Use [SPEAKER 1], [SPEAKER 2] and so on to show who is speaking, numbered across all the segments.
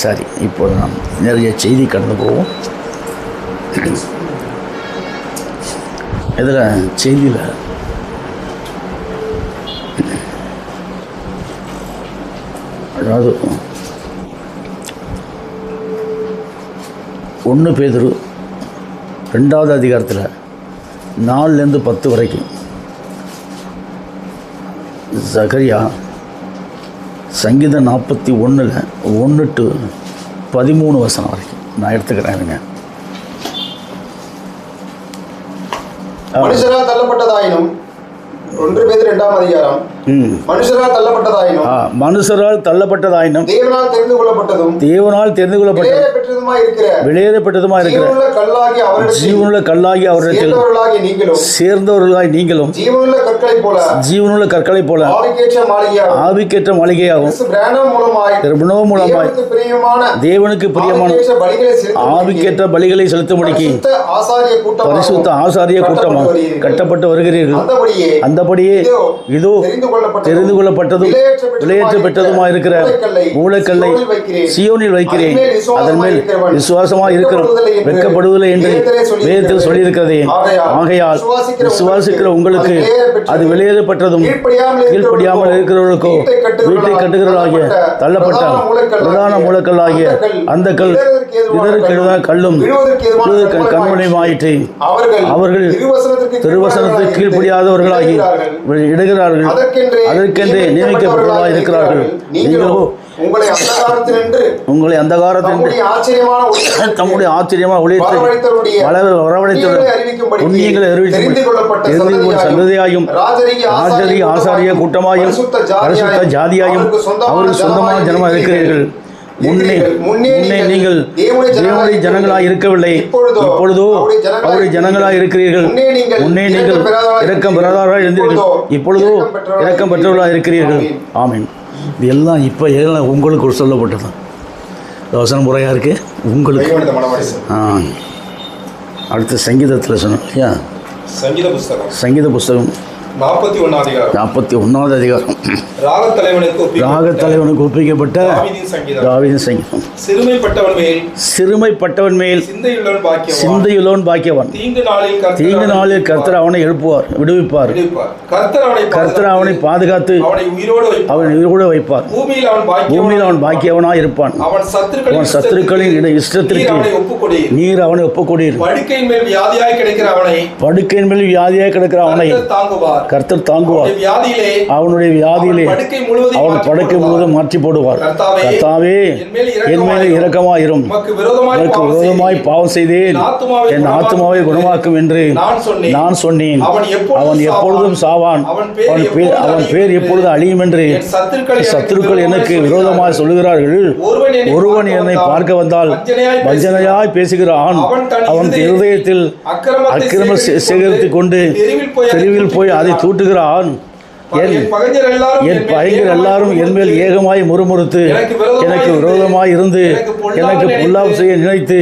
[SPEAKER 1] சரி, இப்போ நாம் நிறைய செய்தி கடந்து போவோம். இதில் செய்தியில் அதாவது 1 பேதுரு 2வது அதிகாரத்தில் 4லேருந்து 10 வரைக்கும், சகரியா சங்கீதம் 41 1 to 13 வசனம் வரைக்கும் நான் எடுத்துக்கிறேன்.
[SPEAKER 2] மனுஷரால் தள்ளப்பட்டதாயினும் 1 பேதுரு 2ஆம் அதிகாரம். மனுஷரால் தள்ளப்பட்டதாயினும் தேவனால் தெரிந்து கொள்ளப்பட்டதும் வெளியேறப்பட்டதுமா இருக்கிற ஜீவனுள்ள கல்லாகி அவரிடத்தில் சேர்ந்தவர்களாய் நீங்களும் ஜீவனுள்ள கற்களைப் போல ஆவிக்கேற்ற மாளிகையாகும் மூலமாய் தேவனுக்கு பிரியமான ஆவிக்கேற்ற பலிகளை செலுத்தும்படிக்கு பரிசுத்த ஆசாரிய கூட்டமாக கட்டப்பட்டு வருகிறீர்கள். அந்தபடியே இதோ தெரிந்து கொள்ளப்பட்டதும் விலையேற்ற பெற்றதுமா இருக்கிற மூலக்கல்லை சீயோனில் வைக்கிறேன், அதன் மேல் விசுவாசமாக இருக்கிறோம், வெட்கப்படுவதில்லை என்று வேதத்தில் சொல்லியிருக்கிறதே. ஆகையால் விசுவாசிக்கிற உங்களுக்கு அது வெளியேறப்பட்டதும் கீழ்ப்படியாமல் இருக்கிறவர்களுக்கோ வீட்டை கட்டுகிறவர்களாகிய தள்ளப்பட்ட பிரதான மூலக்கல்லாகிய அந்த கல் இதற்கு கல்லும் கண்மணியுமாயிற்று. அவர்கள் திருவசனத்துக்கு கீழ்ப்படியாதவர்களாகி இடுகிறார்கள், அதற்கென்றே நியமிக்கப்பட்டவர்களாக இருக்கிறார்கள். நீங்களோ உங்களை அந்தகாரத்தில் தம்முடைய ஆச்சரியமான ஒளியத்தை வரவழைத்த புண்ணியங்களை அறிவித்து சந்ததியாயும் ராஜரீக ஆசாரிய கூட்டமாயும் பரிசுத்த ஜாதியாயும் அவருக்கு சொந்தமான ஜனமாக இருக்கிறீர்கள். முன்னே நீங்கள் தேவனுடைய ஜனங்களாக இருக்கவில்லை, இப்பொழுதோ அவருடைய ஜனங்களாக இருக்கிறீர்கள். முன்னே நீங்கள் இரக்கம் பெறாதவர்களாக இருந்தீர்கள், இப்பொழுதோ இரக்கம் பெற்றவர்களாக இருக்கிறீர்கள். ஆமீன். இது எல்லாம் இப்போ எல்லாம் உங்களுக்கு ஒரு சொல்லப்பட்டது. வசனம் முறையாக இருக்குது உங்களுக்கு. அடுத்த சங்கீதத்தில் சொன்னோம் இல்லையா? சங்கீத புஸ்தகம் 41வது அதிகாரம். ராகத்தலைவனுக்கு ஒப்பிக்கப்பட்ட தாவீதின் சங்கீதம். சிறுமைப்பட்டவன் மேல் சிந்தையுள்ளவன் பாக்கியவன். தீங்கு நாளில் கர்த்தர் அவனை எழுப்புவார், விடுவிப்பார். கர்த்தர் அவனை பாதுகாத்து அவனை உயிரோடு வைப்பார். பூமியில் அவன் பாக்கியவனாய் இருப்பான். அவன் சத்துருக்களின் இஷ்டத்திற்கு நீர் அவனை ஒப்புக்கொடீர். படுக்கையின் மேல் வியாதியாய் கிடக்கிற அவனை கர்த்தர் தாங்குவார். அவனுடைய வியாதியிலே அவன் படுக்கை முழுவதும் மாற்றி போடுவார். கர்த்தாவே, என் மேலே இரக்கமாயிரும், எனக்கு விரோதமாய் பாவம் செய்தேன், என் ஆத்துமாவை குணமாக்கும் என்று நான் சொன்னேன். அவன் எப்பொழுதும் சாவான், அவன் பேர் எப்பொழுது அழியும் என்று சத்துருக்கள் எனக்கு விரோதமாய் சொல்லுகிறார்கள். ஒருவன் என்னை பார்க்க வந்தால் வஞ்சனையாய் பேசுகிறான். அவன் இருதயத்தில் அக்கிரம சேகரித்துக் கொண்டு தெருவில் போய் அதை தூட்டுகிறான். என் பகைஞர் எல்லாரும் என் மேல் ஏகமாய் முறுமுறுத்து எனக்கு விரோதமாய் இருந்து எனக்கு பொல்லாப்பு செய்ய நினைத்து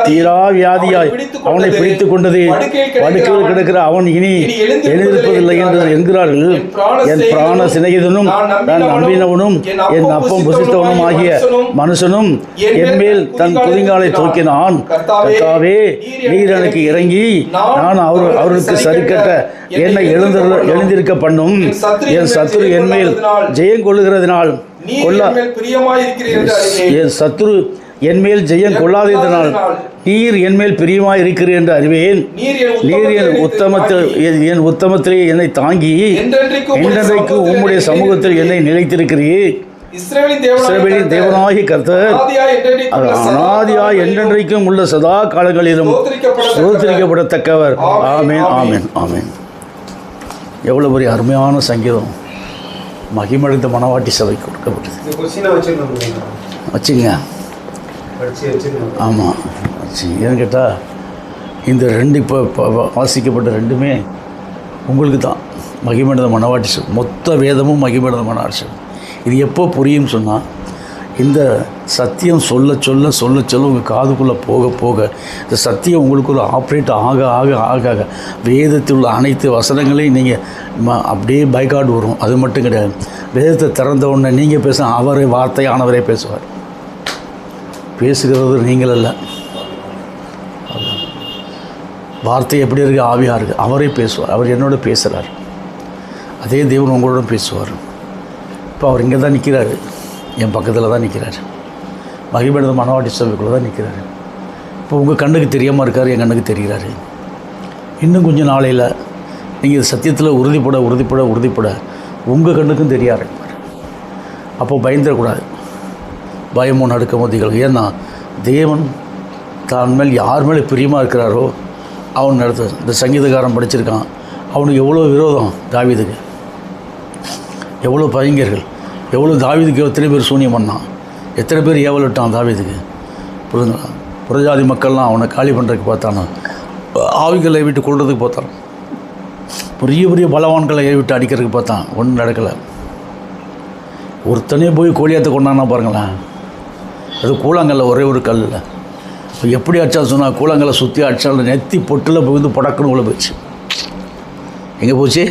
[SPEAKER 2] தீரா வியாதியாய் அவனை பிடித்துக் கொண்டது. படுக்கையில் கிடக்கிற அவன் இனி எழுந்திருப்பதில்லை என்று என்கிறார்கள். என் பிராண சிநேகிதனும் நான் நம்பினவனும் என் அப்பம் புசித்தவனும் ஆகிய மனுஷனும் என் மேல் தன் குதிங்காலை தூக்கினான். கர்த்தாவே, நீர் எனக்கு இறங்கி நான் அவருக்கு சரிக்கட்ட என்னை எழுந்திருக்க பண்ணும். என் சத்துரு என் மேல் ஜெயம் கொள்ளுகிறதுனால் என் சத்துரு என் மேல் ஜெயம் கொள்ளாததினால் நீர் என் மேல் பிரியமாய் இருக்கிறீர் என்று அறிவேன். நீர் என் உத்தமத்திலே என்னை தாங்கி என்றென்றைக்கு உம்முடைய சமூகத்தில் என்னை நிலைத்திருக்கிறீர். இஸ்ரவேலின் தேவனாகிய கர்த்தர் அநாதியாய் என்றென்றைக்கும் உள்ள சதா காலங்களிலும் ஸ்தோத்திரிக்கப்படத்தக்கவர். ஆமென், ஆமென், ஆமென். எவ்வளோ பெரிய அருமையான சங்கீதம் மகிமடைந்த மணவாட்டி சபைக்கு கொடுக்கப்பட்டது. வச்சுங்க. ஆமாம், வச்சுங்க. ஏன்னு கேட்டால் இந்த ரெண்டு இப்போ வாசிக்கப்பட்ட ரெண்டுமே உங்களுக்கு தான். மகிமடைந்த மணவாட்டி சபை, மொத்த வேதமும் மகிமடைந்த மணவாட்டி சபை. இது எப்போ புரியும் சொன்னால், இந்த சத்தியம் சொல்ல சொல்ல சொல்ல சொல்ல உங்கள் காதுக்குள்ளே போக போக இந்த சத்தியம் உங்களுக்குள்ள ஆப்ரேட் ஆக ஆக ஆக ஆக வேதத்தில் உள்ள அனைத்து வசனங்களையும் நீங்கள் அப்படியே பைகாட் வரும். அது மட்டும் கிடையாது, வேதத்தை திறந்த உடனே நீங்கள் பேச அவரே வார்த்தையானவரே பேசுவார்.
[SPEAKER 1] பேசுகிறது நீங்கள் அல்ல. வார்த்தை எப்படி இருக்குது? ஆவியாக இருக்குது. அவரே பேசுவார். அவர் என்னோட பேசுகிறார். அதே தேவன் உங்களோட பேசுவார். இப்போ அவர் இங்கே தான் நிற்கிறாரு, என் பக்கத்தில் தான் நிற்கிறார். மகிழ்ச்சியான மனவாட்டி சபைக்குள்ளே தான் நிற்கிறாரு. இப்போ உங்கள் கண்ணுக்கு தெரியாமல் இருக்கார், என் கண்ணுக்கு தெரிகிறாரு. இன்னும் கொஞ்சம் நாளையில் நீங்கள் சத்தியத்தில் உறுதிப்பட உங்கள் கண்ணுக்கும் தெரிய ஆரம்பிப்பார். அப்போ பயந்துடக்கூடாது. பயமோ நடுக்கமோ திகழும். ஏன்னா தேவன் தான் மேல் யார் மேலே பிரியமாக இருக்கிறாரோ அவன் நடத்து. இந்த சங்கீதக்காரன் படிச்சிருக்கான், அவனுக்கு எவ்வளோ விரோதம் தாவீதுக்கு, எவ்வளோ பையங்கர்கள், எவ்வளோ தாவீதுக்கு எத்தனை பேர் சூனியம் பண்ணான், எத்தனை பேர் ஏவல் விட்டான் தாவீதுக்கு. புரிஞ்சுங்களா? புறஜாதி மக்கள்லாம் அவனை காலி பண்ணுறதுக்கு பார்த்தானோ, ஆவிகளை விட்டு கொள்றதுக்கு பார்த்தான், பெரிய பெரிய பலவான்களை விட்டு அடிக்கிறதுக்கு பார்த்தான். ஒன்றும் நடக்கலை. ஒருத்தனே போய் கோழியாத்தை கொண்டானா பாருங்களேன். அது கூழாங்கல்ல, ஒரே ஒரு கல்லில். இப்போ எப்படி அடிச்சாலும் சொன்னால் கூழாங்கல்லை சுற்றி அடித்தாலும் நெத்தி பொட்டில் போய் படக்குன்னு உள்ளே போயிடுச்சு. எங்கே போச்சு?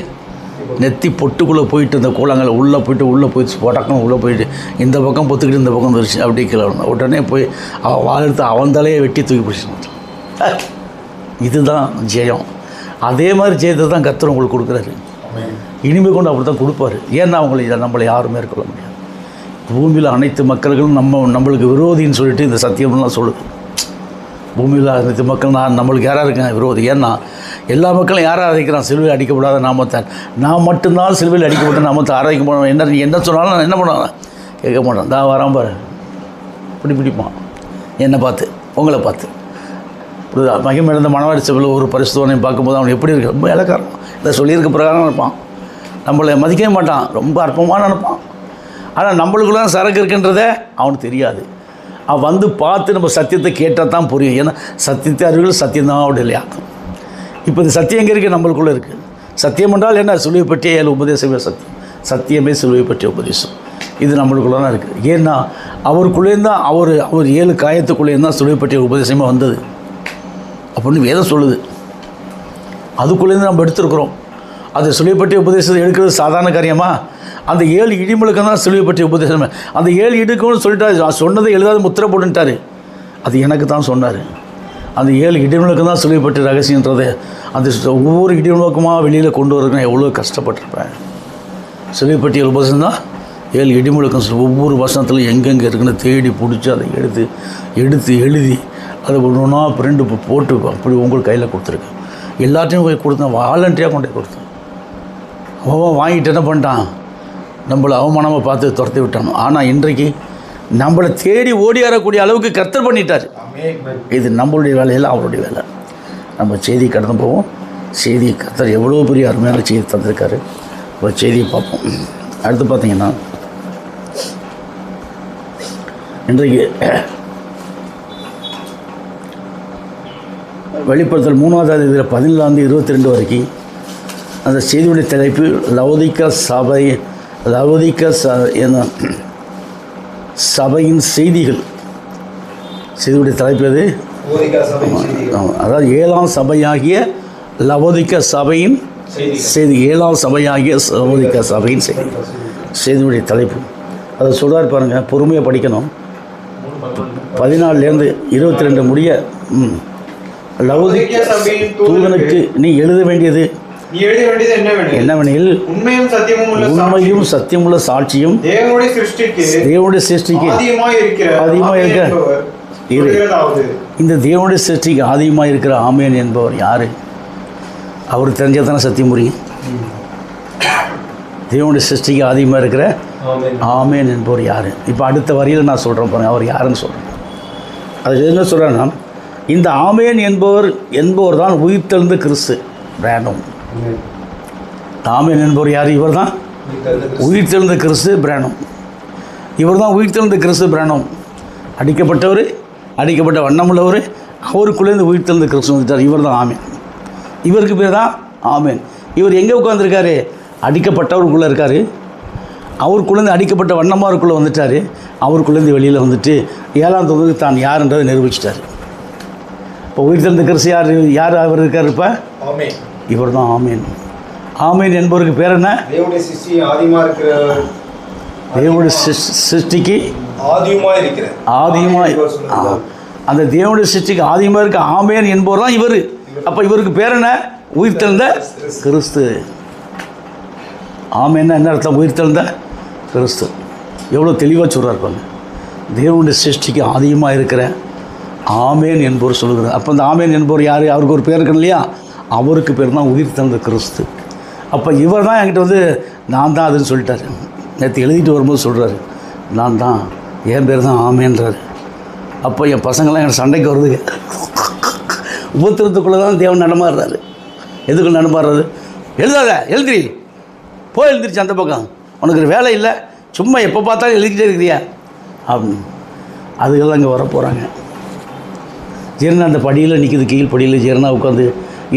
[SPEAKER 1] நெத்தி பொட்டுக்குள்ளே போயிட்டு இந்த கூழாங்கல்ல உள்ளே போயிடுச்சு. படக்குன்னு உள்ளே போயிட்டு இந்த பக்கம் பொத்துக்கிட்டு இந்த பக்கம் வந்துருச்சு. அப்படியே கீழே விழுந்தான். உடனே போய் அவன் வாழ்த்து அவன் தலையை வெட்டி தூக்கி பிடிச்சி. இதுதான் ஜெயம். அதே மாதிரி ஜெயத்தை தான் கர்த்தர் உங்களுக்கு கொடுக்குறாரு. இனிமேல் கொண்டு அப்படி தான் கொடுப்பாரு. ஏன்னா நம்மளை யாரும் மேற்கொள்ள முடியாது. பூமியில் அனைத்து மக்கள்களும் நம்மளுக்கு விரோதின்னு சொல்லிட்டு இந்த சத்தியம்லாம் சொல்லுது. பூமியில் அனைத்து மக்கள் நம்மளுக்கு யாராக இருக்காங்க விரோதி. ஏன்னா எல்லா மக்களும் யாராக அரைக்கிறான்? சிலுவையில் அடிக்கப்படாத நாமத்தான். நான் மட்டும்தான் சிலுவையில் அடிக்கப்பட்ட நாமத்தை ஆராய்க்க போனோம். என்ன சொன்னாலும் நான் என்ன பண்ணுவேன்? கேட்க மாட்டேன். தான் வரான் பாரு, பிடிப்பான் என்னை பார்த்து, உங்களை பார்த்து. மகிமையிழந்த மனவாடி சபையில் ஒரு பரிசுத்தவனை பார்க்கும்போது அவன் எப்படி இருக்கு? ரொம்ப இலக்காரன். இதை சொல்லியிருக்க பிரகாரம் நினைப்பான். நம்மளை மதிக்கவே மாட்டான், ரொம்ப அற்பமாக நினைப்பான். ஆனால் நம்மளுக்குள்ள சரக்கு இருக்குன்றதே அவனுக்கு தெரியாது. அவன் வந்து பார்த்து நம்ம சத்தியத்தை கேட்டால் தான் புரியும். ஏன்னா சத்தியத்தை அறிவுகள் சத்தியம்தான் அப்படி இல்லையா? இப்போ இந்த சத்தியம் எங்கே இருக்குது? நம்மளுக்குள்ளே இருக்குது. சத்தியம் என்றால் என்ன? சிலுவை பற்றிய 7 உபதேசமே சத்தியம். சத்தியமே சிலுவை பற்றிய உபதேசம். இது நம்மளுக்குள்ளே தான் இருக்குது. ஏன்னா அவருக்குள்ளேருந்து தான் அவர் 7 காயத்துக்குள்ளேருந்து தான் சிலுவை பற்றிய உபதேசமாக வந்தது அப்படின்னு வேதம் சொல்லுது. அதுக்குள்ளேருந்து நம்ம எடுத்துருக்குறோம். அது சிலுவை பற்றிய உபதேசத்தை எடுக்கிறது சாதாரண காரியமா? அந்த 7 இடிமுழுக்க தான் சிலுவை பற்றிய உபதேசம். அந்த 7 இடுக்குன்னு சொல்லிட்டாரு. சொன்னதை எழுதாது முத்திரை போட்டுட்டாரு. அது எனக்கு தான் சொன்னார். அந்த 7 இடிமுழுக்க தான் சிலுவை பற்றிய ரகசியன்றது. அந்த ஒவ்வொரு இடிமுழக்கமாக வெளியில் கொண்டு வரதுக்கு நான் எவ்வளோ கஷ்டப்பட்டிருப்பேன். சிலுவை பற்றிய உபதேசம் தான் 7 இடிமுழக்கம். ஒவ்வொரு வசனத்திலும் எங்கெங்கே இருக்குன்னு தேடி பிடிச்சி அதை எடுத்து எழுதி அதை ஒன்றா பிரிண்டு போட்டு அப்படி உங்களுக்கு கையில் கொடுத்துருக்கேன். எல்லாத்தையும் போய் கொடுத்தேன். வாலண்டியாக கொண்டு போய் கொடுத்தேன். அவன் வாங்கிட்டு என்ன பண்ணிட்டான்? நம்மளை அவமானமாக பார்த்து துரத்தி விட்டானோ. ஆனால் இன்றைக்கு நம்மளை தேடி ஓடி வரக்கூடிய அளவுக்கு கர்த்தர் பண்ணிட்டார். இது நம்மளுடைய வேலையில் அவருடைய வேலை. நம்ம செய்தி கடந்து போவோம். செய்தி கர்த்தர் எவ்வளோ பெரிய அருமையான செய்தி தந்திருக்காரு. ஒரு செய்தியை பார்ப்போம். அடுத்து பார்த்திங்கன்னா இன்றைக்கு வெளிப்படுத்தல் 3ஆவது அதிகாரம் 17-22 வரைக்கும் அந்த செய்தியுடைய தலைப்பு லவோதிக்கா சபையின் செய்திகள். செய்தியுடைய தலைப்பு அது. அதாவது 7ஆம் சபையாகிய லவோதிக்கா சபையின் செய்தி. 7ஆம் சபையாகிய லவோதிக்கா சபையின் செய்தி. செய்தியுடைய தலைப்பு அதை சொல்கிறார் பாருங்கள். பொறுமையாக படிக்கணும். 14 22 முடிய. லவோதிக்கா தூதனுக்கு நீ எழுத வேண்டியது என்னவெனில் உண்மையும் சத்தியமுள்ள சாட்சியும் தேவனுடைய சிருஷ்டிக்கு ஆதியமாக இருக்கிற இந்த தேவனுடைய சிருஷ்டிக்கு ஆதியமாக இருக்கிற ஆமேன் என்பவர் யாரு? அவருக்கு தெரிஞ்சால் தானே சத்தியம் புரியும். தேவனுடைய சிருஷ்டிக்கு ஆதியமாக இருக்கிற ஆமேன் என்பவர் யாரு? இப்போ அடுத்த வரியில் நான் சொல்கிறேன் பாருங்க, அவர் யாருன்னு சொல்கிறேன். அது என்ன சொல்கிறேன்னா, இந்த ஆமேன் என்பவர் தான் உயிர்த்தெழுந்த கிறிஸ்து பிரானோம். ஆமேன் என்பவர் யார்? இவர் தான் உயிர்த்தெழுந்த கிறிஸ்து பிரானோம். இவர் தான் உயிர்த்தெழுந்த கிறிஸ்து பிரானோம். அடிக்கப்பட்ட வண்ணமுள்ளவர், அவருக்குள்ளேருந்து உயிர்த்தெழுந்த கிறிஸ்து வந்துட்டார். இவர் தான் ஆமேன். இவருக்கு பேர் தான் ஆமேன். இவர் எங்கே உட்காந்துருக்காரு? அடிக்கப்பட்டவருக்குள்ளே இருக்கார். அவருக்குள்ளேருந்து அடிக்கப்பட்ட வண்ணமாருக்குள்ளே வந்துட்டார். அவருக்குள்ளேருந்து வெளியில் வந்துட்டு 7ஆம் தூதனுக்கு தான் யாருன்றதை நிரூபிச்சிட்டார். இப்போ உயிர்த்தெழுந்த கிறிஸ்து யார் அவர் இருக்கார்? இப்போ இவர் தான் ஆமேன். ஆமேன் என்பவருக்கு பேர் என்ன? தேவனுடைய சிருஷ்டிக்கு
[SPEAKER 2] ஆதியுமாய் அந்த தேவனுடைய சிருஷ்டிக்கு ஆதியுமா இருக்க ஆமேன் என்பவர் தான் இவர். அப்போ இவருக்கு பேர் என்ன? உயிர்த்தெழுந்த கிறிஸ்து. ஆமேன்னா என்ன அர்த்தம்? உயிர்த்தெழுந்த கிறிஸ்து. எவ்வளோ தெளிவாக சொல்கிறார் பாருங்க. தேவனுடைய சிருஷ்டிக்கு ஆதியுமாக இருக்கிற ஆமேன் என்பவர் சொல்லுகிறார். அப்போ அந்த ஆமேன் என்பவர் யார்? அவருக்கு ஒரு பேர் இருக்கணும் இல்லையா? அவருக்கு பேர் தான் உயிர்த்தெழுந்த கிறிஸ்து. அப்போ இவர் தான் என்கிட்ட வந்து நான் தான் அதுன்னு சொல்லிட்டார். நேற்று எழுதிட்டு வரும்போது சொல்கிறாரு, நான் தான், என் பேர் தான் ஆமேன்றார். அப்போ என் பசங்களாம் என் சண்டைக்கு வருதுங்க. உபத்திரத்துக்குள்ளே தான் தேவன் நடமாடுறாரு. எதுக்குள்ள நடமாடுறாரு? எழுதாத, எழுதிரி, போய் எழுந்திரிச்சு அந்த பக்கம், உனக்கு வேலை இல்லை, சும்மா எப்போ பார்த்தாலும் எழுதிக்கிட்டே இருக்கிறியா அப்படின்னு. அதுக்கெல்லாம் இங்கே வர போகிறாங்க. ஜீரணா அந்த படியில் நிற்கிது, கீழ் படியில் ஜீரணா உட்காந்து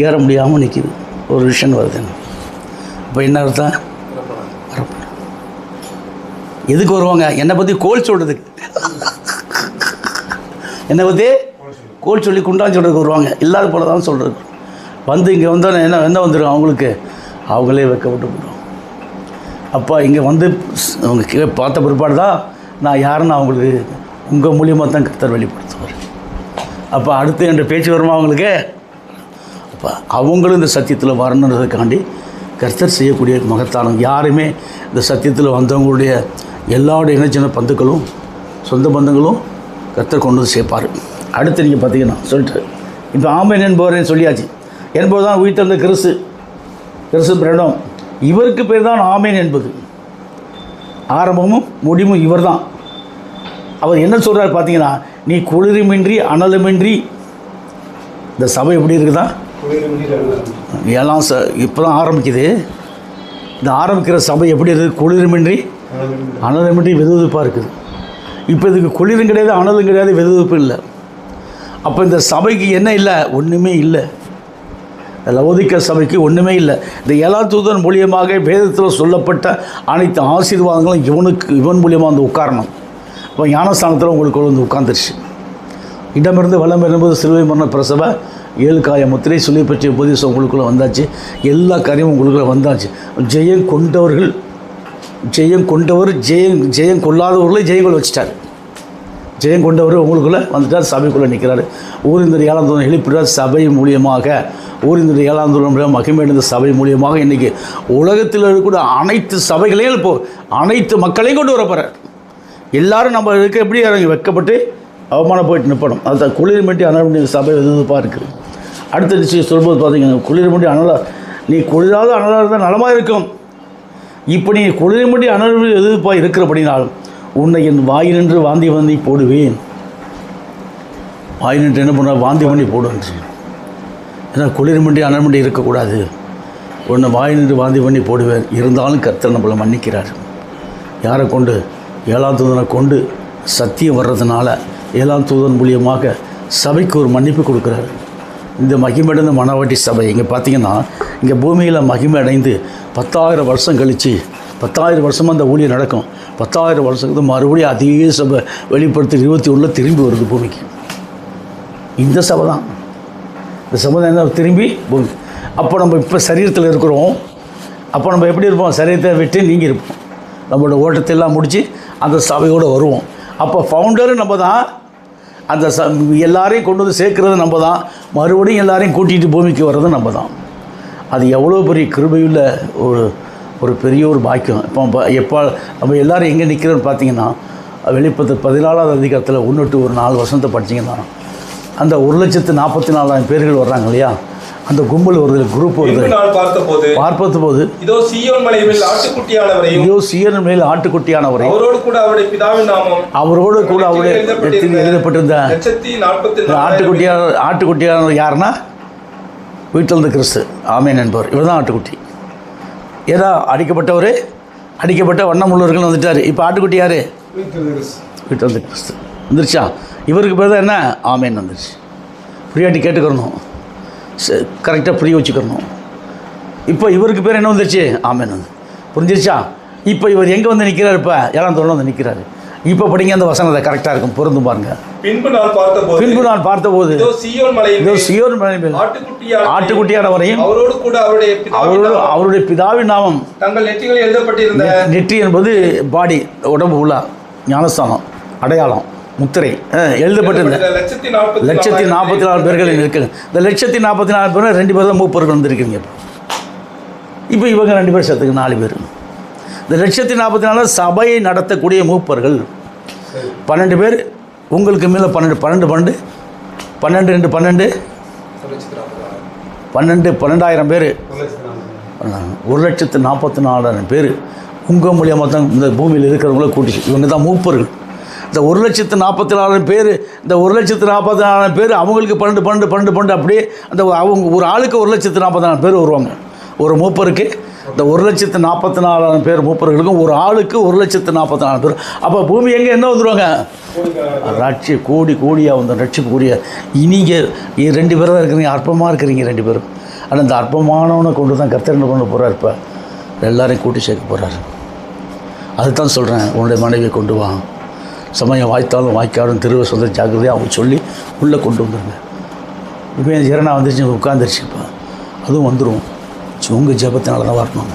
[SPEAKER 2] ஏற முடியாமல் நிற்கிது. ஒரு விஷயம் வருது. இப்போ என்ன அர்த்தம்? எதுக்கு வருவாங்க? என்னை பற்றி கோல் சொல்கிறதுக்கு. என்னை பற்றி கோல் சொல்லி குண்டான்னு சொல்கிறதுக்கு வருவாங்க. இல்லாத போல தான் சொல்கிறது. வந்து இங்கே வந்தால் என்ன வந்துடும் அவங்களுக்கு? அவங்களே வைக்கப்பட்டு போயிடும். அப்போ இங்கே வந்து அவங்க பார்த்த பிற்பாடு தான் நான் யாருன்னு அவங்களுக்கு உங்கள் மூலியமாக தான் கர்த்தர் வெளிப்படுத்துவார். அப்போ அடுத்து என்ற பேச்சு வருமா அவங்களுக்கு? அப்போ அவங்களும் இந்த சத்தியத்தில் வரணுன்றதுக்காண்டி கர்த்தர் செய்யக்கூடிய மகத்தானம். யாருமே இந்த சத்தியத்தில் வந்தவங்களுடைய எல்லாருடைய இணைச்சின பந்துக்களும் சொந்த பந்தங்களும் கர்த்தர் கொண்டு வந்து சேர்ப்பார். அடுத்து நீங்கள் பார்த்தீங்கன்னா சொல்லிட்டு இப்போ ஆமேன் என்பவரே சொல்லியாச்சு. என்பது தான் உயிர்த்தெழுந்த கிறிஸ்து பிரணம். இவருக்கு பேர் தான் ஆமேன் என்பது. ஆரம்பமும் முடிவும் இவர் தான். அவர் என்ன சொல்கிறார் பார்த்தீங்கன்னா, நீ குளிருமின்றி அனலுமின்றி. இந்த சபை எப்படி இருக்குதா? எல்லாம் இப்போ தான் ஆரம்பிக்குது. இந்த ஆரம்பிக்கிற சபை எப்படி இருக்குது? குளிருமின்றி அனலுமின்றி வெதுவெதுப்பாக இருக்குது. இப்போ இதுக்கு குளிரும் கிடையாது, அனலும் கிடையாது, வெதுவெதுப்பு இல்லை. அப்போ இந்த சபைக்கு என்ன இல்லை? ஒன்றுமே இல்லை. லவோதிக்கா சபைக்கு ஒன்றுமே இல்லை. இந்த 7ஆம் தூதன் மூலியமாக வேதத்தில் சொல்லப்பட்ட அனைத்து ஆசீர்வாதங்களும் இவன் மூலியமாக வந்து உட்காரணும். இப்போ ஞானஸ்தானத்தில் உங்களுக்கு வந்து உட்காந்துருச்சு. இடமிருந்து வளம் என்பது சிலுவை மரண பிரசவ 7 காய முத்திரை சொல்லி பற்றிய உபதேசம் உங்களுக்குள்ளே வந்தாச்சு. எல்லா காரியமும் உங்களுக்குள்ளே வந்தாச்சு. ஜெயம் கொண்டவர் ஜெயம் கொள்ளாதவர்களே ஜெயங்கள் வச்சுட்டார். ஜெயம் கொண்டவர் உங்களுக்குள்ளே வந்துட்டார், சபைக்குள்ளே நிற்கிறார். ஊரிந்தர் 7ஆம் தூதன் எழுப்பிடுறார். சபை மூலியமாக ஊரிந்தர் 7ஆம் தூதன் மூலியமாக மகிமையடைந்த சபை மூலியமாக இன்றைக்கி உலகத்தில் இருக்கக்கூடிய அனைத்து சபைகளையும் இப்போ அனைத்து மக்களையும் கொண்டு வரப்போகிறார். எல்லோரும் நம்ம இருக்க எப்படி இறங்கி வைக்கப்பட்டு அவமானம் போயிட்டு நிற்படும். அதுதான் குளிர்மண்டி அனல்மண்டி சபை எதுப்பாக இருக்குது. அடுத்த நிச்சயம் சொல்லும்போது பார்த்தீங்கன்னா, குளிர்மண்டி அனலாக நீ குளிராத அனலாக இருந்தால் நலமாக இருக்கும். இப்போ நீ குளிர்மண்டி அனல் எதிர்ப்பாக இருக்கிறபடினாலும் உன்னை என் வாயினின்று வாந்தி போடுவேன். வாயினின்று என்ன பண்ண? வாந்தி பண்ணி போடுவேன். ஏன்னா குளிர்மண்டி அனல்மண்டி இருக்கக்கூடாது. உன்னை வாயினின்று வாந்தி பண்ணி போடுவேன். இருந்தாலும் கர்த்தர் நம்மளை மன்னிக்கிறார். யாரை கொண்டு? 7ஆம் தூதனை கொண்டு சத்தியம் வர்றதுனால 7ஆம் தூதன் மூலியமாக சபைக்கு ஒரு மன்னிப்பு கொடுக்குறாரு. இந்த மகிமையடைந்த மணவாட்டி சபை இங்கே பார்த்திங்கன்னா, இங்கே பூமியில் மகிமை அடைந்து 10,000 வருஷம் கழித்து 10,000 வருஷமாக அந்த ஊழியம் நடக்கும். 10,000 வருஷத்துக்கு மறுபடியும் அதே சபை வெளிப்படுத்தி 21 திரும்பி வருது பூமிக்கு. இந்த சபை தான். இந்த சபை தான் என்ன திரும்பி பூமி. அப்போ நம்ம இப்போ சரீரத்தில் இருக்கிறோம். அப்போ நம்ம எப்படி இருப்போம்? சரீரத்தை விட்டு நீங்கி இருப்போம். நம்மளோட ஓட்டத்தை எல்லாம் முடித்து அந்த சபையோடு வருவோம். அப்போ ஃபவுண்டரும் நம்ம தான். அந்த எல்லாரையும் கொண்டு வந்து சேர்க்குறது நம்ம தான். மறுபடியும் எல்லாரையும் கூட்டிகிட்டு பூமிக்கு வர்றது நம்ம தான். அது எவ்வளோ பெரிய கிருபையுள்ள ஒரு பெரிய ஒரு பாக்கியம். எப்போ நம்ம எல்லோரும் எங்கே நிற்கிறோன்னு பார்த்தீங்கன்னா, வெளிப்படுத்த 14ஆவது அதிகாரத்தில் 1 to 4 வருஷத்தை படிச்சிங்கன்னா, அந்த 1,44,000 பேர்கள் வர்றாங்க இல்லையா? அந்த கும்பல் வருது, குரூப் வருது. பார்த்தபோது இதோ சீயோன் மேல் ஆட்டுக்குட்டியானவரை அவரோடு கூட அவருடைய எழுதப்பட்டிருந்த ஆட்டுக்குட்டியானவர் யாருன்னா வீட்டிலிருந்து கிறிஸ்து ஆமேன் என்பவர். இவர் தான் ஆட்டுக்குட்டி. ஏதா அடிக்கப்பட்ட வண்ணம் உள்ளவர்கள் வந்துட்டார். இப்போ ஆட்டுக்குட்டி யார்? வீட்டிலிருந்து கிறிஸ்து வந்துருச்சா? இவருக்கு பேர் தான் என்ன? ஆமேன் வந்துருச்சு. புரியாட்டி கேட்டுக்கிறணும், கரெக்டாக புரிய வச்சுக்கிறணும். இப்போ இவருக்கு பேர் என்ன வந்துருச்சு? ஆமேன் வந்து புரிஞ்சிருச்சா? இப்போ இவர் எங்கே வந்து நிற்கிறார்? இப்போ 7ஆம் தூதன் வந்து நிற்கிறாரு. இப்போ படிங்க அந்த வசனம், அதை கரெக்டாக இருக்கும், பொருந்தும் பாருங்க. பின்பு நான் பார்த்தபோது இதோ சீயோன் மலை மேல் ஆட்டுக்குட்டியானவரையும் அவருடைய பிதாவின் நாமம் தங்கள் நெற்றிகளில் எழுதப்பட்டிருந்த. நெற்றி என்பது பாடி, உடம்பு உள்ள ஞானஸ்தானம்.
[SPEAKER 1] அடையாளம் முத்திரை எழுதப்பட்டிருந்த 1,44,000 பேர்கள் இருக்குங்க. இந்த 1,44,000 பேர் 2 பேர் தான் மூப்பர்கள் வந்திருக்கீங்க. இப்போ இவங்க 2 பேர் சேர்த்துக்கு 4 பேர். இந்த 1,44,000 சபையை நடத்தக்கூடிய மூப்பர்கள் 12 பேர். உங்களுக்கு மேலே 12 12 12 12 12,000 பேர், 1,44,000 பேர் உங்கள் மூலியமாக தான் இந்த பூமியில் இருக்கிறவங்கள கூட்டிச்சு. இவங்க தான் மூப்பர்கள். இந்த 1,44,000 பேர், இந்த 1,44,000 பேர் அவங்களுக்கு 12 12 12 12 அப்படியே அந்த அவங்க ஒரு ஆளுக்கு 1,44,000 பேர் வருவாங்க. ஒரு மூப்பருக்கு இந்த 1,44,000 பேர் மூப்பர்களுக்கும் ஒரு ஆளுக்கு 1,44,000 பேர். அப்போ பூமி எங்கே என்ன வந்துடுவாங்க? ரட்சி கோடியாக வந்து ரட்சிப்புக்குரிய. நீங்கள் 2 பேர் தான் இருக்கிறீங்க, அற்பமாக இருக்கிறீங்க 2 பேரும். ஆனால் இந்த அற்பமானவனை கொண்டு தான் கர்த்தர் என்ன கொண்டு போகிறார்? இப்போ எல்லாரையும் கூட்டி சேர்க்க போகிறார். அதுதான் சொல்கிறேன், உன்னுடைய மனைவியை கொண்டு வா, சமயம் வாய்த்தாலும் வாய்க்காலும் திருவ சொந்த ஜாக்கிரதையாக அவங்க சொல்லி உள்ளே கொண்டு வந்துடுங்க. இப்போ என் ஜீரணா வந்துருச்சு, உட்காந்துருச்சு. இப்போ அதுவும் வந்துடும். உங்கள் ஜெபத்தினால தான் வரணும்,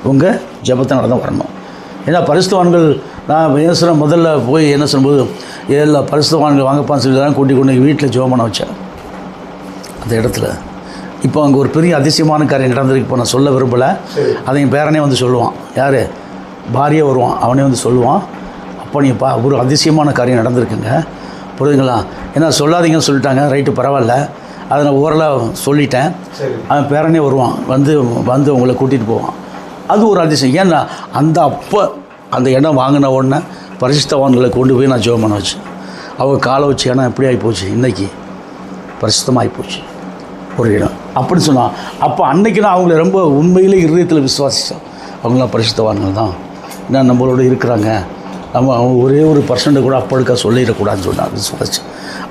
[SPEAKER 1] உங்கள் ஜெபத்தினால தான் வரணும். ஏன்னா பரிசுத்தவான்கள், நான் பேசுகிற முதல்ல போய் என்ன சொல்லும்போது எல்லா பரிசுத்தவான்கள் வாங்கப்பான்னு சொல்லி தான் கூட்டி கொண்டு வீட்டில் ஜெபம் பண்ண வச்சேன் அந்த இடத்துல. இப்போ அங்கே ஒரு பெரிய அதிசயமான காரியம் நடந்திருக்கு. இப்போ நான் சொல்ல விரும்பலை. அதை என் பேரனே வந்து சொல்லுவான். யார்? பாரியே வருவான், அவனே வந்து சொல்லுவான். அப்போ நீப்பா ஒரு அதிசயமான காரியம் நடந்திருக்குங்க, புரியுதுங்களா? ஏன்னா சொல்லாதீங்கன்னு சொல்லிட்டாங்க. ரைட்டு, பரவாயில்ல, அதை நான் ஓரளவு சொல்லிட்டேன். அவன் பேரனே வருவான், வந்து உங்களை கூட்டிகிட்டு போவான். அது ஒரு அதிசயம். ஏன்னா அந்த இடம் வாங்கின உடனே பரிசுத்தவான்களை கொண்டு போய் நான் ஜெபம் பண்ண வச்சேன். அவங்க காலை வச்சு இடம் எப்படி ஆகிப்போச்சு, இன்றைக்கி பரிசுத்தமாக போச்சு ஒரு இடம் அப்படின்னு சொன்னான். அப்போ அன்றைக்கி நான் அவங்கள ரொம்ப உண்மையிலே இருதயத்தில் விசுவாசித்தேன். அவங்களாம் பரிசுத்தவான்கள் தான், ஏன்னா நம்மளோட இருக்கிறாங்க, நம்ம அவங்க ஒரே ஒரு பர்சன்ட் கூட அப்பழுக்கா சொல்லிடக்கூடாதுன்னு சொன்னான். விசுவாசி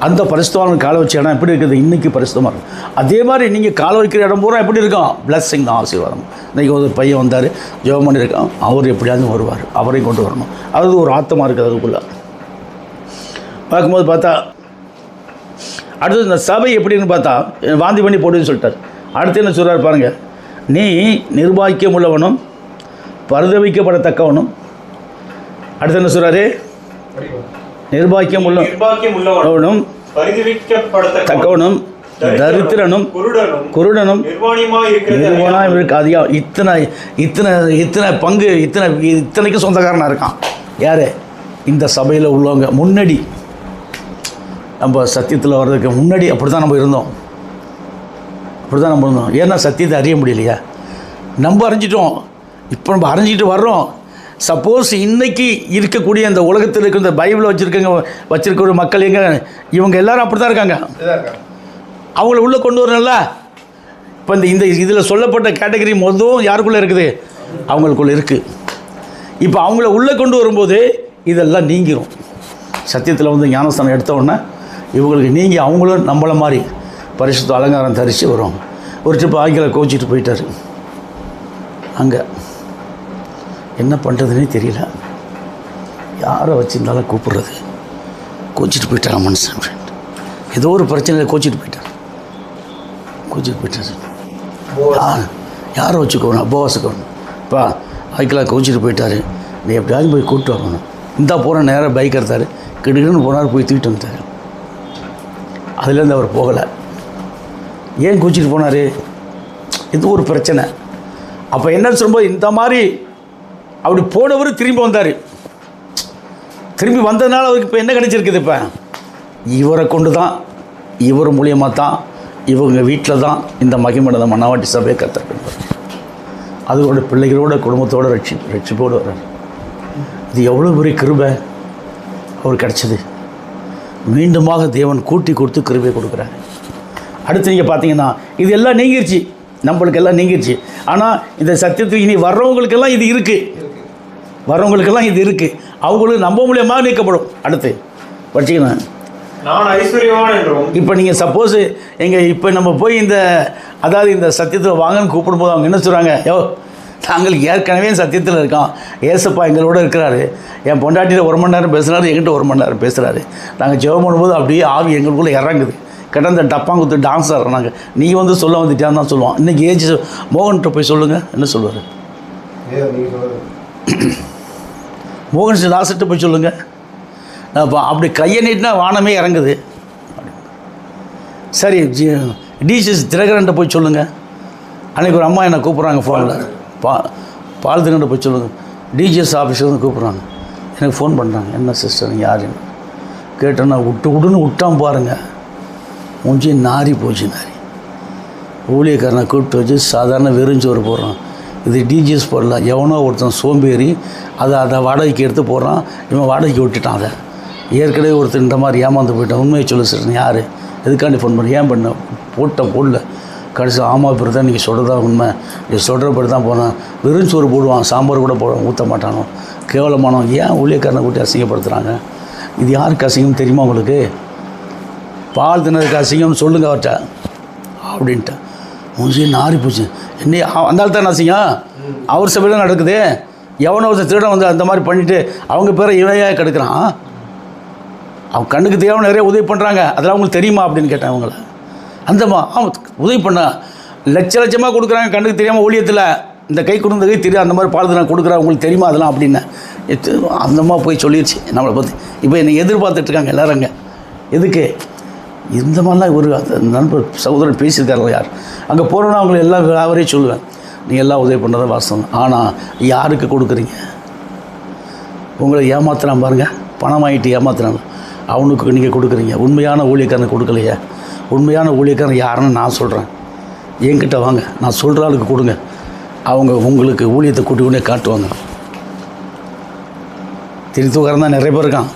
[SPEAKER 1] அந்த பரிசுத்தவான்கள் காலை வச்ச இடம் எப்படி இருக்குது, இன்றைக்கி பரிசுத்தமாக இருக்கும். அதே மாதிரி நீங்கள் காலை வைக்கிற இடம் பூரா எப்படி இருக்கும்? பிளஸ்ஸிங் தான், ஆசீர்வாதம். இன்றைக்கி ஒரு பையன் வந்தார், ஜெபம் பண்ணியிருக்கான், அவர் எப்படியாவது வருவார், அவரையும் கொண்டு வரணும். அது ஒரு ஆத்தமாக இருக்குது. அதுக்குள்ளே பார்க்கும்போது பார்த்தா அடுத்தது இந்த சபை எப்படின்னு பார்த்தா வாந்தி பண்ணி போடுன்னு சொல்லிட்டார். அடுத்து என்ன சொல்கிறார் பாருங்கள், நீ நிர்வாகிக்கம் உள்ளவனும் பரிதவிக்கப்படத்தக்கவனும். அடுத்து என்ன சொல்கிறாரு? நிர்வாகியம் உள்ளவனும் தக்கவனும் தரித்திரனும் குருடனும் நிர்வாணமாக இருக்கு. அதிகா இத்தனை பங்கு இத்தனைக்கும் சொந்தக்காரனாக இருக்கான். யார்? இந்த சபையில் உள்ளவங்க. முன்னாடி நம்ம சத்தியத்தில் வர்றதுக்கு முன்னாடி அப்படி தான் நம்ம இருந்தோம். ஏன்னா சத்தியத்தை அறிய முடியலையா? நம்ம அறிஞ்சிட்டோம், இப்போ நம்ம அறிஞ்சிட்டு வர்றோம். சப்போஸ் இன்றைக்கி இருக்கக்கூடிய அந்த உலகத்தில் இருக்கிற இந்த பைபிளை வச்சுருக்கிற மக்கள் எங்கே? இவங்க எல்லோரும் அப்படி தான் இருக்காங்க. அவங்கள உள்ளே கொண்டு வரணும்ல. இப்போ இந்த இதில் சொல்லப்பட்ட கேட்டகரி மொத்தம் யாருக்குள்ளே இருக்குது? அவங்களுக்குள்ளே இருக்குது. இப்போ அவங்கள உள்ளே கொண்டு வரும்போது இதெல்லாம் நீங்கிரும். சத்தியத்தில் வந்து ஞானஸ்தானம் எடுத்தோடனே இவங்களுக்கு நீங்கி அவங்களும் நம்மளை மாதிரி பரிசுத்த அலங்காரம் தரித்து வருவாங்க. ஒரு ட்ரிப் ஆங்கில கோச்சிட்டு போயிட்டார். அங்கே என்ன பண்ணுறதுனே தெரியல, யாரை வச்சுருந்தாலும் கூப்பிட்றது. கோச்சிட்டு போயிட்டாங்க மனுஷன். ஏதோ ஒரு பிரச்சனையில் கோச்சிட்டு போயிட்டார். யாரை வச்சுக்கோணும்? அப்பாவாசுக்கோணும். இப்போ ஆய்க்கலா கோச்சிட்டு போயிட்டார், நீ எப்படியாவது போய் கூப்பிட்டு வரணும். இந்தா போகிற நேராக பைக் எடுத்தார், கிடுக்குன்னு போனார், போய் தூக்கிட்டு வந்துட்டார். அதுலேருந்து அவர் போகலை. ஏன் கூச்சிட்டு போனார்? இது ஒரு பிரச்சனை. அப்போ என்ன சொல்லும்போது இந்த மாதிரி அப்படி போனவர் திரும்பி வந்தார். திரும்பி வந்ததுனால அவருக்கு இப்போ என்ன கிடைச்சிருக்குது? இப்போ இவரை கொண்டு தான், இவர் மூலியமாக தான், இவங்க வீட்டில் தான் இந்த மகிமனத மன்னாவாட்டி சபையை கற்றுக்கணும். அதோட பிள்ளைகளோட குடும்பத்தோடு ரட்சிப்போடு வர்றார். இது எவ்வளோ பெரிய கிருபை அவர் கிடச்சிது. மீண்டுமாக தேவன் கூட்டி கொடுத்து கிருபை கொடுக்குறாரு. அடுத்து நீங்கள் பார்த்தீங்கன்னா இது எல்லாம் நீங்கிருச்சு, நம்மளுக்கு எல்லாம் நீங்கிருச்சு. ஆனால் இந்த சத்தியத்துக்கு இனி வர்றவங்களுக்கெல்லாம் இது இருக்குது, வர்றவங்களுக்கெல்லாம் இது இருக்குது. அவங்களுக்கு நம்ம மூலியமாக நீக்கப்படும். அடுத்து படிச்சிக்கணும்,
[SPEAKER 3] நான் ஐஸ்வர்யவான் என்றும்.
[SPEAKER 1] இப்போ நீங்கள் சப்போஸ் இப்போ நம்ம போய் இந்த சத்தியத்தில் வாங்கன்னு கூப்பிடும்போது அவங்க என்ன சொல்கிறாங்க? நாங்கள் ஏற்கனவே சத்தியத்தில் இருக்கோம், ஏசப்பா எங்களோட இருக்கிறாரு, என் பொண்டாட்டியில் 1 மணி நேரம் பேசுகிறாரு, என்கிட்ட 1 மணி நேரம் பேசுகிறாரு. நாங்கள் ஜெபம் பண்ணும்போது அப்படியே ஆவி எங்களுக்குள்ளே இறங்குது. கிடந்த டப்பாங்குத்து டான்ஸ் ஆடுறாங்க. நீ வந்து சொல்ல வந்துட்டியான்னு தான் சொல்லுவான். இன்றைக்கி ஏஜ் மோகன்கிட்ட போய் சொல்லுங்கள், என்ன சொல்லுவார்? மோகன் லாஸ்ட்டு போய் சொல்லுங்கள். அப்போ அப்படி கையை நீட்டினா வானமே இறங்குது. சரி, டிசிஎஸ் தினகரன்ட்ட போய் சொல்லுங்கள். அன்றைக்கி ஒரு அம்மா என்னை கூப்பிட்றாங்க ஃபோனில், பால் தினகரன்ட்ட போய் சொல்லுங்கள், டிஜிஎஸ் ஆஃபீஸர்லேருந்து கூப்பிட்றாங்க. எனக்கு ஃபோன் பண்ணுறாங்க, என்ன சிஸ்டர் யாருன்னு கேட்டேன்னா விட்டுன்னு விட்டான் பாருங்கள், மூஞ்சி நாரி போச்சு. ஊழியக்காரனை கூப்பிட்டு வச்சு சாதாரண வெறிஞ்சோறு போடுறான். இது டிஜிஎஸ் போடலாம், எவனோ ஒருத்தன் சோம்பேறி அதை வாடகைக்கு எடுத்து போடுறான், இவன் வாடகைக்கு விட்டுட்டான். அதை ஏற்கனவே ஒருத்தர் இந்த மாதிரி ஏமாந்து போயிட்டான். உண்மையை சொல்லு சார், யார் எதுக்காண்டி ஃபோன் பண்ணி ஏன் பண்ண போடல கடைசி ஆமாம் பிறகு தான் நீங்கள் சொல்கிறதா உண்மை, நீ சொல்கிறபடி தான் போனேன். வெறிஞ்சோறு போடுவான், சாம்பார் கூட ஊற்ற மாட்டானோ, கேவலமானோ. ஏன் ஊழியக்காரனை கூட்டி அசிங்கப்படுத்துகிறாங்க? இது யாருக்கு அசிங்கம் தெரியுமா உங்களுக்கு? பால் தினருக்கு அசிங்கம்னு சொல்லுங்கள் அவர்கிட்ட அப்படின்ட்டு. மூஞ்சி நாரி போச்சு. என்ன அந்த ஆள் தான் அசிங்கம்? அவர் சபையில் தான் நடக்குது. எவனோ ஒருத்தர் திருடன் வந்து அந்த மாதிரி பண்ணிவிட்டு அவங்க பேரை இவையாக கெடுக்கிறான். அவங்க கண்ணுக்கு தெரியாமல் நிறைய உதவி பண்ணுறாங்க, அதெல்லாம் அவங்களுக்கு தெரியுமா அப்படின்னு கேட்டேன் அவங்கள. அந்தம்மா உதவி பண்ண லட்சமாக கொடுக்குறாங்க கண்ணுக்கு தெரியாமல் ஊழியத்தில். இந்த கை கொடுத்த கை தெரியும், அந்த மாதிரி பால் நான் கொடுக்குறேன், உங்களுக்கு தெரியுமா அதெல்லாம் அப்படின்னு அந்தம்மா போய் சொல்லிடுச்சு நம்மளை பற்றி. இப்போ என்னை எதிர்பார்த்துட்ருக்காங்க எல்லாருங்க. எதுக்கு இந்த மாதிரிலாம் ஒரு நண்பர் சகோதரன் பேசியிருக்காரு யார் அங்கே போகிறோன்னா அவங்களை எல்லாம் அவரே சொல்லுவேன், நீங்கள் எல்லாம் உதவி பண்ணுறத வாசம். ஆனால் யாருக்கு கொடுக்குறீங்க? உங்களை ஏமாத்துறான் பாருங்கள், பணம் ஆகிட்டு ஏமாத்துறாங்க, அவனுக்கு நீங்கள் கொடுக்குறீங்க. உண்மையான ஊழியக்காரனை கொடுக்கலையே. உண்மையான ஊழியக்காரன் யாருன்னு நான் சொல்கிறேன். என்கிட்ட வாங்க, நான் சொல்கிற ஆளுக்கு கொடுங்க, அவங்க உங்களுக்கு ஊழியத்தை கூட்டி கொண்டே காட்டுவாங்க. திருத்துக்காரன் தான் நிறைய பேர் இருக்கான்,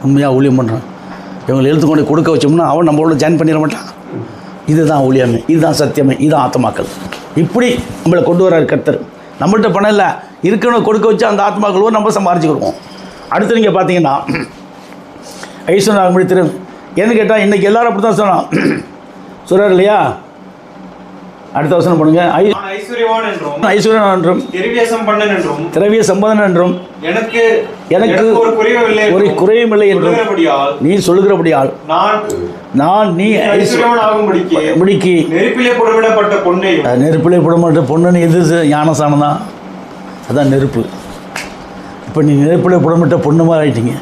[SPEAKER 1] உண்மையாக ஊழியம் பண்ணுறான். இவங்களை எழுத்து கொண்டு கொடுக்க வச்சோம்னா அவன் நம்மளோட ஜாயின் பண்ணிட மாட்டான். இதுதான் ஊழியமே, இதுதான் சத்தியமே, இதுதான் ஆத்மாக்கள். இப்படி நம்மளை கொண்டு வர்றாரு கர்த்தர். நம்மள்கிட்ட பணம் இல்லை, இருக்கணும் கொடுக்க வச்சு அந்த ஆத்மாக்களும் நம்ம சம்பாரிச்சுக்கிடுவோம். அடுத்து நீங்கள் பார்த்தீங்கன்னா ஐஸ்வர்யாகும்படி திரு என்ன கேட்டால் இன்றைக்கி எல்லோரும் அப்படி தான் சொன்னான் சொல்கிறார் இல்லையா? அடுத்த வசனம் பண்ணுங்க. ஐஸ்வர்யவான் என்றும் திரவிய சம்பந்தன் என்றும் எனக்கு ஒரு குறையும் இல்லை என்றும் நீ சொல்லுகிறபடியால் நான் நீ ஐஸ்வர்யவானாகும்படிக்கு நெருப்பிலே போடப்பட்ட பொண்ணு எது? ஞானசானம் தான், அதான் நெருப்பு. இப்போ நீ நெருப்பிலே புடமிட்ட பொண்ணு மாதிரி ஆகிட்டீங்க.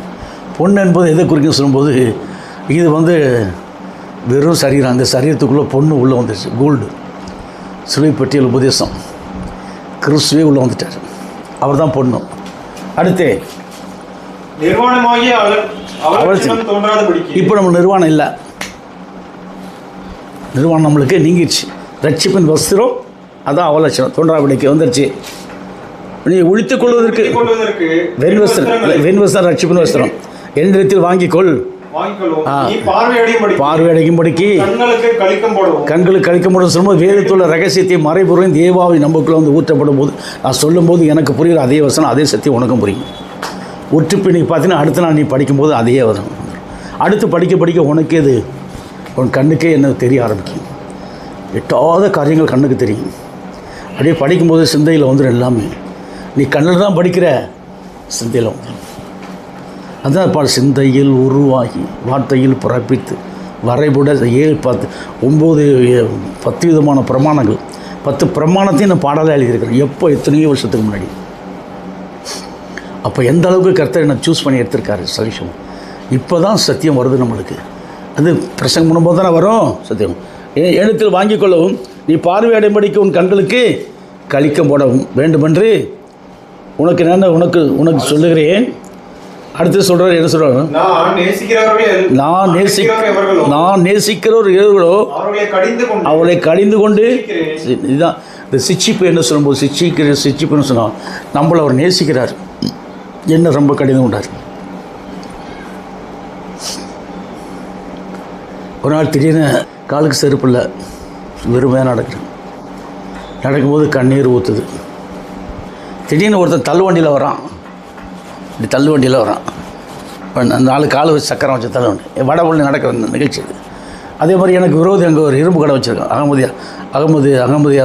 [SPEAKER 1] பொண்ணு என்பது எதை குறிக்கும் சொல்லும்போது, இது வந்து வெறும் சரீரம், அந்த சரீரத்துக்குள்ளே பொண்ணு உள்ளே வந்துடுச்சு. கோல்டு சிலுவை பட்டியல் உபதேசம், கிறிஸ்துவே உள்ளே வந்துட்டார், அவர் தான் பொண்ணு. அடுத்து இப்போ நம்ம நிர்வாணம் இல்லை, நிர்வாணம் நம்மளுக்கு நீங்கிடுச்சு. ரட்சிப்பின் வஸ்திரம் அதான் அவலட்சணம், தோன்றாபடிக்கு வந்துடுச்சு. நீ ஒழித்துக் கொள்வதற்கு வெண் வஸ்திரம் ரட்சிப்பின் வஸ்திரம் என்னிடத்தில் வாங்கிக்கொள், பார்வையடைக்கும்படிக்கு கண்களுக்கு கழிக்கப்படும் சொல்லும்போது வேதத்துள்ள ரகசியத்தை மறைபொருளின் தேவாவை நமக்குள்ள வந்து ஊற்றப்படும் போது நான் சொல்லும்போது எனக்கு புரிகிற அதே வசனம் அதே சத்தியம் உனக்கும் புரியும். ஒற்றுப்பு நீ பார்த்தீங்கன்னா அடுத்த நாள் நீ படிக்கும்போது அதே வசனம், அடுத்து படிக்க உனக்கே இது உன் கண்ணுக்கே என்ன தெரிய ஆரம்பிக்கும். எட்டாத காரியங்கள் கண்ணுக்கு தெரியும். அப்படியே படிக்கும்போது சிந்தையில் வந்துடும் எல்லாமே. நீ கண்ணில் தான் படிக்கிற, சிந்தையில் வந்துடும். அதுதான் சிந்தையில் உருவாகி வார்த்தையில் பிறப்பித்து வரைபட 7 10 9 10 விதமான பிரமாணங்கள், 10 பிரமாணத்தையும் நான் பாடலாக எழுதியிருக்கிறேன். எப்போ எத்தனையோ வருஷத்துக்கு முன்னாடி. அப்போ எந்த அளவுக்கு கர்த்தர் என்னை சூஸ் பண்ணி எடுத்திருக்காரு சலிஷம். இப்போ தான் சத்தியம் வருது நம்மளுக்கு. அது பிரசங்கம் பண்ணும்போது தானே வரும் சத்தியம். எழுத்தில் வாங்கிக் கொள்ளவும் நீ பார்வையடைம்படிக்கு உன் கண்களுக்கு கழிக்கம் போடவும் வேண்டுமென்று உனக்கு நான் உனக்கு சொல்லுகிறேன். அடுத்து சொல்கிறார், என்ன சொல்கிறார்? நான் நேசிக்கிறவர் எவர்களோ அவளை கடிந்து கொண்டு, இதுதான் இந்த சிச்சிப்பு என்ன சொல்லும்போது சிச்சிப்புன்னு சொன்னால் நம்மளை அவர் நேசிக்கிறார், என்ன ரொம்ப கடிந்து கொண்டார். ஒரு நாள் திடீர்னு காலுக்கு செருப்பு இல்லை, வெறுமையாக நடக்கும்போது கண்ணீர் ஊற்றுது. திடீர்னு ஒருத்தன் தள்ளுவண்டியில் வரான், இப்படி தள்ளுவண்டியில் வரான், 4 கால் வச்சு சக்கரம் வச்சு தள்ளுவண்டி, வடபள்ளி நடக்கிற நிகழ்ச்சி இது. அதே மாதிரி எனக்கு விரோதி அங்கே ஒரு இரும்பு கடை வச்சுருக்கான், அகமதியா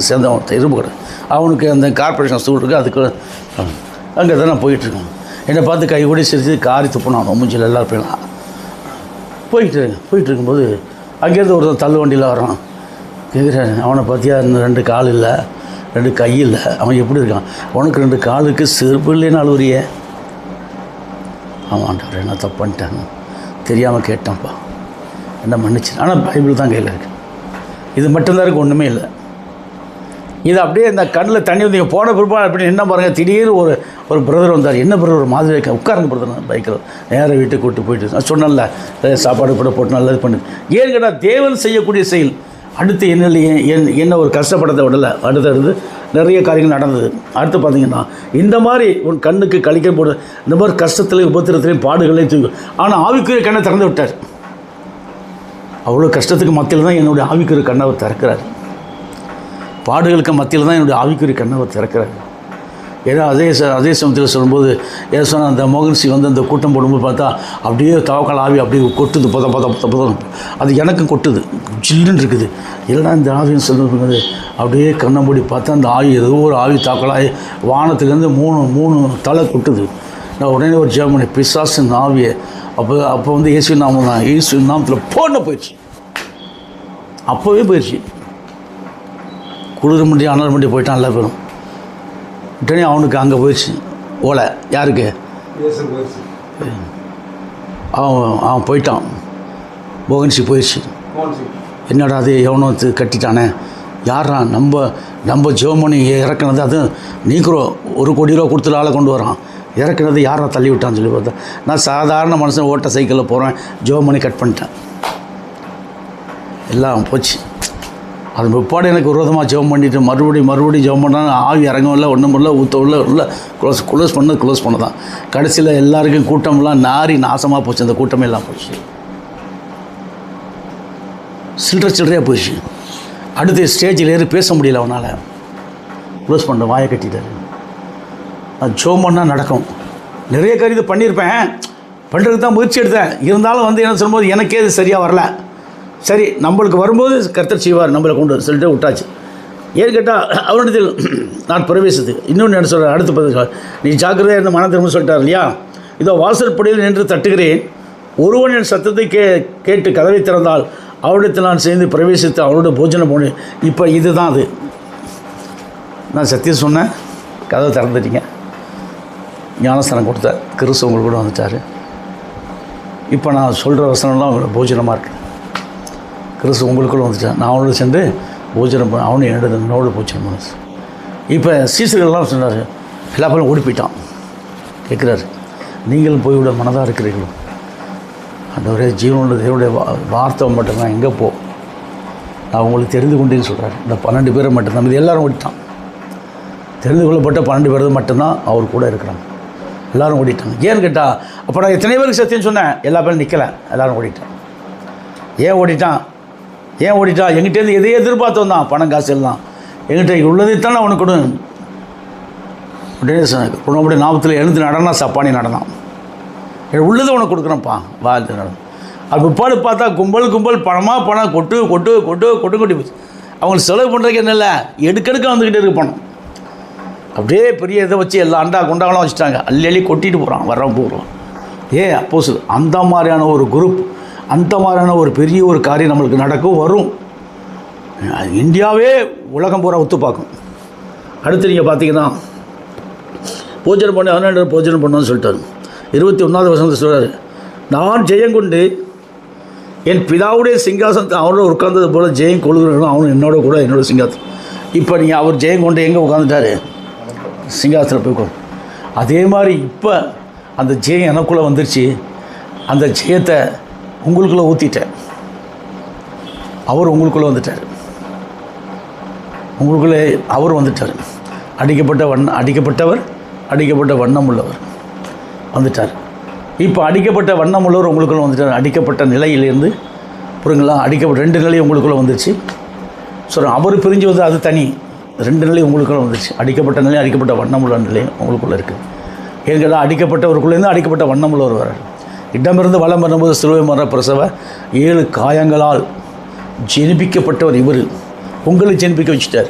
[SPEAKER 1] சேர்ந்தவன் இரும்பு கடை. அவனுக்கு அந்த கார்பரேஷன் ஸ்கூல் இருக்குது, அதுக்கு அங்கே தான் நான் போயிட்டுருக்கேன். என்னை பார்த்து கை கூடி சிரித்து காரி துப்புனான் மூஞ்சில் எல்லோரும் போயிடலாம். போயிட்டு இருக்கும்போது அங்கேருந்து ஒருத்தன் தள்ளு வண்டியில் வரான். கேட்குறேன், அவனை பார்த்தியா 2 கால் இல்லை 2 கை இல்லை, அவன் எப்படி இருக்கான்? உனக்கு 2 காலுக்கு செருப்பு இல்லைன்னு அழுவுறிய ஆமாண்டவர் என்ன தப்பு பண்ணிட்டாங்க, தெரியாமல் கேட்டேன்ப்பா, என்ன மன்னிச்சு. ஆனால் பைபிள் தான் கையில் இருக்குது, இது மட்டும்தான் இருக்குது, ஒன்றுமே இல்லை. இது அப்படியே இந்த கண்ணில் தண்ணி வந்து போன பிற்பாடு அப்படின்னு என்ன பாருங்கள், திடீர்னு ஒரு பிரதர் வந்தார். என்ன பிரதர், ஒரு மாதிரி இருக்க உட்காருங்க பிரதர், பைக்கில் நேராக வீட்டுக்கு கூப்பிட்டு போயிட்டு நான் சொன்னேன்ல, சாப்பாடு கூட போட்டு நல்லது பண்ணு. ஏன்னு கேட்டால் தேவன் செய்யக்கூடிய செயல். அடுத்து என்ன ஒரு கஷ்டப்படத்தை விடலை, அடுத்தடுத்து நிறைய காரியங்கள் நடந்தது. அடுத்து பார்த்திங்கன்னா இந்த மாதிரி உன் கண்ணுக்கு கழிக்க போட இந்த மாதிரி கஷ்டத்துலேயும் உபத்திரத்துலேயும் பாடுகளையும் தூக்கி, ஆனால் ஆவிக்குரிய கண்ணை திறந்து விட்டார். அவ்வளோ கஷ்டத்துக்கு மத்தியில் தான் என்னுடைய ஆவிக்குரிய கண்ணை அவர் திறக்கிறார். பாடுகளுக்கு மத்தியில் தான் என்னுடைய ஆவிக்குரிய கண்ணை அவர் திறக்கிறார். ஏன்னா அதே சமயத்தில் சொல்லும்போது ஏன்னா அந்த மோகன்சி வந்து அந்த கூட்டம் போடும்போது பார்த்தா அப்படியே தவக்கால் ஆவி அப்படியே கொட்டுது, புத அது எனக்கும் கொட்டுது, ஜில்லுன்னு இருக்குது. இல்லைனா இந்த ஆவின்னு சொல்லும்போது அப்படியே கண்ணை மூடி பார்த்தா அந்த ஆவி ஏதோ ஒரு ஆவி தாக்கலாகி வானத்துலேருந்து மூணு தலை கொட்டுது. நான் உடனே ஒரு ஜெர்மனி பிசாசின் ஆவியை அப்போ வந்து இயேசு நாமத்தில் போன போயிடுச்சு, அப்போவே போயிடுச்சு. குளிர் மண்டி அனல் மண்டி போயிட்டான் எல்லா பேரும். உடனே அவனுக்கு அங்கே போயிடுச்சு ஓலை. யாருக்கு? அவன் போயிட்டான், மோகன்சி போயிடுச்சு. என்னடா அது எவனோ கட்டிட்டானே, யாரா நம்ம ஜெர்மனி இறக்குனது, அது நீக்கிறோ 1 கோடி ரூபா கொடுத்துட்டு ஆளை கொண்டு வரான், இறக்குனது யாரா தள்ளி விட்டான்னு சொல்லி பார்த்தா நான் சாதாரண மனுஷன் ஓட்ட சைக்கிளில் போகிறேன், ஜெர்மனி கட் பண்ணிட்டேன், எல்லாம் போச்சு. அது முப்பாடு எனக்கு விரோதமாக ஜெபம் பண்ணிவிட்டு மறுபடியும் ஜெபம் பண்ணால் ஆவி இறங்கவும் இல்லை, ஒன்றும் இல்லை, ஊற்றவில்லை, இல்லை க்ளோஸ் பண்ண தான். கடைசியில் எல்லாருக்கும் கூட்டம்லாம் நாரி நாசமாக போச்சு, அந்த கூட்டமே எல்லாம் போச்சு, சில்லறையாக போயிடுச்சு. அடுத்த ஸ்டேஜில் ஏறி பேச முடியல அவனால், க்ளோஸ் பண்ண வாயை கட்டிட்டார். அது ஜெபம் பண்ணால் நடக்கும். நிறைய காரியத்தை பண்ணியிருப்பேன், பண்ணுறதுக்கு தான் முயற்சி எடுத்தேன், இருந்தாலும் வந்து என்ன சொல்லும்போது எனக்கே இது சரியாக வரல. சரி, நம்மளுக்கு வரும்போது கர்த்தர் செய்வார், நம்மளை கொண்டு சொல்லிட்டு விட்டாச்சு. ஏன்னு கேட்டால் அவரிடத்தில் நான் பிரவேசித்தேன். இன்னொன்று என்ன சொல்கிறேன், அடுத்து பதில் நீ ஜாக்கிரதையாக இருந்த மன திரும்ப சொல்லிட்டார் இல்லையா. இதோ வாசற்படியில் நின்று தட்டுகிறேன், ஒருவன் என் சத்தத்தை கேட்டு கதவை திறந்தால் அவரிடத்தில் நான் சேர்ந்து பிரவேசித்து அவரோட போஜனம் போனேன். இப்போ இதுதான் அது, நான் சத்தியம் சொன்னேன், கதவை திறந்துட்டீங்க, ஞானஸ்தானம் கொடுத்தார், கிறிஸ்து உங்களுக்கு கூட வந்துட்டார். இப்போ நான் சொல்கிற வசனம்லாம் அவங்களோட போஜனமாக இருக்குது. கிறிஸ்து உங்களுக்குள்ள வந்துட்டான், நான் அவனோட சென்று போஜனம் பண்ண, அவனு என்னோட போஜனம் பண்ண. இப்போ சீசர்கள்லாம் சொன்னார், எல்லா பேரும் ஓடி போயிட்டான். கேட்குறாரு, நீங்களும் போய்விட மனதாக இருக்கிறீங்களோ, அந்த ஒரே ஜீவனோட தேவனுடைய வார்த்தை மட்டும்தான் எங்கே போ, நான் உங்களுக்கு தெரிந்து கொண்டேன்னு சொல்கிறார். இந்த 12 பேரை மட்டும்தான், இது எல்லோரும் ஓடிட்டான். தெரிந்து கொள்ளப்பட்ட 12 பேர் மட்டும்தான் அவர் கூட இருக்கிறாங்க, எல்லோரும் ஓடிட்டாங்க. ஏன்னு கேட்டால் அப்போ நான் எத்தனை பேருக்கு சத்தியம் சொன்னேன், எல்லா பேரும் நிற்கலை, எல்லோரும் ஓடிட்டான். ஏன் ஓடிட்டான்? எங்கிட்டேருந்து எதையே எதிர்பார்த்து வந்தான், பணம் காசு எல்லாம் எங்கிட்ட உள்ளதைத்தான் அவனுக்கு கொடு. உடனே உன்னுடைய நாமத்தில் எழுந்து நடனா சப்பானி நடனான், உள்ளதை உனக்கு கொடுக்குறேன்ப்பா வா நடனம். அது பிற்பாடு பார்த்தா கும்பல் பணம் கொட்டு போச்சு. அவங்களுக்கு செலவு பண்ணுறதுக்கு என்ன இல்லை, எடுக்க வந்துக்கிட்டே இருக்கு பணம். அப்படியே பெரிய இதை வச்சு எல்லா குண்டாங்களாம் வச்சுட்டாங்க, அள்ளி கொட்டிட்டு போகிறான், வர்றவன் போகிறான். அப்போ அந்த மாதிரியான ஒரு குரூப், அந்த மாதிரியான ஒரு பெரிய ஒரு காரியம் நம்மளுக்கு நடக்கும் வரும். இந்தியாவே உலகம் பூரா ஒத்து பார்க்கும். அடுத்து நீங்கள் பார்த்தீங்கன்னா போஜனம் பண்ண 16 போஜனம் பண்ணோன்னு சொல்லிட்டாரு. 21வது வசனத்தை சொல்கிறார், நான் ஜெயங்கொண்டு என் பிதாவுடைய சிங்காசனத்தை அவனோட உட்கார்ந்தது போல் ஜெயம் கொள்கிறவனும் அவனும் என்னோட சிங்காசனம். இப்போ நீங்கள் அவர் ஜெயம் கொண்டு எங்கே உட்காந்துட்டாரு, சிங்காசனத்தில் போய் உட்காந்து. அதே மாதிரி இப்போ அந்த ஜெயம் எனக்குள்ளே வந்துருச்சு, அந்த ஜெயத்தை உங்களுக்குள்ளே ஊற்றிட்டேன். அவர் உங்களுக்குள்ளே வந்துட்டார், உங்களுக்குள்ளே அவர் வந்துட்டார். அடிக்கப்பட்ட வண்ணம் உள்ளவர் வந்துட்டார். இப்போ அடிக்கப்பட்ட வண்ணம் உள்ளவர் உங்களுக்குள்ளே வந்துட்டார். அடிக்கப்பட்ட நிலையிலேருந்து புரியுங்களா, அடிக்கப்பட்ட 2 நிலை உங்களுக்குள்ளே வந்துருச்சு. சொல்கிறேன், அவர் பிரிஞ்சு வந்து அது தனி, 2 நிலை உங்களுக்குள்ளே வந்துருச்சு. அடிக்கப்பட்ட நிலை, அடிக்கப்பட்ட வண்ணம் உள்ள நிலை உங்களுக்குள்ளே இருக்குது. ஏன்னா அடிக்கப்பட்டவருக்குள்ளேருந்து அடிக்கப்பட்ட வண்ணம் உள்ளவர் வரார். இடமிருந்து வளம் வரும்போது சிலுவை மர பிரசவ 7 காயங்களால் ஜெனிப்பிக்கப்பட்டவர் இவர், உங்களை ஜெனிப்பிக்க வச்சுட்டார்.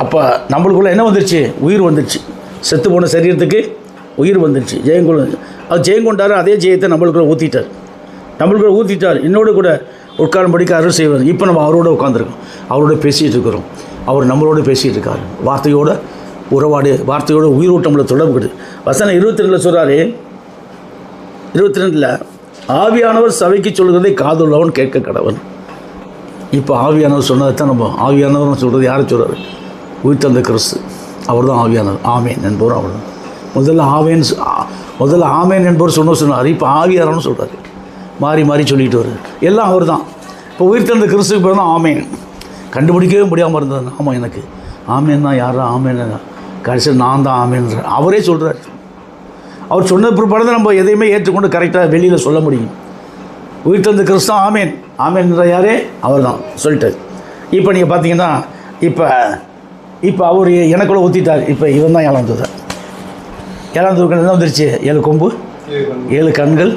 [SPEAKER 1] அப்போ நம்மளுக்குள்ளே என்ன வந்துருச்சு, உயிர் வந்துருச்சு. செத்து போன சரீரத்துக்கு உயிர் வந்துருச்சு, அது ஜெயங்கொண்டார். அதே ஜெயத்தை நம்மளுக்குள்ளே ஊற்றிட்டார். என்னோட கூட உட்காரும்படிக்கு அருள் செய்வார். இப்போ நம்ம அவரோட உட்காந்துருக்கோம், அவரோட பேசிகிட்டு இருக்கிறோம். அவர் நம்மளோட பேசிகிட்டு இருக்கார், வார்த்தையோட உறவாடு, வார்த்தையோட உயிரோட்டம்ல தொடர்புக்குது. வசனம் 22 சொல்கிறாரு, 22 ஆவியானவர் சபைக்கு சொல்கிறதை காதுள்ளவன் கேட்க கடவன். இப்போ ஆவியானவர் சொன்னதை தான் நம்ம ஆவியானவர் சொல்கிறது யாரை சொல்கிறார்? உயிர்த்தெழுந்த கிறிஸ்து, அவர் தான் ஆவியானவர். ஆமேன் என்பவர் அவர் தான். முதல்ல ஆமேன் என்பவர் சொன்னார். இப்போ ஆவியானவர்னு சொல்கிறார். மாறி மாறி சொல்லிட்டு வருது. எல்லாம் அவர் தான். இப்போ உயிர்த்தெழுந்த கிறிஸ்துக்கு பேர் தான் ஆமேன். கண்டுபிடிக்கவே முடியாமல் இருந்தது. ஆமாம், எனக்கு ஆமேன் தான் யாரா ஆமேன், கடைசியில் நான் தான் ஆமேன்ற அவரே சொல்கிறார். அவர் சொன்ன பிற்பாடு தான் நம்ம எதையுமே ஏற்றுக்கொண்டு கரெக்டாக வெளியில் சொல்ல முடியும். உயிர்த்தெழுந்த கிறிஸ்து ஆமேன், ஆமேன்ற யாரே அவர் தான் சொல்லிட்டார். இப்போ நீங்கள் பார்த்தீங்கன்னா இப்போ அவர் எனக்குள்ளே ஊற்றிட்டார். இப்போ இவன் தான் 7ஆம் தூதன். 7ஆம் தூதன் என்ன வந்துருச்சு? 7 கொம்பு, 7 கண்கள்,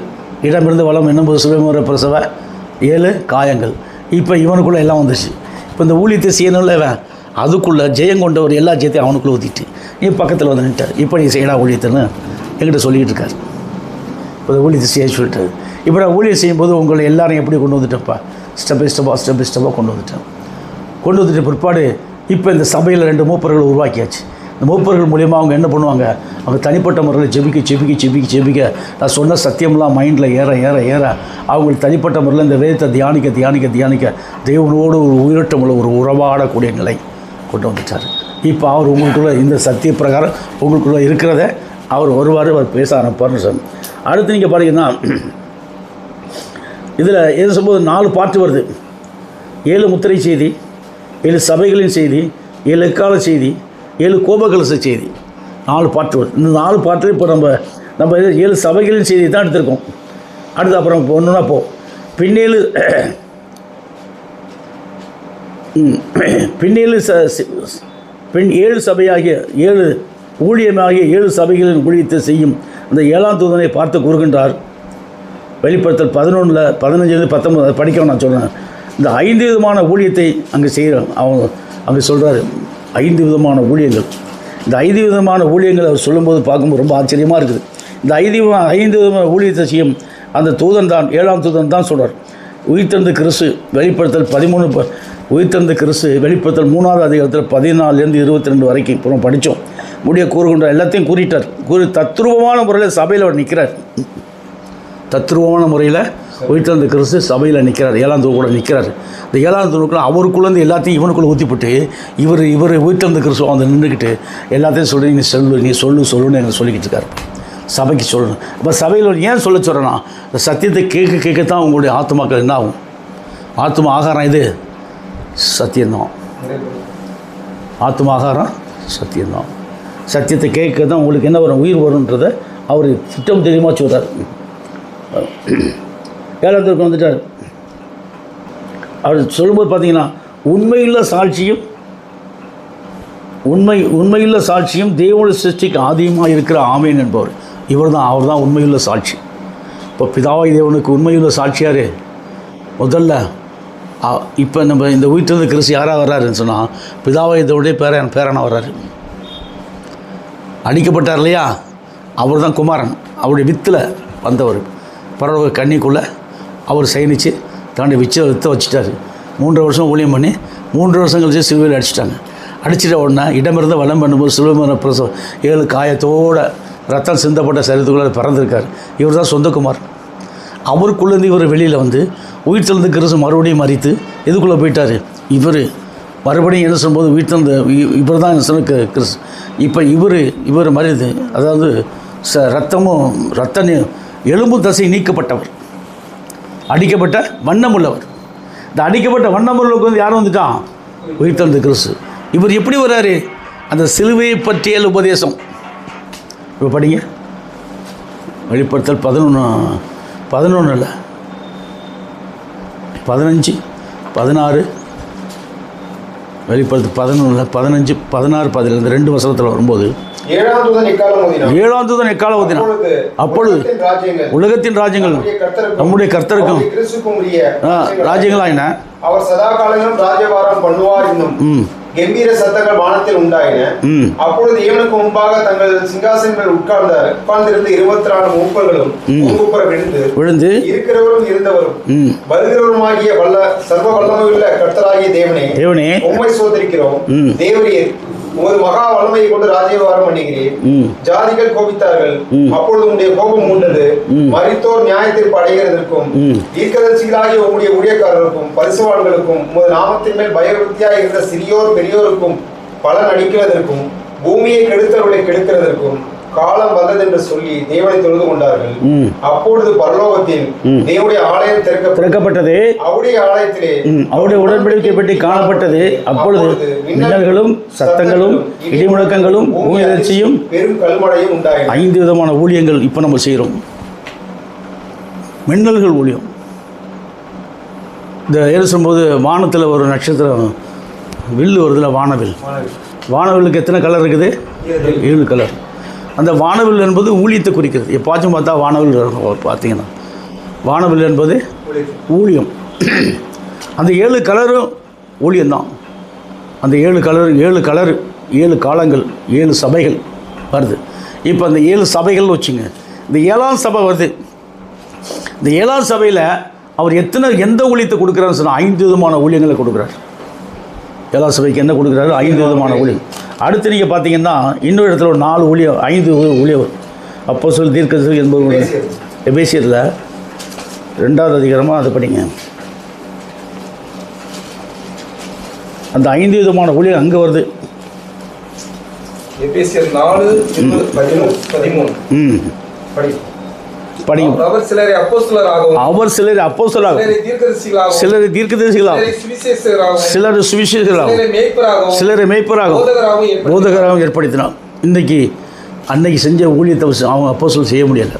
[SPEAKER 1] இடமிருந்து வளம் என்னும்போது சுபமுறை பிரசவ 7 காயங்கள். இப்போ இவனுக்குள்ளே எல்லாம் வந்துருச்சு. இப்போ இந்த ஊழியத்தை செய்யணும்ல இவன், அதுக்குள்ளே ஜெயம் கொண்டவர் எல்லா ஜெயத்தையும் அவனுக்குள்ளே ஊற்றிட்டு நீ பக்கத்தில் வந்து நின்ட்டார். இப்போ நீ செய்யடா ஊழியத்தைன்னு என்கிட்ட சொல்லிக்கிட்டு இருக்கார். இப்போ ஊழியத்தை செய்ய சொல்லிட்டார். இப்போ நான் ஊழியம் செய்யும்போது உங்களை எல்லாரையும் எப்படி கொண்டு வந்துட்டேன்ப்பா? ஸ்டெப் பை ஸ்டெப்பாக கொண்டு வந்துட்டு பிற்பாடு இப்போ இந்த சபையில் 2 மூப்பர்கள் உருவாக்கியாச்சு. இந்த மூப்பர்கள் மூலிமா அவங்க என்ன பண்ணுவாங்க? அவங்க தனிப்பட்ட முறையில் ஜெபிக்க நான் சொன்ன சத்தியம்லாம் மைண்டில் ஏற அவங்களுக்கு தனிப்பட்ட முறையில் இந்த வேதத்தை தியானிக்க தேவனோடு ஒரு உயிரோட்டமுள்ள ஒரு உறவாடக்கூடிய நிலை கொண்டு வந்துட்டார். இப்போ அவர் உங்களுக்குள்ளே இந்த சத்திய பிரகாரம் உங்களுக்குள்ளே இருக்கிறத அவர் அவர் பேச ஆரம்பிப்பார்னு சொன்னார். அடுத்து நீங்கள் பார்த்தீங்கன்னா இதில் எது சொல்லும்போது 4 பாட்டு வருது. 7 முத்திரை செய்தி, 7 சபைகளின் செய்தி, 7 எக்கால செய்தி, 7 கோபகலச செய்தி, 4 பாட்டு வருது. இந்த 4 பாட்டு இப்போ நம்ம 7 சபைகளின் செய்தி தான் எடுத்திருக்கோம். அடுத்து அப்புறம் ஒன்றுனா பின்னேழு 7 சபையாகிய 7 ஊழியமாகிய 7 சபைகளின் ஊழியத்தை செய்யும் அந்த 7ஆம் தூதனை பார்த்து கூறுகின்றார். வெளிப்படுத்தல் 11 15-19 படிக்கவும் நான் சொல்கிறேன். இந்த 5 விதமான ஊழியத்தை அங்கே செய்கிறோம். அவங்க அங்கே சொல்கிறார் 5 விதமான ஊழியங்கள். இந்த 5 விதமான ஊழியங்கள் அவர் சொல்லும்போது பார்க்கும்போது ரொம்ப ஆச்சரியமாக இருக்குது. இந்த 5 விதமான ஊழியத்தை செய்யும் அந்த தூதன் தான் 7ஆம் தூதன் தான் சொல்கிறார். உயிர்த்தெழுந்த கிறிஸ்து வெளிப்படுத்தல் 13 உயிர்த்தெழுந்த கிறிஸ்து வெளிப்படுத்தல் 3ஆவது அதிகாரத்தில் 14-22 வரைக்கும் இப்போ படித்தோம். முடிய கூறுகின்ற எல்லாத்தையும் கூறிட்டார். தத்ரூபமான முறையில் சபையில் அவர் நிற்கிறார். தத்ரூபமான முறையில் உயிர்த்தெழுந்த கிறிஸ்து சபையில் நிற்கிறார். 7ஆம் தூதன் கூட நிற்கிறார். இந்த 7ஆம் தூதனுக்குள்ள அவருக்குள்ளேருந்து எல்லாத்தையும் இவனுக்குள்ளே ஊற்றிப்பட்டு இவர் உயிர்த்தெழுந்த கிறிஸ்துவ வந்து நின்றுக்கிட்டு எல்லாத்தையும் சொல்லி நீ சொல்லுன்னு எனக்கு சொல்லிக்கிட்டு இருக்கார். சபைக்கு சொல்லணும். அப்போ சபையில் ஏன் சொல்ல சொல்கிறேன்னா, இந்த சத்தியத்தை கேட்கத்தான் உங்களுடைய ஆத்மாக்கள் என்ன ஆகும்? ஆத்மா ஆகாரம் இது சத்தியம்தான். ஆத்மா ஆகாரம் சத்தியம்தான். சத்தியத்தை கேட்க தான் உங்களுக்கு என்ன வரும்? உயிர் வரும்ன்றதை அவர் திட்டம் தெரியுமா சொல்கிறார். 7ஆம் தூதன் வந்துட்டார். அவர் சொல்லும்போது பார்த்தீங்கன்னா உண்மையுள்ள சாட்சியும் தேவனுடைய சிருஷ்டிக்கு ஆதியமாக இருக்கிற ஆமேன் என்பவர் அவர் தான் உண்மையுள்ள சாட்சி. இப்போ பிதாவாய் தேவனுக்கு உண்மையுள்ள சாட்சியார் முதல்ல. இப்போ நம்ம இந்த உயிர்த்தெழுந்த கிறிஸ்து யாராக வர்றாருன்னு சொன்னால் பிதாவாய் தேவனுடைய பேரனாக வர்றாரு. அடிக்கப்பட்டார் இல்லையா, அவர் தான் குமாரன். அவருடைய வித்தில் வந்தவர். பரவ கண்ணிக்குள்ளே அவர் சயனித்து தாண்டி வித்தை வச்சுட்டார். 3 வருஷம் ஊழியம் பண்ணி 3 வருஷம் கழிச்சு சிலுவையில் அடிச்சிட்டாங்க. அடிச்சிட்ட உடனே இடமிருந்து வளம் பண்ணும்போது சிலுவை பிரசவம் 7 காயத்தோடு ரத்தம் சிந்தப்பட்ட சரீரத்துக்குள்ளே பிறந்திருக்கார். இவர் தான் சொந்தக்குமார். அவருக்குள்ளேருந்து இவர் வெளியில் வந்து உயிர்த்தெழுந்த கிறிஸ்து மறுபடியும் மறித்து எதுக்குள்ளே போயிட்டார்? இவர் மறுபடியும் என்ன சொல்லும்போது உயிர்த்தெழுந்த இவர் தான் என்ன சொன்ன கிறிஸ்து. இப்போ இவர் மறித்து, அதாவது ரத்த எலும்பு தசை நீக்கப்பட்டவர், அடிக்கப்பட்ட வண்ணம் உள்ளவர். இந்த அடிக்கப்பட்ட வண்ணம் உள்ளவருக்கு வந்து யாரும் வந்துட்டான்? உயிர்த்தெழுந்த கிறிஸ்து. இவர் எப்படி வர்றாரு? அந்த சிலுவையை பற்றிய உபதேசம். இப்போ படிங்க. வெளிப்படுத்தல் 11 இல்லை 15 16 வெளிப்படுத்தல் 11 15 16 15 இந்த 2 வசனத்தில் வரும்போது 7ஆம் தூதன் எக்காலம் ஊதினான். அப்பொழுது உலகத்தின் ராஜ்யங்கள் நம்முடைய கர்த்தருக்கும் ராஜ்யங்களாயின.
[SPEAKER 4] அவர் சதா காலங்களும் ராஜ்யபாரம் பண்ணுவார் என்னும் கம்பீர சத்தங்கள் வானத்தில் உண்டாயின. அப்பொழுது தேவனுக்கு முன்பாக தங்கள் சிங்காசனங்கள் உட்கார்ந்திருந்த 24 மூப்பர்களும் முகங்குப்புற விழுந்து இருக்கிறவரும் இருந்தவரும் வருகிறவருமாகிய சர்வ வல்லமையுள்ள கர்த்தராகிய தேவனே உம்மை சோதரிக்கிறோம். தேவரீர் உமது மகா வல்லமையை கொண்டு ராஜ்யபாரம் பண்ணுகிறீர். ஜாதிகள் கோபித்தார்கள், அப்பொழுது உம்முடைய கோபம் மூண்டது. மரித்தோர் நியாயத்தீர்ப்பு அடைகிறதற்கும் தீர்க்கதரிசிகளாகிய உம்முடைய ஊழியக்காரருக்கும் பரிசுவான்களுக்கும் உமது நாமத்தின் மேல் பயபக்தியாய் இருந்த சிறியோர் பெரியோருக்கும் பலன் அளிக்கிறதற்கும் பூமியை கெடுத்தவர்களை கெடுக்கிறதற்கும் காலம் வந்தது என்று சொல்லி தேவனை தொழுது கொண்டார்கள். அப்பொழுது பரலோகத்தில் தேவனுடைய ஆலயம் திறக்கப்பட்டது. அவருடைய ஆலயத்திலே
[SPEAKER 2] அவருடைய உடன்படிக்கை பெட்டி காணப்பட்டது. அப்பொழுது மின்னல்களும் சத்தங்களும் இடிமுழக்கங்களும் பூமி அதிர்ச்சியும்
[SPEAKER 4] பெரும் கல்மழையும் உண்டாயின.
[SPEAKER 2] 5 விதமான ஊழியங்கள் இப்போ நம்ம செய்கிறோம். மின்னல்கள் ஊழியம். இந்த ஏறும்போது வானத்தில் ஒரு நட்சத்திரம் வில்லு வருதுல, வானவில். வானவில்லுக்கு எத்தனை கலர் இருக்குது? 7 கலர். அந்த வானவில் என்பது ஊழியத்தை குறிக்கிறது. எப்பாச்சும் பார்த்தா வானவில் பார்த்தீங்கன்னா வானவில் என்பது ஊழியம். அந்த 7 கலரும் ஊழியம்தான். அந்த 7 கலர் 7 காலங்கள் 7 சபைகள் வருது. இப்போ அந்த 7 சபைகள் வச்சுங்க. இந்த 7ஆம் சபை வருது. இந்த 7ஆம் சபையில் அவர் எந்த ஊழியத்தை கொடுக்குறாருன்னு சொன்னால் 5 விதமான ஊழியங்களை கொடுக்குறாரு. 7ஆம் சபைக்கு என்ன கொடுக்குறாரு? 5 விதமான ஊழியம். அடுத்து நீங்கள் பார்த்தீங்கன்னா இன்னொரு இடத்துல ஒரு 4 ஊழியம் 5 ஊழியம். அப்போஸ்தலர் தீர்க்கதரிசி என்பது எபேசியரில் 2வது அதிகாரமாக அதை படிங்க. அந்த 5 விதமான ஊழியம் அங்கே வருது.
[SPEAKER 4] எபேசியர் 4:13
[SPEAKER 2] படிங்க.
[SPEAKER 4] அவர் சிலரை அப்போஸ்தலராகவும்
[SPEAKER 2] சிலரை தீர்க்கதரிசிகளாகவும் சிலர் சுவிசேஷகராகவும் சிலரை மேய்ப்பராகவும் போதகராகவும் ஏற்படுத்தினார். அன்னைக்கு செஞ்ச ஊழியத்தை அவங்க அப்போஸ்தலர் செய்ய முடியலை.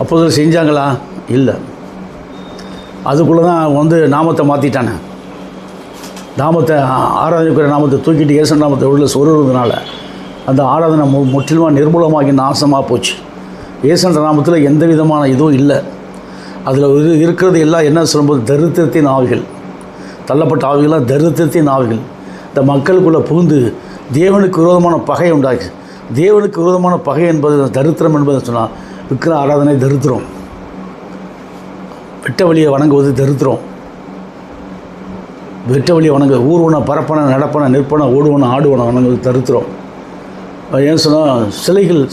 [SPEAKER 2] அப்போஸ்தலர் செஞ்சாங்களா? இல்லை. அதுக்குள்ளே தான் அவங்க நாமத்தை மாற்றிட்டாங்க. நாமத்தை ஆராதனைக்குரிய நாமத்தை தூக்கிட்டு இயேசு நாமத்தை உள்ள சொருகிறதுனால அந்த ஆராதனை முற்றிலுமாக நிர்மூலமாகி நாசமாக போச்சு. இயேசுன்ற நாமத்தில் எந்த விதமான இதுவும் இல்லை. அதில் இருக்கிறது எல்லாம் என்ன சொல்லும்போது தரித்திரத்தின் ஆவிகள், தள்ளப்பட்ட ஆவிகள்லாம் தரித்திரத்தின் ஆவிகள் இந்த மக்களுக்குள்ளே புகுந்து தேவனுக்கு விரோதமான பகை உண்டாக்கி. தேவனுக்கு விரோதமான பகை என்பது தரித்திரம் என்பதை சொன்னால் விக்கிர ஆராதனை தரித்திரம், வெட்ட வழியை வணங்குவது தரித்திரம், வெட்ட வழியை வணங்கு ஊர்வன பரப்பன நடப்பன நிற்பன ஓடுவன ஆடுவன வணங்குவது தரித்திரம். ஏன் சொன்னால்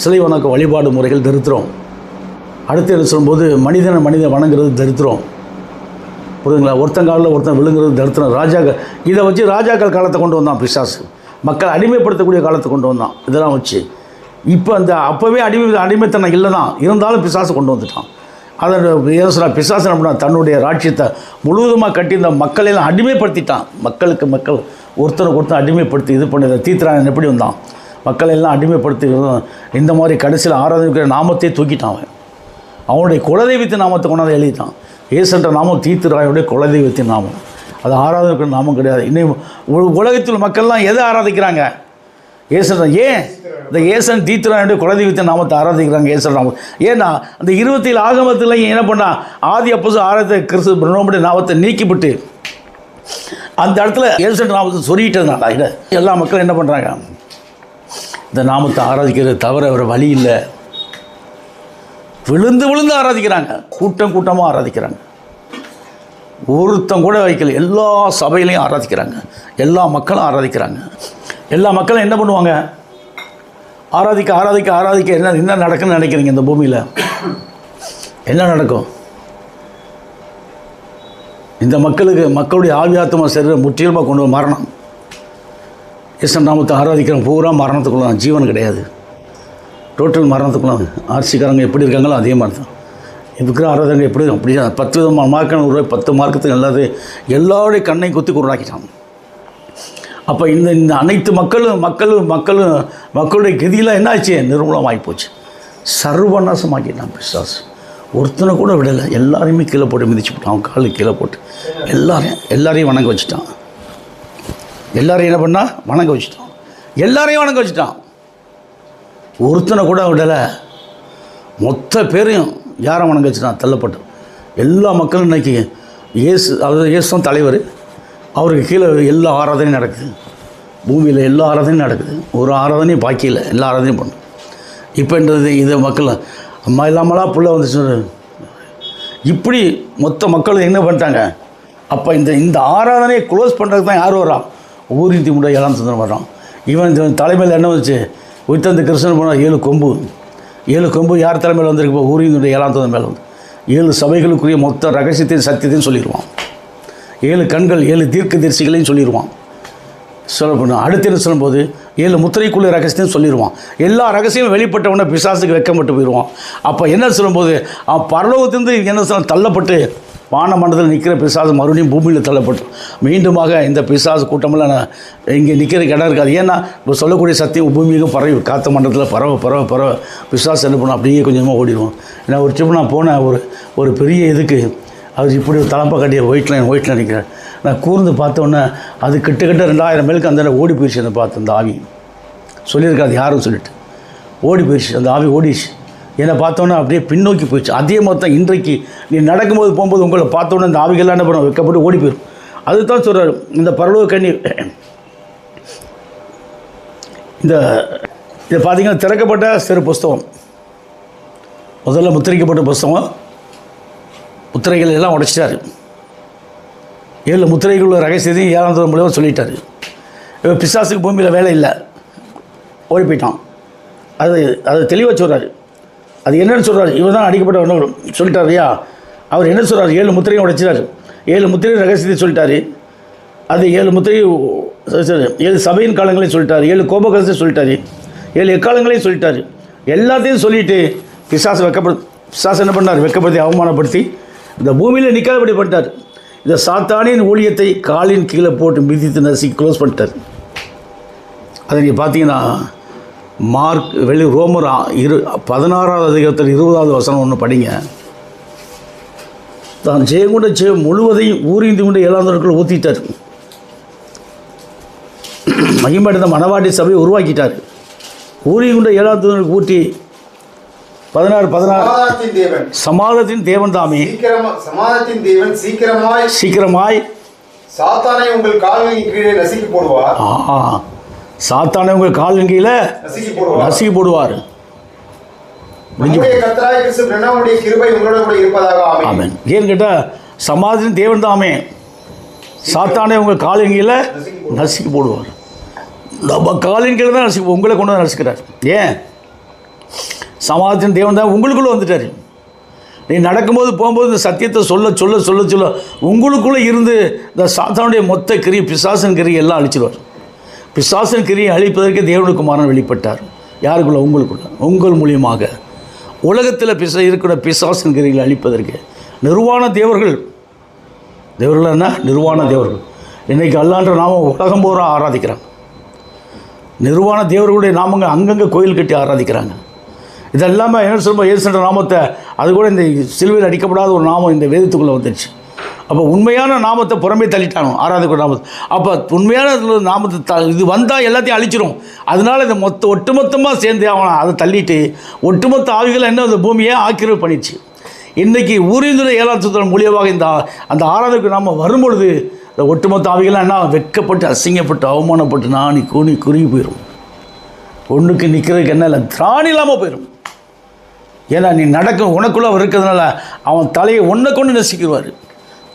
[SPEAKER 2] சிலை வணக்க வழிபாடு முறைகள் தரித்திரம். அடுத்து என்ன சொல்லும்போது மனிதனை வணங்குறது தரித்திரம். புரியுதுங்களா? ஒருத்தங்காலில் ஒருத்தன் விழுங்குறது தரித்திரம். இதை வச்சு ராஜாக்கள் காலத்தை கொண்டு வந்தான் பிசாசு. மக்கள் அடிமைப்படுத்தக்கூடிய காலத்தை கொண்டு வந்தான். இதெல்லாம் வச்சு இப்போ அப்போவே அடிமைத்தனம் இல்லை தான், இருந்தாலும் பிசாசு கொண்டு வந்துட்டான். அதை ஏன் சொன்னால் பிசாசு என்ன பண்ணால் தன்னுடைய ராஜ்யத்தை முழுவதுமாக கட்டி இந்த மக்களெல்லாம் அடிமைப்படுத்திட்டான். மக்கள் ஒருத்தருக்கு அடிமைப்படுத்தி இது பண்ணி தீர்த்தராயன் எப்படி வந்தான்? மக்களை எல்லாம் அடிமைப்படுத்தி இந்த மாதிரி கடைசியில் ஆராதனைக்கிற நாமத்தையே தூக்கிட்டான். அவனுடைய குலதெய்வத்தின் நாமத்தை கொண்டாந்து எழுதிட்டான். இயேசுன்ற நாமம் தீர்த்தராயனுடைய குலதெய்வத்தின் நாமம். அது ஆராதனைக்கிற நாமம் கிடையாது. இன்னும் உலகத்தில் மக்கள்லாம் எதை ஆராதிக்கிறாங்க? ஏசுன்ற. ஏன் இந்த ஏசன் தீர்த்தராயனுடைய குலதெய்வத்தின் நாமத்தை ஆராதிக்கிறாங்க? ஏசுன்ற நாமம். ஏன்னா அந்த 27 ஆகமத்தில் என்ன பண்ணால் ஆதி அப்போஸ்தலர் ஆராய்த்த கிறிஸ்து பிரம்மனுடைய நாமத்தை நீக்கிவிட்டு அந்த இடத்துல ஏசுன்ற நாமத்தை சொல்லிட்டதுனால எல்லா மக்களும் என்ன பண்ணுறாங்க? இந்த நாமத்தை ஆராதிக்கிறது தவிர வேறு வழி இல்லை. விழுந்து ஆராதிக்கிறாங்க. கூட்டமாக ஆராதிக்கிறாங்க. ஒருத்தம் கூட வைக்கல. எல்லா சபையிலையும் ஆராதிக்கிறாங்க. எல்லா மக்களும் ஆராதிக்கிறாங்க. எல்லா மக்களும் என்ன பண்ணுவாங்க? ஆராதிக்க என்ன நடக்குன்னு நினைக்கிறீங்க? இந்த பூமியில் என்ன நடக்கும்? இந்த மக்களுடைய ஆவியாத்மா சரீர முற்றிலுமாக கொண்டு மரணம். இயேசு நாமத்தை ஆராதிக்கிறவங்க பூரா மரணத்துக்குள்ள ஜீவன் கிடையாது. டோட்டல் மரணத்துக்குள்ள. ஆட்சிக்காரங்க எப்படி இருக்காங்களோ அதே மாதிரி தான் இருக்கிற ஆராதனை. எப்படி அப்படி 10 விதமான மார்க்கு 10 மார்க்கத்துக்கு எல்லாருடைய கண்ணை குத்தி குருடாக்கிட்டாங்க. அப்போ இந்த அனைத்து மக்களுடைய கதியெல்லாம் என்ன ஆச்சு? நிர்மூலமாகி போச்சு. சர்வநாசமாக்கிட்டான் பிசாசு. ஒருத்தனை கூட விடலை. எல்லாரையுமே கீழே போட்டு மிதிச்சு விட்டான். அவன் காலுக்கு கீழே போட்டு எல்லாரையும் வணங்க வச்சுட்டான். எல்லாரையும் என்ன பண்ணால் வணங்க வச்சுட்டான். எல்லாரையும் வணங்க வச்சுட்டான். ஒருத்தனை கூட விடலை. மொத்த பேரையும் யாரை வணங்க வச்சுட்டான்? தள்ளப்பட்டு எல்லா மக்களும் இன்றைக்கி இயேசுதான் தலைவர். அவருக்கு கீழே எல்லா ஆராதனையும் நடக்குது. பூமியில் எல்லா ஆராதனையும் நடக்குது. ஒரு ஆராதனையும் பாக்கி இல்லை. எல்லா ஆராதனையும் பண்ணும். இப்போன்றது இதை மக்கள் அம்மா இல்லாமலாம் புள்ள வந்துச்சு. இப்படி மொத்த மக்கள் என்ன பண்ணிட்டாங்க? அப்போ இந்த ஆராதனையை க்ளோஸ் பண்ணுறதுக்கு தான் யார் வர்றான்? ஊரின் திமுக 7ஆம் சந்திரன் வர்றான்.
[SPEAKER 1] இவன் தலைமையில் என்ன வச்சு உயிர்த்தந்த கிருஷ்ணன் போனால் 7 கொம்பு யார் தலைமையில் வந்திருக்கு? இப்போ ஊரியினுடைய 7ஆம் தூதன் மேலே வந்து 7 சபைகளுக்குரிய மொத்த ரகசியத்தையும் சத்தியத்தையும் சொல்லிடுவான். 7 கண்கள் 7 தீர்க்க தரிசிகளையும் சொல்லிடுவான். சொல்லப்படும் அடுத்து என்ன சொல்லும்போது 7 முத்திரைக்குள்ள ரகசியத்தையும் சொல்லிடுவான். எல்லா ரகசியமும் வெளிப்பட்டவொடனே பிசாசுக்கு வெக்கப்பட்டு போயிடுவான். அப்போ என்ன சொல்லும்போது அவன் பரலோகத்திலிருந்து என்ன சொல்ல தள்ளப்பட்டு வான மண்டலத்தில் நிற்கிற பிசாசு மறுபடியும் பூமியில் தள்ளப்பட்டு மீண்டுமாக இந்த பிசாசு கூட்டமெல்லாம் இங்கே நிற்கிறதுக்கு இடம் இருக்காது. ஏன்னா இப்போ சொல்லக்கூடிய சத்தியம் பூமிக்கும் பறவை காற்று மண்டலத்தில் பறவை பிசாசு என்ன பண்ணும் அப்படியே கொஞ்சமாக ஓடிடுவோம். ஏன்னா ஒரு ட்ரிப் நான் போனேன் ஒரு பெரிய இதுக்கு அவர் இப்படி ஒரு தலப்பை கட்டிய ஒயிட்டில் நிற்கிறேன். நான் கூர்ந்து பார்த்தோன்னே அது கிட்டத்தட்ட 2000 மைலுக்கு அந்த ஓடி போயிடுச்சு. அந்த பார்த்து அந்த ஆவி சொல்லியிருக்காது யாரும் சொல்லிட்டு ஓடி போயிடுச்சு. அந்த ஆவி ஓடிடுச்சு. என்னை பார்த்தோன்னே அப்படியே பின்னோக்கி போயிடுச்சு. அதே மாதிரி தான் இன்றைக்கு நீ நடக்கும்போது போகும்போது உங்களை பார்த்தோன்னே இந்த ஆவிகள்லாம் என்ன பண்ண வைக்கப்பட்டு ஓடி போயிடும். அதுதான் சொல்கிறார் இந்த பரலோக கண்ணி. இதை பார்த்தீங்கன்னா திறக்கப்பட்ட சிறு புஸ்தகம், முதல்ல முத்திரிக்கப்பட்ட புஸ்தகம், முத்திரைகள் எல்லாம் உடைச்சிட்டாரு. 7 முத்திரைகள் உள்ள ரகசியத்தையும் 7ஆம் தூதன் மூலமாக சொல்லிட்டாரு. இப்போ பிசாசுக்கு பூமியில் வேலை இல்லை, ஓடி போயிட்டான். அது தெளிவாக சொல்கிறாரு. அது என்னென்னு சொல்கிறாரு? இவர் தான் அடிக்கப்பட்ட சொல்லிட்டார் இல்லையா? அவர் என்ன சொல்கிறார்? 7 முத்திரையும் உடைச்சிட்டாரு. 7 முத்திரை ரகசியத்தை சொல்லிட்டாரு. அது 7 முத்திரை 7 சபையின் காலங்களையும் சொல்லிட்டாரு. 7 கோபகலத்தையும் சொல்லிட்டாரு. 7 எக்காலங்களையும் சொல்லிட்டாரு. எல்லாத்தையும் சொல்லிவிட்டு பிசாசு என்ன பண்ணார்? வெக்கப்படுத்தி அவமானப்படுத்தி இந்த பூமியில் நிற்காதபடி பண்ணிட்டார். இந்த சாத்தானின் ஊழியத்தை காலின் கீழே போட்டு மிதித்து நசுக்கி க்ளோஸ் பண்ணிட்டார். அதை நீங்கள் பார்த்தீங்கன்னா ரோமர் 16ஆவது அதிகாரத்தில் 20வது வசனம் ஒன்று படிங்க. தான் ஜெயங்கொண்ட ஜெயம் முழுவதையும் ஊறிந்து கொண்டு 7ஆம் தூதனுக்குள் ஊற்றிட்டார். மகிமையடைந்த மணவாட்டி சபையை உருவாக்கிட்டார். ஊறி கொண்ட 7ஆம் தூதனுக்கு ஊற்றி 16 சமாதானத்தின் தேவன் தாமே
[SPEAKER 4] சமாதானத்தின் தேவன் சீக்கிரமாய் சாத்தானை உங்கள் கால்களின் கீழே நசுக்கி போடுவார்.
[SPEAKER 1] சாத்தானை உங்கள் காலின் கீழே நசுக்கி போடுவார். ஆமென். ஏன்னு கேட்டால் சமாதானத்தின் தேவன் தாமே சாத்தானை உங்கள் காலின் கீழே நசுக்கி போடுவார். நம்ம காலின் கீழே தான் நசுக்கி உங்களை கொண்டு வந்து நசுக்கிறார். ஏன்? சமாதானத்தின் தேவன் தான் உங்களுக்குள்ளே வந்துட்டார். நீ நடக்கும்போது போகும்போது இந்த சத்தியத்தை சொல்ல உங்களுக்குள்ளே இருந்து இந்த சாத்தானுடைய மொத்த கிரியை பிசாசன் கிரியை எல்லாம் அழிச்சிடுவார். பிசாசன் கிரியை அழிப்பதற்கு தேவனுக்கு குமாரன் வெளிப்பட்டார். யாருக்குள்ள? உங்களுக்குள்ள. உங்கள் மூலியமாக உலகத்தில் இருக்கிற பிசாசன் கிரிகளை அழிப்பதற்கு நிர்வாண தேவர்கள் என்ன? நிர்வாண தேவர்கள். இன்றைக்கி அல்லான்ற நாமம் உலகம் பூரா ஆராதிக்கிறாங்க. நிர்வாண தேவர்களுடைய நாமங்கள் அங்கங்கே கோயில் கட்டி ஆராதிக்கிறாங்க. இதெல்லாமல் என்ன சொல்லும்போது இயேசுன்ற நாமத்தை அது கூட இந்த சிலுவையில் அடிக்கப்படாத ஒரு நாமம் இந்த வேதத்துக்குள்ளே வந்துடுச்சு. அப்போ உண்மையான நாமத்தை புறமே தள்ளிட்டானோ ஆராதிக்கிற நாமத்தை. அப்போ உண்மையான நாமத்தை இது வந்தால் எல்லாத்தையும் அழிச்சிடும். அதனால் இந்த ஒட்டுமொத்தமாக சேர்ந்து அவனை அதை தள்ளிட்டு ஒட்டுமொத்த ஆவிகளை என்ன இந்த பூமியை ஆக்கிரமிப்பு பண்ணிடுச்சு. இன்றைக்கி ஊரிந்துரை 7ஆம் தூதன் மூலியமாக அந்த ஆராதனைக்கு நாம் வரும்பொழுது இந்த ஒட்டுமொத்த ஆவிகள்லாம் என்ன வெட்கப்பட்டு அசிங்கப்பட்டு அவமானப்பட்டு நாணி கூனி குறுகி போயிடும். ஒன்றுக்கு நிற்கிறதுக்கு என்ன இல்லை, திராணி இல்லாமல் போயிடும். ஏன்னா நீ உனக்குள்ளே அவர் இருக்கிறதுனால அவன் தலையை ஒன்றை கொண்டு நசுக்கிடுவார்.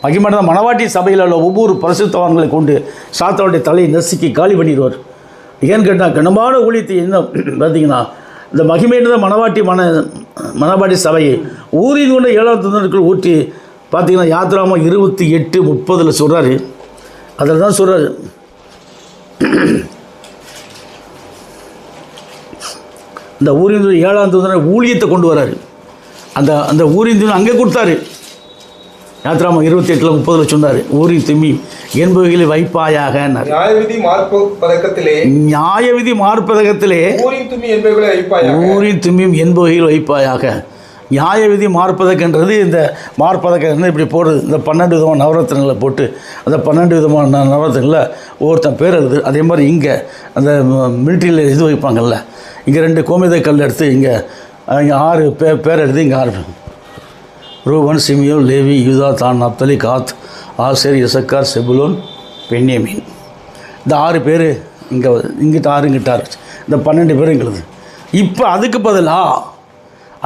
[SPEAKER 1] மகிமையான மணவாட்டி சபையில் உள்ள ஒவ்வொரு பரிசுத்தவான்களை கொண்டு சாத்தானுடைய தலையை நசுக்கி காலி பண்ணிடுவார். ஏன்னு கேட்டால் கனமான ஊழியத்தை என்ன பார்த்தீங்கன்னா இந்த மகிமையான மணவாட்டி சபையை ஊரின் கொண்டு 7ஆம் தூதனுக்குள் ஊற்றி பார்த்தீங்கன்னா யாத்திராம 28:30 சொல்கிறாரு. அதில் தான் சொல்கிறாரு, இந்த ஊரின் 7ஆம் தூதனை ஊழியத்தை கொண்டு வராரு. அந்த ஊரின் தூதன் அங்கே கொடுத்தாரு. யாத்திராம 28:30 சொன்னார், ஊரின் தும்மி என்பவைகளை வைப்பாயாக.
[SPEAKER 4] நியாயவிதி
[SPEAKER 1] மார்பதகத்திலே ஊரின் தும்மியும் என்பவைகள் வைப்பாயாக. நியாயவிதி மார்பதக்கன்றது இந்த மார்பதக்கம் இப்படி போடுறது. இந்த 12 விதமான நவரத்தினங்களை போட்டு அந்த 12 விதமான நவரத்தினங்களில் ஒவ்வொருத்தன் பேர் எழுது. அதே மாதிரி இங்கே அந்த மிலிட்ரியில் இது வைப்பாங்கள்ல, இங்கே 2 கோமித கல் எடுத்து இங்கே 6 பேர் எழுதி இங்கே 6 ரூபன், சிமியோன், லேவி, யூதா, தான், நப்தலி, காத், ஆசேர், இசக்கார், செபுலோன், பென்யமீன். இந்த 6 பேர் இங்கிட்ட 6 இங்கிட்ட 6 இந்த 12 பேர் எங்களுது. இப்போ அதுக்கு பதிலாக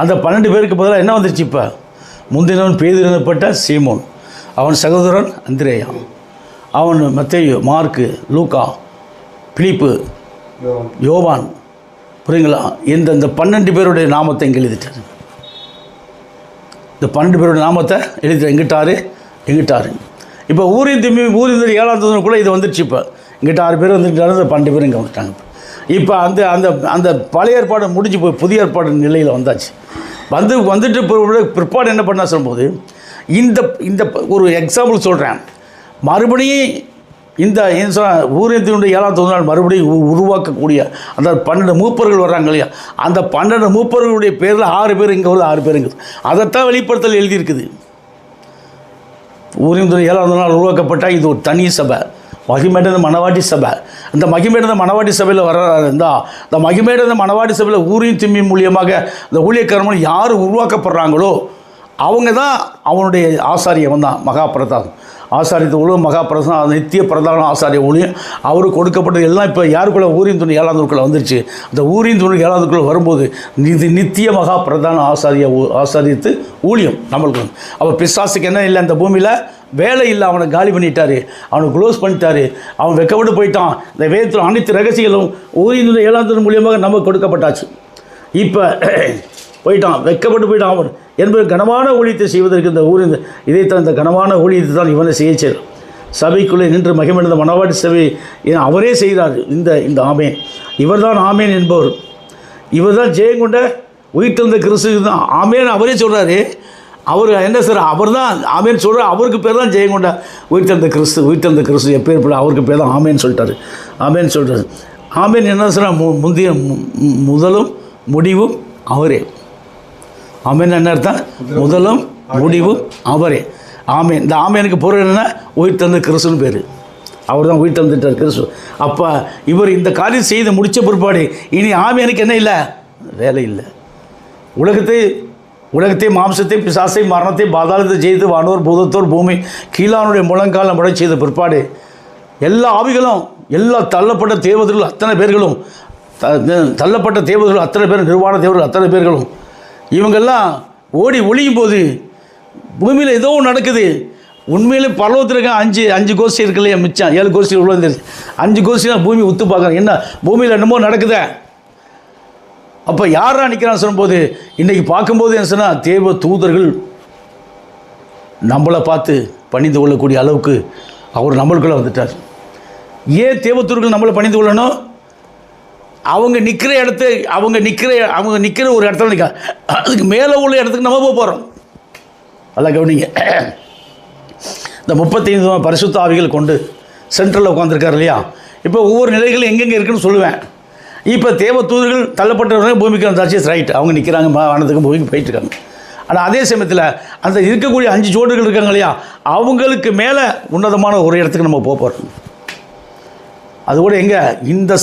[SPEAKER 1] அந்த 12 பேருக்கு பதிலாக என்ன வந்துருச்சு? இப்போ முந்தினவன் பேதுரு எனப்பட்ட சீமோன், அவன் சகோதரன் அந்திரேயா, அவன் மத்தேயு, மார்க்கு, லூக்கா, பிலிப்பு, யோவான். புரியுங்களா? இந்த 12 பேருடைய நாமத்தை இங்கே எழுதிட்டார். இந்த 12 பேருடைய நாமத்தை எழுதிட்டார். எங்கிட்டாரு இப்போ ஊரின் 7ஆம் தூதனுக்குள்ளே இது வந்துடுச்சு. இப்போ இங்கிட்ட 6 பேர் வந்துட்டாரு, இந்த 12 பேர் இங்கே வந்துட்டாங்க. இப்போ அந்த பழைய ஏற்பாடு முடிஞ்சு போய் புதிய ஏற்பாடு நிலையில் வந்தாச்சு. வந்துட்டு பிற்பாடு என்ன பண்ண சொல்லும்போது இந்த ஒரு எக்ஸாம்பிள் சொல்கிறேன். மறுபடியும் இந்த ஊரின் 7ஆம் தூதனால் மறுபடியும் உருவாக்கக்கூடிய அந்த 12 மூப்பர்கள் வர்றாங்க இல்லையா, அந்த 12 மூப்பர்களுடைய பேரில் 6 பேர் இங்கே உள்ள 6 பேருங்க. அதைத்தான் வெளிப்படுத்தல் எழுதியிருக்குது. ஊரின் 7ஆம் நாள் உருவாக்கப்பட்டால் இது ஒரு தனி சபை, மகிமேடந்த மணவாட்டி சபை. அந்த மகிமேடந்த மணவாட்டி சபையில் இருந்தால் இந்த மகிமேடந்த மணவாட்டி சபையில் ஊரின் திம்மி மூலியமாக இந்த ஊழியக்காரர்கள் யார் உருவாக்கப்படுறாங்களோ அவங்க தான் அவனுடைய ஆசாரியவன் தான் மகாபிரதானம். ஆசாரியத்தை ஊழியம் மகாபிரதானம் நித்திய பிரதான ஆசாரிய ஊழியம் அவருக்கு கொடுக்கப்பட்டது எல்லாம் இப்போ யாருக்குள்ளே ஊரின் 7ஆம் தூதனுக்குள்ளே வந்துருச்சு. அந்த ஊரின் 7ஆம் தூதனுக்குள்ளே வரும்போது நித்திய மகா பிரதான ஆசாரியத்து ஊழியம் நம்மளுக்கு. அப்போ பிசாசுக்கு என்ன இல்லை, அந்த பூமியில் வேலை இல்லை, அவனை காலி பண்ணிட்டாரு, அவனை க்ளோஸ் பண்ணிட்டாரு, அவன் வெக்கப்பட்டு போயிட்டான். இந்த வேதத்தில் அனைத்து ரகசியங்களும் ஊரின் 7ஆம் தூதன் மூலியமாக நமக்கு கொடுக்கப்பட்டாச்சு. இப்போ போயிட்டான், வெக்கப்பட்டு போயிட்டான் அவன் என்பது கனமான ஊழியத்தை செய்வதற்கு இந்த ஊரின் இதைத்தான் இந்த கனமான ஊழியத்தை தான் இவனை செய்ய சபைக்குள்ளே நின்று மகிமடைந்த மணவாட்டி சபை அவரே செய்கிறார். இந்த ஆமேன், இவர் தான் ஆமேன் என்பவர், இவர் தான் ஜெயங்கொண்ட உயிர்த்தெழுந்த கிறிஸ்து தான் ஆமேன் அவரே சொல்கிறாரு. அவர் என்ன சார், அவர் தான் ஆமேன் சொல்கிறார். அவருக்கு பேர் தான் ஜெயங்கொண்ட உயிர்த்தெழுந்த கிறிஸ்து எப்பேற்பட அவருக்கு பேர் தான் ஆமேன்னு சொல்லிட்டாரு. ஆமேன்னு சொல்கிறார். ஆமேன் என்ன சார், முந்தைய முதலும் முடிவும் அவரே. ஆமேன் என்ன அர்த்தம், முதலும் முடிவும் அவரே. ஆமேன், இந்த ஆமேனுக்கு பொருள் என்னென்னா உயிர்த்தெழுந்த கிறிஸ்துன்னு பேர். அவர் தான் உயிர்த்தெழுந்துட்டார் கிறிஸ்து. அப்போ இவர் இந்த காரியம் செய்து முடித்த பிற்பாடு இனி ஆமேனுக்கு என்ன இல்லை, வேலை இல்லை. உலகத்தை மாம்சத்தை பிசாசை மரணத்தை பாதாளத்தை ஜெயித்து வானோர் பூதத்தோர் பூமி கீழானுடைய முழங்காலம் முறை செய்த பிற்பாடு எல்லா ஆவிகளும் எல்லா தள்ளப்பட்ட தேவதர்கள் அத்தனை பேர்களும் தள்ளப்பட்ட தேவதர்கள் அத்தனை பேர் நிர்வாண தேவர்கள் அத்தனை பேர்களும் இவங்கெல்லாம் ஓடி ஒளியும் போது பூமியில் ஏதோ நடக்குது. உண்மையிலே பரலோகத்தில் இருக்க அஞ்சு கோஷ்டி இருக்கு இல்லையா, மிச்சம் 7 கோஷ்டி உள்ள வந்துருச்சு. 5 கோஷ்டிலாம் பூமி உத்து பார்க்குறேன், என்ன பூமியில் என்னமோ நடக்குதே. அப்போ யாரா நிற்கிறான்னு சொல்லும்போது இன்றைக்கி பார்க்கும்போது என்ன சொன்னால் தேவ தூதர்கள் நம்மளை பார்த்து பணிந்து கொள்ளக்கூடிய அளவுக்கு அவர் நம்மளுக்குள்ளே வந்துட்டார். ஏன் தேவ தூதர்கள் நம்மளை பணிந்து கொள்ளணும்? அவங்க நிற்கிற ஒரு இடத்துல நிற்க, அதுக்கு மேலே உள்ள இடத்துக்கு நம்ம போக போகிறோம். நல்லா கவனிங்க. இந்த 35 பரிசுத்த ஆவிகள் கொண்டு சென்ட்ரலில் உட்காந்துருக்காரு இல்லையா. இப்போ ஒவ்வொரு நிலைகளும் எங்கெங்கே இருக்குன்னு சொல்லுவேன். இப்போ தேவ தூதர்கள் தள்ளப்பட்டவங்க பூமிக்கு வந்தாச்சு, ரைட், அவங்க நிற்கிறாங்க, வானத்துக்கு பூமிக்கு போயிட்டுருக்காங்க. ஆனால் அதே சமயத்தில் அந்த இருக்கக்கூடிய 5 ஜோடுகள் இருக்காங்க இல்லையா, அவங்களுக்கு மேலே உன்னதமான ஒரு இடத்துக்கு நம்ம போக போகிறோம். அதுக்கூட எங்கே, இந்த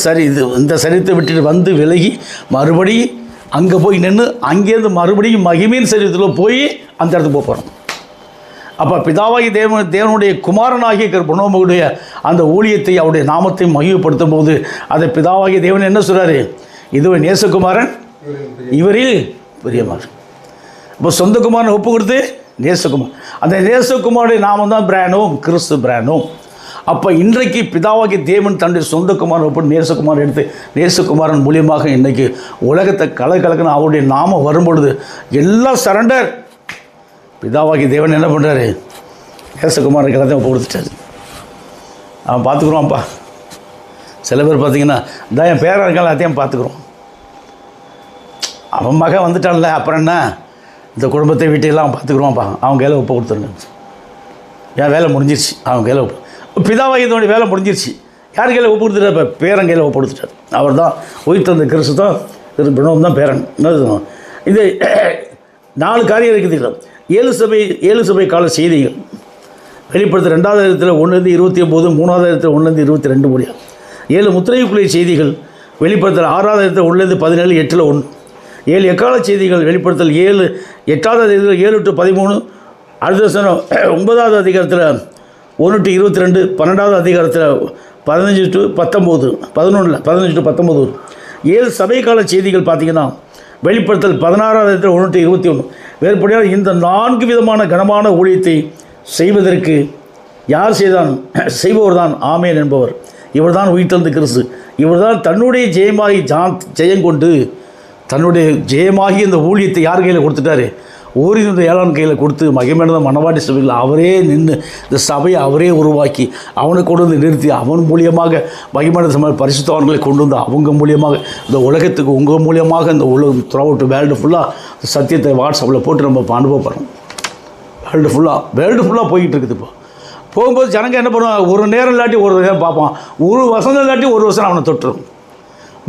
[SPEAKER 1] சரீரத்தை விட்டுட்டு வந்து விலகி மறுபடியும் அங்கே போய் நின்று அங்கேருந்து மறுபடியும் மகிமையின் சரீரத்தில் போய் அந்த இடத்துக்கு போக போகிறோம். அப்போ பிதாவாகி தேவனுடைய குமாரனாகிய கர்ப்பனோமுடைய அந்த ஊழியத்தை அவருடைய நாமத்தை மகிமைப்படுத்தும் போது அதை பிதாவாகிய தேவன் என்ன சொல்கிறாரு, இதுவே நேசகுமாரன் இவரில் பிரியமார். இப்போ சொந்த குமாரனை ஒப்பு கொடுத்து நேசகுமார், அந்த நேசகுமாருடைய நாமம் தான் பிரானோம், கிறிஸ்து பிரானோம். அப்போ இன்றைக்கு பிதாவாகிய தேவன் தன்னுடைய சொந்த குமாரன் ஒப்பு நேசகுமாரன் எடுத்து நேசகுமாரன் மூலியமாக இன்றைக்கி உலகத்தை கலக்கணும். அவருடைய நாமம் வரும்பொழுது எல்லாம் சரண்டர். பிதாவாகிய தேவன் என்ன பண்ணுறாரு, நேசகுமாரன் எல்லாத்தையும் ஒப்பு கொடுத்துட்டாரு. அவன் பார்த்துக்குறோம்ப்பா. சில பேர் பார்த்தீங்கன்னா இதான் என் பேரன் இருக்கான், எல்லாத்தையும் பார்த்துக்குறோம். அவன் மகன் வந்துட்டான்ல, அப்புறம் என்ன, இந்த குடும்பத்தை வீட்டையெல்லாம் பார்த்துக்குறோம்ப்பா, அவன் கையில் ஒப்பு கொடுத்துருங்க. என் வேலை முடிஞ்சிருச்சு, அவன் கையில் ஒப்பு. பிதாவாகியதோடைய வேலை முடிஞ்சிருச்சு. யார் கையில் ஒப்பு கொடுத்துட்டார், இப்போ பேரன் கையில் ஒப்பு கொடுத்துட்டார். அவர் தான் உயிர்த்தெழுந்த கிறிஸ்து தான், பிரணவம் தான் பேரன். இது 4 காரியம் இருக்குது. 7 சபை கால செய்திகள் வெளிப்படுத்த 2வது அதிகாரத்தில் 1-29, 3வது அதிகாரத்தில் 1-22 முடியும். 7 முத்திரைக்குரிய செய்திகள் வெளிப்படுத்தல் 6வது அதிகாரத்தில் 1-17, 8-1. 7 எக்கால செய்திகள் வெளிப்படுத்தல் 8வது அதிகாரத்தில் 7-13. அடுத்த வருஷம் 9வது அதிகாரத்தில் 1-22, 12வது அதிகாரத்தில் 15-19, 15-19. 7 சபை கால செய்திகள் பார்த்திங்கன்னா வெளிப்படுத்தல் 16வது அதிகாரத்தில் 1-21. வேறுபடியாக இந்த 4 விதமான கனமான ஊழியத்தை செய்வதற்கு யார் செய்தான், செய்பவர் தான் ஆமேன் என்பவர். இவர் தான் உயிர்த்தெழுந்த கிறிஸ்து. இவர் தான் தன்னுடைய ஜெயம் கொண்டு தன்னுடைய ஜெயமாகி இந்த ஊழியத்தை யார் கையில் கொடுத்துட்டாரு? ஓரிந்த ஏழாம் கையில் கொடுத்து மகிமையான மணவாட்டி சபையில் அவரே நின்று இந்த சபையை அவரே உருவாக்கி அவனை கொண்டு வந்து நிறுத்தி அவன் மூலியமாக மகிமையான சபை பரிசுத்தவான்களை கொண்டு வந்து அவங்க மூலியமாக இந்த உலகத்துக்கு உங்கள் மூலியமாக இந்த உலகம் த்ரூஅவுட் வேர்ல்டு ஃபுல்லாக சத்தியத்தை வாட்ஸ்அப்பில் போட்டு நம்ம அனுபவப்படுறோம். வேர்ல்டு ஃபுல்லாக போய்கிட்டு இருக்குது. இப்போ போகும்போது ஜனங்க என்ன பண்ணுவாங்க? ஒரு நேரம் இல்லாட்டி ஒரு நேரம் பார்ப்பான், ஒரு வசனம் இல்லாட்டி ஒரு வசனம் அவனை தொட்டுரும்.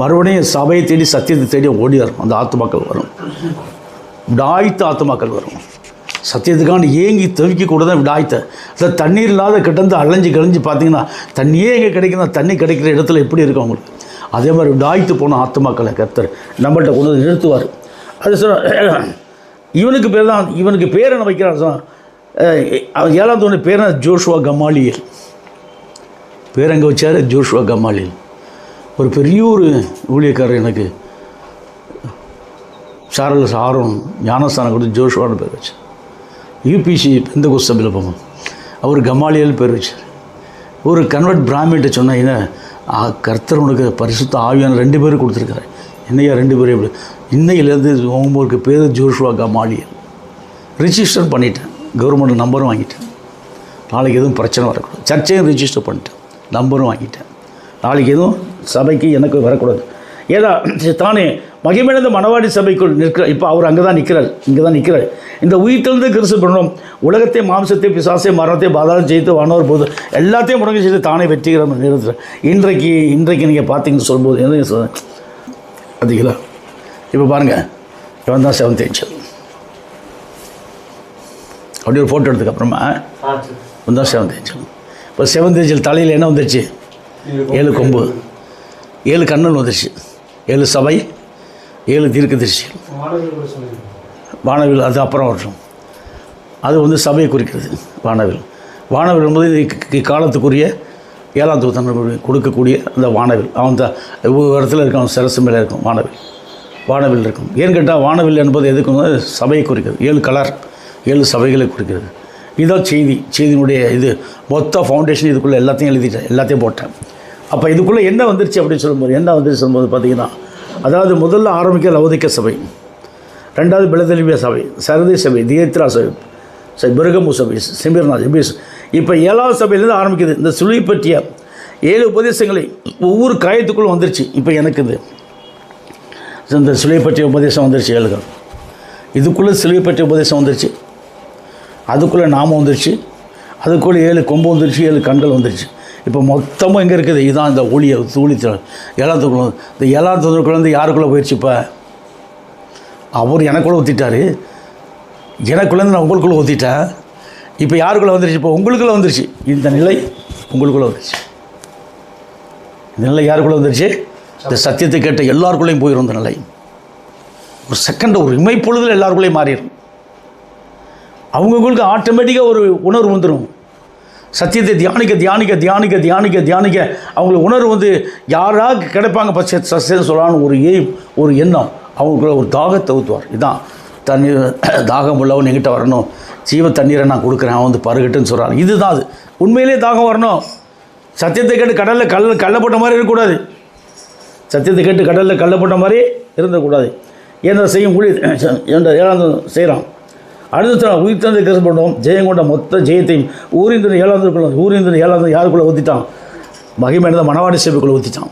[SPEAKER 1] மறுபடியும் சபையை தேடி சத்தியத்தை தேடி ஓடியாரும். அந்த ஆத்துமாக்கள் வரும், விடாய்த்த ஆத்துமாக்கள் வரும். சத்தியத்துக்கான ஏங்கி தவிக்க கூட தான் விடாய்த்த. இல்லை தண்ணீர் இல்லாத கிட்டந்து அலைஞ்சு கழிஞ்சு பார்த்தீங்கன்னா தண்ணியே எங்கே கிடைக்குன்னா தண்ணி கிடைக்கிற இடத்துல எப்படி இருக்கும் அவங்களுக்கு? அதே மாதிரி விடாய்த்து போன ஆத்துமாக்களை கர்த்தர் நம்மள்கிட்ட கொண்டு வந்து நிறுத்துவார். அது சொல்ல இவனுக்கு பேர் என்ன வைக்கிறார் சொன்னால், ஏழாம் தோணி பேர் ஜோஷுவா கமாலியல். பேர் எங்கே வச்சார்? ஜோஷுவா கமாலியல். ஒரு பெரிய ஒரு ஊழியக்காரர் எனக்கு சார்லஸ் ஆரோன் ஞானஸ்தானம் கொடுத்து ஜோஷுவான்னு பேர் வச்சார். யூபிசி பெந்தகோஸ்து சபையில் போவோம், அவர் கமாலியல் பேர் வச்சார். ஒரு கன்வெர்ட் பிராமின்ட்ட சொன்னீங்கன்னா கர்த்தர் உனக்கு பரிசுத்த ஆவியான 2 பேரும் கொடுத்துருக்காரு. என்னையா 2 பேரும் எப்படி? இன்னையிலேருந்து உங்களுக்கு பேர் ஜோஷுவா கமாலியல். ரிஜிஸ்டர் பண்ணிட்டேன், கவர்மெண்ட் நம்பரும் வாங்கிட்டேன். நாளைக்கு எதுவும் பிரச்சனை வரக்கூடாது. சர்ச்சையும் ரிஜிஸ்டர் பண்ணிட்டேன், நம்பரும் வாங்கிட்டேன். நாளைக்கு எதுவும் சபைக்கு எனக்கு வரக்கூடாது. ஏதா தானே மகிமையிழந்த மணவாடி சபைக்குள் நிற்கிறார். இப்போ அவர் அங்கே தான் நிற்கிறார், இங்கே தான் நிற்கிறார். இந்த உயிர்த்தெழுந்த கிறிஸ்து பண்ணணும். உலகத்தை, மாம்சத்தை, பிசாசை, மரணத்தை, பாதாளம் ஜெயித்து வானவர் போது எல்லாத்தையும் முடங்கி செய்து தானே வெற்றிகரம் நிறுத்துறார். இன்றைக்கு நீங்கள் பார்த்தீங்கன்னு சொல்லும்போது என்ன சொல்ல அதிகளா? இப்போ பாருங்கள், இவன் தான் 7th ஏஞ்சல். அப்படி ஒரு ஃபோட்டோ எடுத்ததுக்கப்புறமா இவன் தான் 7th ஏஞ்சல். இப்போ 7th ஏஞ்சல் தலையில் என்ன வந்துருச்சு? 7 கொம்பு, 7 கண்ணன் வந்துருச்சு, 7 சபை, 7 தீர்க்கதரிசிகள். வானவில் அது அப்புறம் வருஷம். அது வந்து சபையை குறிக்கிறது. வானவில் என்பது காலத்துக்குரிய 7ஆம் தூதன் கொடுக்கக்கூடிய அந்த வானவில். அவன் தான் ஒவ்வொரு இடத்துல இருக்கும், அவன் சிரசு மேலே இருக்கும் வானவில் இருக்கும். ஏன்னு கேட்டால் வானவில் என்பது எதுக்கு? சபையை குறிக்கிறது. 7 கலர், 7 சபைகளை குறிக்கிறது. இதுதான் செய்தியினுடைய இது மொத்த ஃபவுண்டேஷன். இதுக்குள்ளே எல்லாத்தையும் எழுதிட்டேன், எல்லாத்தையும் போட்டேன். அப்போ இதுக்குள்ளே என்ன வந்துருச்சு அப்படின்னு சொல்லும்போது பார்த்திங்கன்னா, அதாவது முதல்ல ஆரம்பிக்க லவோதிக்க சபை, 2வது பிலதெல்பியா சபை, சரதி சபை, தியத்ரா சபை, பெர்கமு சபை, சிமிர்னா, எபேசு. இப்போ 7வது சபையிலேருந்து ஆரம்பிக்குது. இந்த சிலுவை பற்றிய 7 உபதேசங்களை ஒவ்வொரு காயத்துக்குள்ளே வந்துருச்சு. இப்போ எனக்கு இந்த சிலுவை பற்றிய உபதேசம் வந்துருச்சு 7. இதுக்குள்ளே சிலுவை பற்றிய உபதேசம் வந்துருச்சு, அதுக்குள்ளே நாமம் வந்துருச்சு, அதுக்குள்ளே 7 கொம்பு வந்துருச்சு, 7 கண்கள் வந்துருச்சு. இப்போ மொத்தமும் எங்கே இருக்குது? இதுதான் இந்த ஊழியத்தில் 7ஆம் தூதனுக்குள்ள. இந்த 7ஆம் தூதனுக்குள்ளேருந்து யாருக்குள்ளே போயிடுச்சு? இப்போ அவர் எனக்குள்ளே ஊற்றிட்டார், எனக்குள்ளேருந்து நான் உங்களுக்குள்ளே ஊற்றிட்டேன். இப்போ யாருக்குள்ளே வந்துருச்சு? இப்போ உங்களுக்குள்ளே வந்துருச்சு. இந்த நிலை உங்களுக்குள்ளே வந்துருச்சு. இந்த நிலை யாருக்குள்ளே வந்துருச்சு? இந்த சத்தியத்தை கேட்ட எல்லாருக்குள்ளேயும் போயிடும். இந்த நிலை ஒரு செகண்ட், ஒரு இமைப்பொழுதில் எல்லாருக்குள்ளேயும் மாறிடும். அவங்கவுங்களுக்கு ஆட்டோமேட்டிக்காக ஒரு உணர்வு வந்துடும். சத்தியத்தை தியானிக்க அவங்களுக்கு உணர்வு வந்து யாராக கிடைப்பாங்க சத்தியம் சொல்லலான்னு ஒரு எண்ணம் அவங்களுக்குள்ள ஒரு தாகத்தை ஊற்றுவார். இதுதான் தண்ணீர் தாகம் உள்ளவன் என்கிட்ட வரணும், ஜீவ தண்ணீரை நான் கொடுக்குறேன், அவன் வந்து பருகட்டுன்னு சொல்கிறான். இதுதான் அது. உண்மையிலே தாகம் வரணும். சத்தியத்தை கேட்டு கடலில் கல்லப்பட்ட மாதிரி இருக்கக்கூடாது. சத்தியத்தை கேட்டு கடலில் கல்லப்பட்ட மாதிரி இருந்தக்கூடாது. ஏன்னா செய்யும் ஊழி என்ற 7ஆம் செய்கிறான். அடுத்த உயிர்த்தெழுந்த கிறிஸ்து பண்ணுவோம். ஜெயம் கொண்ட மொத்த ஜெயத்தையும் ஊரிந்திர 7ஆம் யாருக்குள்ளே ஊற்றிட்டான்? மகிமையான மணவாடி சபைக்குள்ளே ஊற்றிட்டான்.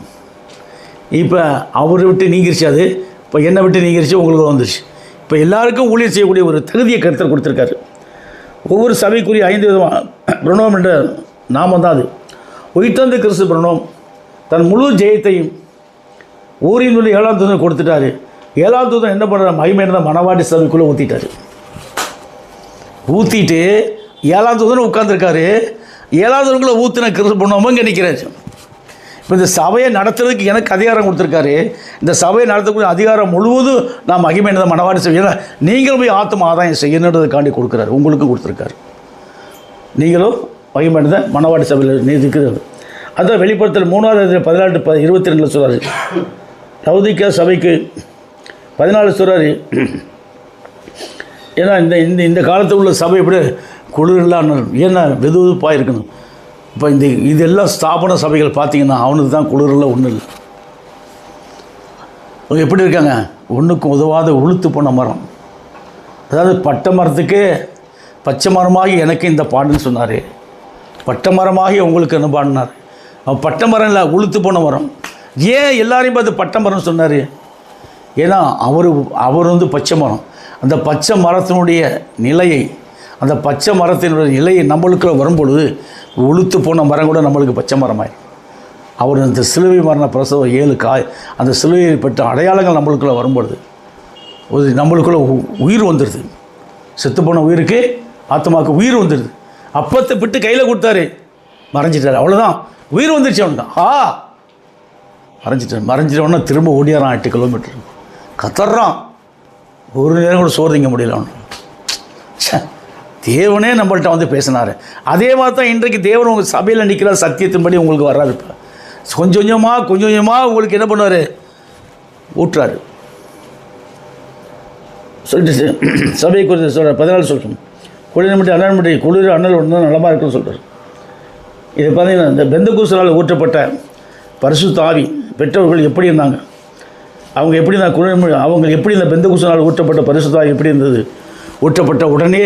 [SPEAKER 1] இப்போ அவரை விட்டு நீங்கிருச்சு. அது இப்போ என்னை விட்டு நீங்கிருச்சு, உங்களுக்கு வந்துருச்சு. இப்போ எல்லாருக்கும் ஊழியர் செய்யக்கூடிய ஒரு தகுதியை கருத்தர் கொடுத்துருக்காரு. ஒவ்வொரு சபைக்குரிய 5 விதமான பிரணவம் என்ற நாமம் தான் அது. உயிர்த்தெழுந்த கிறிஸ்து பிரணவம் தன் முழு ஜெயத்தையும் ஊரினுடைய 7ஆம் தூதன் கொடுத்துட்டாரு. 7ஆம் தூதன் என்ன பண்ணுற? மகிமையான மணவாடி சபைக்குள்ளே ஊற்றிட்டு 7ஆம் தூதன் உட்காந்துருக்காரு. 7ஆம் தூதனுக்குள்ளே ஊற்றின கிறிஸ்து பிரணவம் இங்கே நிற்கிறாரு. இப்போ இந்த சபையை நடத்துறதுக்கு எனக்கு அதிகாரம் கொடுத்துருக்காரு. இந்த சபையை நடத்தக்கூடிய அதிகாரம் முழுவதும் நான் மகிமையான மணவாடி சபை. ஏன்னா நீங்களும் போய் ஆத்ம ஆதாயம் செய்யணுன்றதுக்காண்டி கொடுக்குறாரு, உங்களுக்கும் கொடுத்துருக்காரு. நீங்களும் மகிமையான மணவாடி சபையில் இருக்கிறது. அதான் வெளிப்படுத்தல் 3ஆவது 14-22 சொல்கிறாரு. லவோதிக்கா சபைக்கு 14 சொல்கிறாரு. ஏன்னா இந்த காலத்தில் உள்ள சபை எப்படி குளிரெல்லாம் ஏன்னா வெதுவெதுப்பாக இருக்கணும். இப்போ இதெல்லாம் ஸ்தாபன சபைகள் பார்த்தீங்கன்னா அவனுக்கு தான் குளிரில் ஒன்றும் இல்லை. அவங்க எப்படி இருக்காங்க? ஒன்றுக்கும் உதவாத உளுத்து போன மரம். அதாவது பட்டை மரத்துக்கு பச்சை மரமாகி எனக்கு இந்த பாடுன்னு சொன்னார். பட்டை மரமாகி உங்களுக்கு என்ன பாடினார்? அவன் பட்டை மரம் இல்லை, உளுத்து போன மரம். ஏன் எல்லாரையும் பார்த்து பட்டை மரம் சொன்னார்? ஏன்னா அவர் வந்து பச்சை மரம். அந்த பச்சை மரத்தினுடைய நிலையை, அந்த பச்சை மரத்தினுடைய நிலையை நம்மளுக்குள்ள வரும்பொழுது உளுத்து போன மரம் கூட நம்மளுக்கு பச்சை மரமாயிடும். அவர் அந்த சிலுவை மரண பிரசவம் 7 காய், அந்த சிலுவையில் பெற்ற அடையாளங்கள் நம்மளுக்குள்ளே வரும்பொழுது ஒரு நம்மளுக்குள்ள உயிர் வந்துடுது. செத்துப்போன உயிருக்கு, ஆத்மாவுக்கு உயிர் வந்துடுது. அப்பத்தை விட்டு கையில் கொடுத்தாரு, மறைஞ்சிட்டார். அவ்வளோதான், உயிர் வந்துடுச்சு அவனுக்கு. மறைஞ்சிட்டவொன்னே திரும்ப ஓடியாரான் 8 கிலோமீட்டர். கத்தறான், ஒரு நேரம் கூட சோறு திங்க முடியல அவனுக்கு. தேவனே நம்மள்கிட்ட வந்து பேசினார். அதே மாதிரி தான் இன்றைக்கு தேவன் உங்கள் சபையில் நிற்கிற சத்தியத்தின்படி உங்களுக்கு வர்றாரு. இப்போ கொஞ்சம் கொஞ்சமாக உங்களுக்கு என்ன பண்ணுவார்? ஊட்டுறாரு. சொல்லிட்டு சபையை குறித்து சொல்கிறார். 14 சொல்கிறோம். குளிர் மட்டும் அண்ணன் மட்டும் குளிர் அண்ணல் ஒன்று நலமாக இருக்குன்னு சொல்கிறார். இதை பார்த்தீங்கன்னா இந்த பெந்தகூஸ்தனால் ஊற்றப்பட்ட பரிசுத்த ஆவி பெற்றவர்கள் எப்படி இருந்தாங்க? அவங்க எப்படி இருந்தாங்க? குளிர் அவங்க எப்படி இந்த பெந்தகூஸ்தனால் ஊற்றப்பட்ட பரிசுத்த ஆவி எப்படி இருந்தது? ஊற்றப்பட்ட உடனே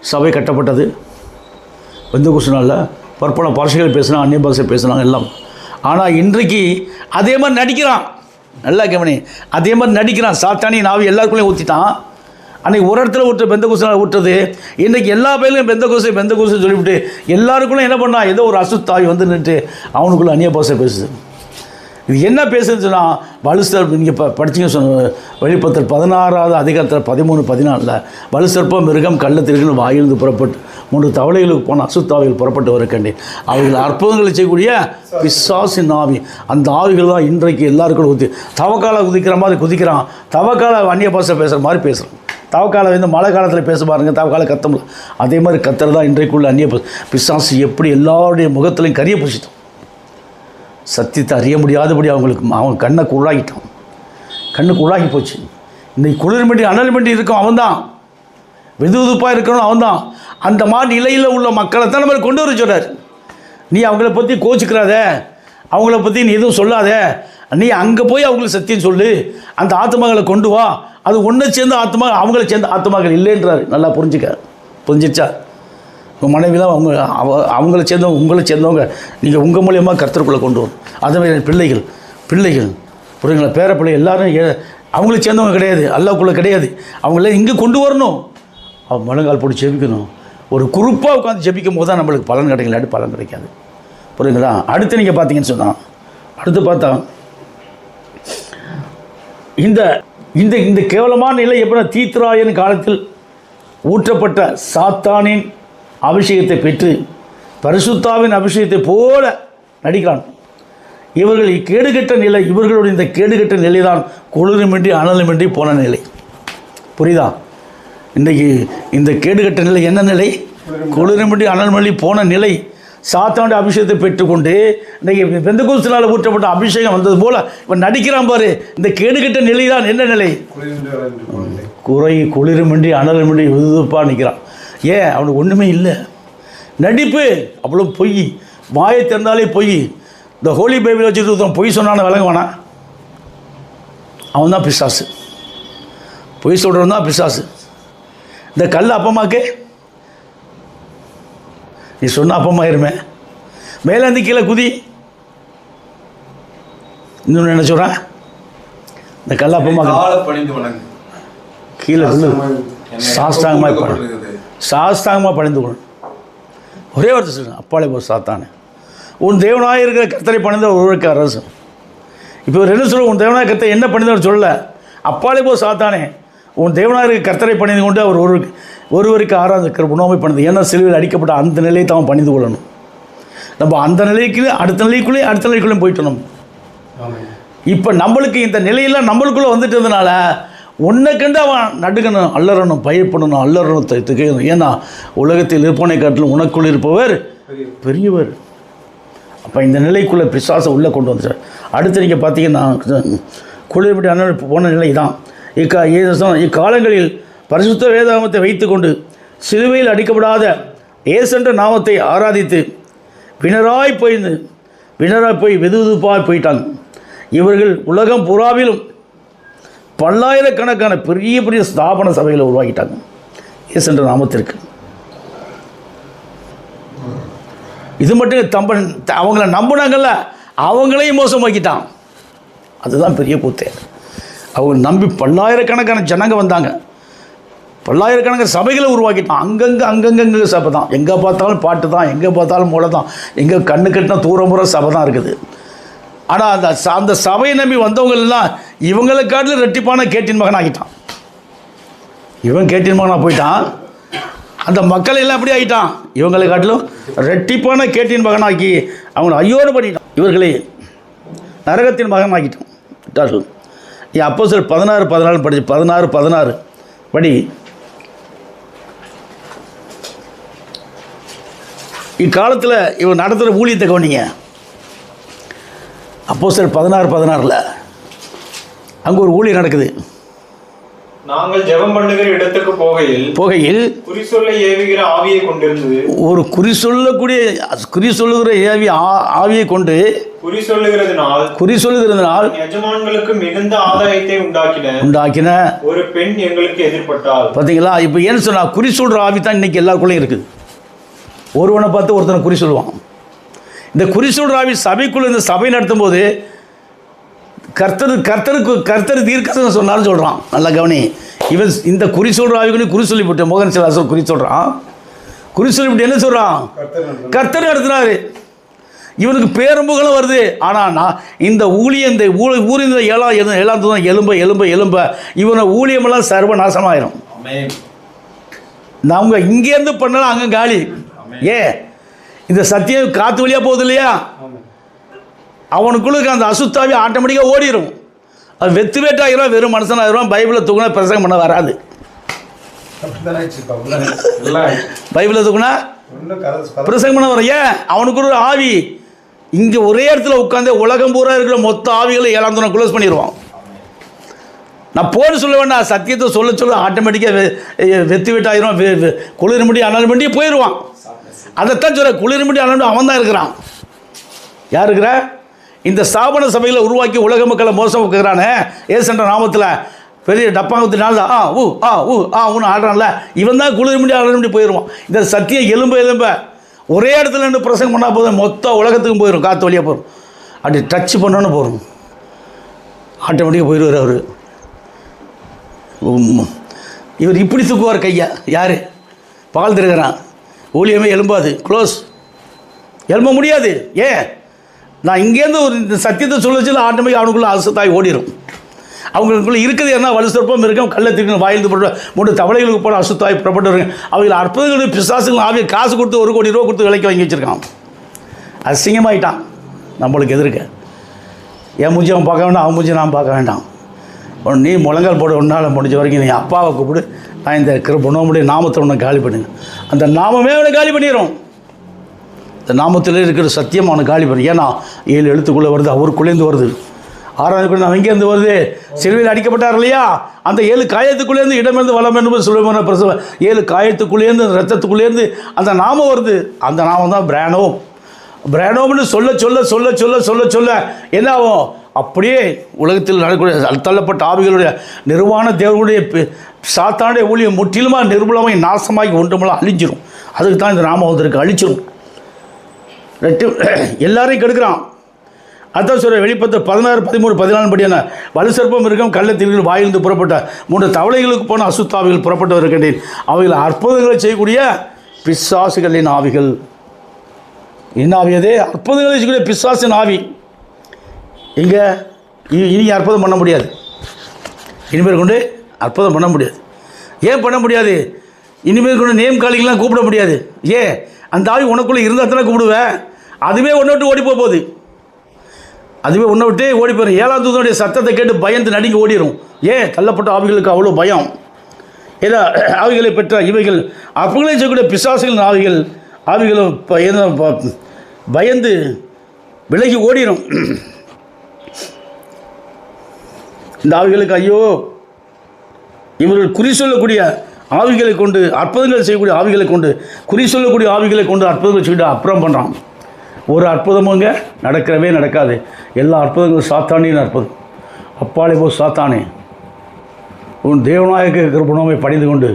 [SPEAKER 1] சபை கட்டப்பட்டது. பெந்தகூஸ்தனால பற்பல பாஷைகள் பேசினாங்க, அந்நிய பாஷை பேசினாங்க எல்லாம். ஆனால் இன்றைக்கு அதே மாதிரி நடிக்கிறான். நல்லா கவனி, அதே மாதிரி நடிக்கிறான். சாத்தானி நாவி எல்லாருக்குள்ளேயும் ஊற்றிட்டான். அன்றைக்கி ஒரு இடத்துல ஊற்ற பெந்தகூஸ்தனால் ஊற்றுறது, இன்றைக்கி எல்லா பேருக்கும் பெந்தகூசை சொல்லிவிட்டு எல்லாருக்குள்ளே என்ன பண்ணால் ஏதோ ஒரு அசுத்தாவி வந்து நின்று அவனுக்குள்ளே அந்நிய பாஷை பேசுது. இது என்ன பேசுதுன்னு சொன்னால் வலுசர், நீங்கள் படிச்சிங்க சொன்ன வெளிப்பத்தல் 16வது அதிகாரத்தில் 13, 14 வலுசற்பம் மிருகம் கள்ளத்திற்கு வாயிலிருந்து புறப்பட்டு 3 தவளைகளுக்கு போன அசுத்தாவிகள் புறப்பட்டு வர கண்டேன். அவைகள் அற்புதங்களை செய்யக்கூடிய பிசாசின் ஆவி. அந்த ஆவிகள் தான் இன்றைக்கு எல்லாருக்கும் ஊற்றி தவக்கால குதிக்கிற மாதிரி குதிக்கிறான். தவக்கால அந்நிய பாஷை பேசுகிற மாதிரி பேசுகிறான். தவக்கால வந்து மழை காலத்தில் பேச பாருங்க, தவக்கால கத்தமில்ல. அதே மாதிரி கத்துறது தான் இன்றைக்குள்ள அந்நிய பிசாசு. எப்படி எல்லாருடைய முகத்திலையும் கரிய பூசிட்டோம். சத்தியத்தை அறிய முடியாதபடி அவன் கண்ணுக்கு உள்ளாகிட்டான். கண்ணுக்கு உள்ளாகி போச்சு. இன்றைக்கி குளிர்மண்டி அனல்மண்டி இருக்கும் அவன்தான். வெதுவெதுப்பாக இருக்கணும் அவன்தான். அந்த மாதிரி நிலையில் உள்ள மக்களை தான் நம்ம கொண்டு வர சொல்கிறார். நீ அவங்கள பற்றி கோச்சிக்கிறாத, அவங்கள பற்றி நீ எதுவும் சொல்லாத, நீ அங்கே போய் அவங்களுக்கு சத்தியம் சொல்லு, அந்த ஆத்மாக்களை கொண்டு வா. அது ஒன்றை சேர்ந்த ஆத்மா, அவங்கள சேர்ந்த ஆத்மாக்கள் இல்லைன்றார். நல்லா புரிஞ்சிச்சா? உங்கள் மனைவிலாம் அவங்கள சேர்ந்தவங்க, உங்களை சேர்ந்தவங்க நீங்கள் உங்கள் மூலியமாக கர்த்தருக்குள்ளே கொண்டு வரும். அதேமாதிரி பிள்ளைகள் புரியுங்களா? பேர பிள்ளை எல்லோரும் அவங்கள சேர்ந்தவங்க கிடையாது, அல்லாவுக்குள்ளே கிடையாது. அவங்கள இங்கே கொண்டு வரணும். அவன் முழங்கால் போட்டு ஜெபிக்கணும். ஒரு குரூப்பாக உட்காந்து ஜெபிக்கும் போது தான் நம்மளுக்கு பலன் கிடைக்கலாட்டி பலன் கிடைக்காது. புரியுங்களா? அடுத்து நீங்கள் பார்த்தீங்கன்னு சொன்னால், அடுத்து பார்த்தா இந்த இந்த இந்த கேவலமான நிலை எப்படின்னா, தீத்ராயன் காலத்தில் ஊற்றப்பட்ட சாத்தானின் அபிஷேகத்தை பெற்று பரிசுத்தாவின் அபிஷேகத்தை போல நடிக்கிறான். இவர்கள் கேடுகட்ட நிலை, இவர்களுடைய இந்த கேடுகட்ட நிலை தான் குளிருமின்றி அனலுமின்றி போன நிலை. புரியுதா? இன்றைக்கி இந்த கேடுகட்ட நிலை என்ன நிலை? குளிருமின்றி அனல்மொழி போன நிலை. சாத்தானுடைய அபிஷேகத்தை பெற்றுக்கொண்டு இன்றைக்கி பெந்தகூஸ்தனால் ஊற்றப்பட்ட அபிஷேகம் வந்தது போல் இவன் நடிக்கிறான் பாரு. இந்த கேடுகட்ட நிலை தான் என்ன நிலை? குளிருமின்றி அனலுமின்றி வெதுவெதுப்பாக நிற்கிறான். ஏன்? அவனுக்கு ஒன்றுமே இல்லை. நடிப்பு அவ்வளோ பொய். வாயை திறந்தாலே பொய். இந்த ஹோலி பைபிள் வச்சுட்டு ஒருத்தன் பொய் சொன்னான்னு விளங்குவானா? அவன் தான் பிசாசு. பொய் சொல்கிறவன் தான் பிசாசு. இந்த கல் அப்பமாக்கு நீ சொன்ன அப்பமாயிருமே, மேலேருந்து கீழே குதி. இன்னொன்று என்ன சொல்கிறான்? இந்த கல் அப்பமாக்கு கீழே விழு, சாஸ்தாங்கமாக பணிந்து கொள்ளணும். ஒரே வார்த்தை சொல்லுங்கள், அப்பாலே போ சாத்தானே, உன் தேவனாக இருக்கிற கர்த்தரை பணிந்த ஒருவருக்கு அரசு. இப்போ என்ன சொல்ல? உன் தேவனாக கர்த்தரை என்ன பணிந்தவர் சொல்லலை, அப்பாலே போ சாத்தானே, உன் தேவனாக இருக்கிற கர்த்தரை பணிந்து கொண்டு அவர் ஒருவருக்கு ஆராதிக்கிற உணவை பணிந்து. ஏன்னா சிலுவையில் அடிக்கப்பட்ட அந்த நிலையை தான் பணிந்து கொள்ளணும். நம்ம அந்த நிலைக்கு அடுத்த நிலைக்குள்ளேயும் போயிட்டோம். இப்போ நம்மளுக்கு இந்த நிலையெல்லாம் நம்மளுக்குள்ளே வந்துட்டதுனால உன்னை கண்டு அவன் நடுக்கணும், அல்லறணும், பயப்படணும், அல்லறணும், திகையணும். ஏன்னா உலகத்தில் இருப்பவனை காட்டிலும் உனக்குள் இருப்பவர் பெரியவர். அப்போ இந்த நிலைக்குள்ளே பிசாசை உள்ளே கொண்டு வந்துட்டார். அடுத்து நீங்கள் பார்த்தீங்கன்னா குளிர்படி அண்ணன் போன நிலை தான். இக்காலங்களில் பரிசுத்த வேதாகமத்தை வைத்து கொண்டு சிலுவையில் அடிக்கப்படாத ஏசென்ற நாமத்தை ஆராதித்து வினராய் போய் வெதுவெதுப்பாய் போயிட்டாங்க. இவர்கள் உலகம் புறாவிலும் பல்லாயிரக்கணக்கான பெரிய பெரிய ஸ்தாபன சபைகளை உருவாக்கிட்டாங்க இயேசுன்ற நாமத்திற்கு. இது மட்டும் அவங்கள நம்பினாங்கல்ல, அவங்களையும் மோசமாக்கிட்டான். அதுதான் பெரிய கூத்தே. அவங்க நம்பி பல்லாயிரக்கணக்கான ஜனங்க வந்தாங்க, பல்லாயிரக்கணக்கான சபைகளை உருவாக்கிட்டான். அங்கங்கே சபை தான், எங்கே பார்த்தாலும் பாட்டு தான், எங்கே பார்த்தாலும் மூளை தான், எங்கே கண்ணு கட்டின தூரமுறை சபை தான் இருக்குது. ஆனால் அந்த சபையை நம்பி வந்தவங்களெல்லாம் இவங்களை காட்டிலும் ரெட்டிப்பான கேட்டின் மகன் ஆகிட்டான். இவன் கேட்டின் மகனாக போயிட்டான், அந்த மக்கள் எல்லாம் எப்படி ஆகிட்டான், இவங்களை காட்டிலும் ரெட்டிப்பான கேட்டின் மகனாக்கி அவங்களை ஐயோடு பண்ணிட்டான். இவர்களை நரகத்தின் மகன் ஆக்கிட்டான். அப்போஸ்தலர் 16:14 படிச்சு 16:16 படி. இக்காலத்தில் இவன் நடத்துகிற ஊழியத்தை கவனிங்க. அப்போஸ்தலர் 16:16 அங்கே ஒரு ஊழியம் நடக்குது.
[SPEAKER 3] நாங்கள் ஜெபம் பண்ணுகிற இடத்துக்கு போகையில் குறி சொல்ல ஏவுகிற ஆவியை கொண்டிருந்தது. ஒரு குறி சொல்லுகிற ஆவியை கொண்டு குறி சொல்லுகிறதுனால் எஜமான்களுக்கு மிகுந்த ஆதாயத்தை உண்டாக்கின ஒரு பெண் எங்களுக்கு எதிர்பட்டாள்.
[SPEAKER 1] பார்த்தீங்களா? இப்போ ஏன்னு சொன்னா, குறி சொல்கிற ஆவி தான் இன்னைக்கு எல்லாருக்குள்ளேயும் இருக்குது. ஒருவனை பார்த்து ஒருத்தனை குறி சொல்லுவான். இந்த குறி சொல்கிற ஆவி சபைக்குள்ள இந்த சபை நடத்தும் போது கர்த்தர் தீர்க்கதரிசனம் சொன்னாலும் சொல்கிறான். நல்லா கவனி. இவன் இந்த குறி சொல்கிற ஆவிகளையும் குறி சொல்லிவிட்டு மோகன் சிலாசர் குறி சொல்கிறான். குறி சொல்லிவிட்டு என்ன சொல்கிறான்? கர்த்தர் நடத்துனாரு. இவனுக்கு பேரம்புகளும் வருது. ஆனால் இந்த ஊழியம் இந்த ஊரின் ஏழாம் தூதன் எலும்ப இவனை ஊழியமெல்லாம் சர்வநாசமாயிரும். அவங்க இங்கேருந்து பண்ணலாம், அங்கே காலி. இந்த சத்தியம் காற்று வழியாக போகுது இல்லையா, அவனுக்குள்ள அந்த அசுத்தாவி ஆட்டோமேட்டிக்காக ஓடிடும். அது வெத்து வேட்டாயிரம், வெறும் மனுஷனாயிரம். பைபிளை தூக்குனா பிரசங்கம் பண்ண வராது. பைபிளை தூக்குனா பிரசங்கம் பண்ண வர. அவனுக்குள்ள ஆவி இங்கே ஒரே இடத்துல உட்காந்து உலகம் பூரா இருக்கிற மொத்த ஆவிகளை 7ஆம் தூதன் க்ளோஸ் பண்ணிடுவான். நான் போன்னு சொல்ல வேண்டாம், சத்தியத்தை சொல்ல ஆட்டோமேட்டிக்காக வெத்து வேட்டாயிரம், குளிர் முடி அனல் மண்டி போயிடுவான். அதைத்தான் சொல்ற, குளிர் முடி அனல் மண்டி அவன் தான் இருக்கிறான். யார் இருக்கிற? இந்த ஸ்தாபன சபைகளை உருவாக்கி உலக மக்களை மோசம் வைக்கிறானே ஏசுன்ற நாமத்தில் பெரிய டப்பாங்கத்தினால ஊன்னு ஆடுறான்ல, இவன் தான் குளிர் முடி அனல் மண்டி போயிடுவான். இந்த சத்தியம் எலும்ப ஒரே இடத்துல நின்று பிரசங்கம் பண்ணால் போதும், மொத்த உலகத்துக்கும் போயிடும். காற்று வழியாக போயிடும். அப்படி டச் பண்ணோன்னு போகிறோம், ஆட்டோமேட்டிக்காக போயிடுவார் அவர். இவர் இப்படி தூக்குவார் கையா. யார்? பால் திருகிறான். ஊழியமே எலும்பாது, க்ளோஸ், எழும்ப முடியாது. நான் இங்கேருந்து ஒரு இந்த சத்தியத்தை சொல்ல ஆட்டோமேட்டிக் அவனுக்குள்ளே அசுத்தாய் ஓடிடும். அவங்களுக்குள்ளே இருக்குது என்ன வலுசற்பம் இருக்கும், கள்ளத்திற்கு வாயில்ந்து போட்டு 3 தவளைகளுக்கு போட அசுத்தாய் புறப்பட்டு வருங்க. அவங்க அற்புதங்களுடைய பிசாசுகள் ஆவியை காசு கொடுத்து 1 கோடி ரூபா கொடுத்து விலைக்கு வாங்கி வச்சுருக்கான். அசிங்கமாயிட்டான் நம்மளுக்கு எதிர்க்க. என் மூஞ்சி அவன் பார்க்க வேண்டாம், அவன் மூஞ்சி நான் பார்க்க வேண்டாம். நீ முழங்கால் போட ஒன்றால் முடிஞ்ச வரைக்கும் நீ அப்பாவை கூப்பிடு, நான் இந்த கிருபனுடைய நாமத்தை ஒன்று காலி பண்ணுங்க. அந்த நாமமே அவனை காலி பண்ணிடும். இந்த நாமத்தில் இருக்கிற சத்தியம் அவனை காலி பண்ணி. ஏன்னா 7 எழுத்துக்குள்ளே வருது, அவருக்குள்ளேருந்து வருது. 6ஆவது அவன் எங்கேருந்து வருது? சிலுவையில் அடிக்கப்பட்டார் இல்லையா, அந்த 7 காயத்துக்குள்ளேருந்து இடமிருந்து வளம் என்று சொல்லுவான பிரசவ 7 காயத்துக்குள்ளேருந்து ரத்தத்துக்குள்ளேருந்து அந்த நாமம் வருது. அந்த நாமம் தான் பிரானோம்னு சொல்ல சொல்ல சொல்ல சொல்ல சொல்ல சொல்ல என்ன ஆகும்? அப்படியே உலகத்தில் நடக்கூடிய தள்ளப்பட்ட ஆவிகளுடைய நிர்வாண தேவனுடைய சாத்தானுடைய ஊழியம் முற்றிலுமாக நிர்மூலமாகி நாசமாகி ஒன்றுமெல்லாம் அழிஞ்சிரும். அதுக்கு தான் இந்த நாமம் வந்திருக்கு, அழிச்சிரும். எல்லாரையும் கெடுக்கிறான். அதான் சொல்ற வெளிப்பத்து 16, 13, 14 படியான வலுசற்பம் இருக்கும், கள்ளத்திற்கு வாயிலிருந்து புறப்பட்ட 3 தவளைகளுக்கு போன அசுத்தாவிகள் புறப்பட்டு இருக்கின்றேன். அவைகள் அற்புதங்களை செய்யக்கூடிய பிசாசுகளின் ஆவிகள். என்ன ஆவியதே? அற்புதங்களை செய்யக்கூடிய பிசாசின் ஆவி. எங்கே? இனி அற்புதம் பண்ண முடியாது. இனிமேல் கொண்டு அற்புதம் பண்ண முடியாது. ஏன் பண்ண முடியாது? இனிமேல் கொண்டு நேம் காலிங்கெலாம் கூப்பிட முடியாது. அந்த ஆவி உனக்குள்ளே இருந்தால் தானே கூப்பிடுவேன். அதுவே ஒன்றை விட்டு ஓடி போகுது. அதுவே ஒன்றை விட்டு ஓடி போயிடும். 7ஆம் தூதனுடைய சத்தத்தை கேட்டு பயந்து நடுங்கி ஓடிடும். தள்ளப்பட்ட ஆவிகளுக்கு அவ்வளோ பயம். ஏதோ ஆவிகளை பெற்ற இவைகள் அற்புதங்களை செய்யக்கூடிய பிசாசுகளின் ஆவிகளும் பயந்து விலகி ஓடிடும். இந்த ஆவிகளுக்கு ஐயோ, இவர்கள் குறி சொல்லக்கூடிய ஆவிகளை கொண்டு அற்புதங்கள் செய்யக்கூடிய ஆவிகளை கொண்டு குறி சொல்லக்கூடிய ஆவிகளை கொண்டு அற்புதங்கள் செய்ய அப்புறம் பண்ணுறான். ஒரு அற்புதமுங்க நடக்கவே நடக்காது. எல்லா அற்புதங்களும் சாத்தானின் அற்புதம். அப்பாலே போ சாத்தானே, உன் தேவநாயக கிருபணமை பணிந்து கொண்டு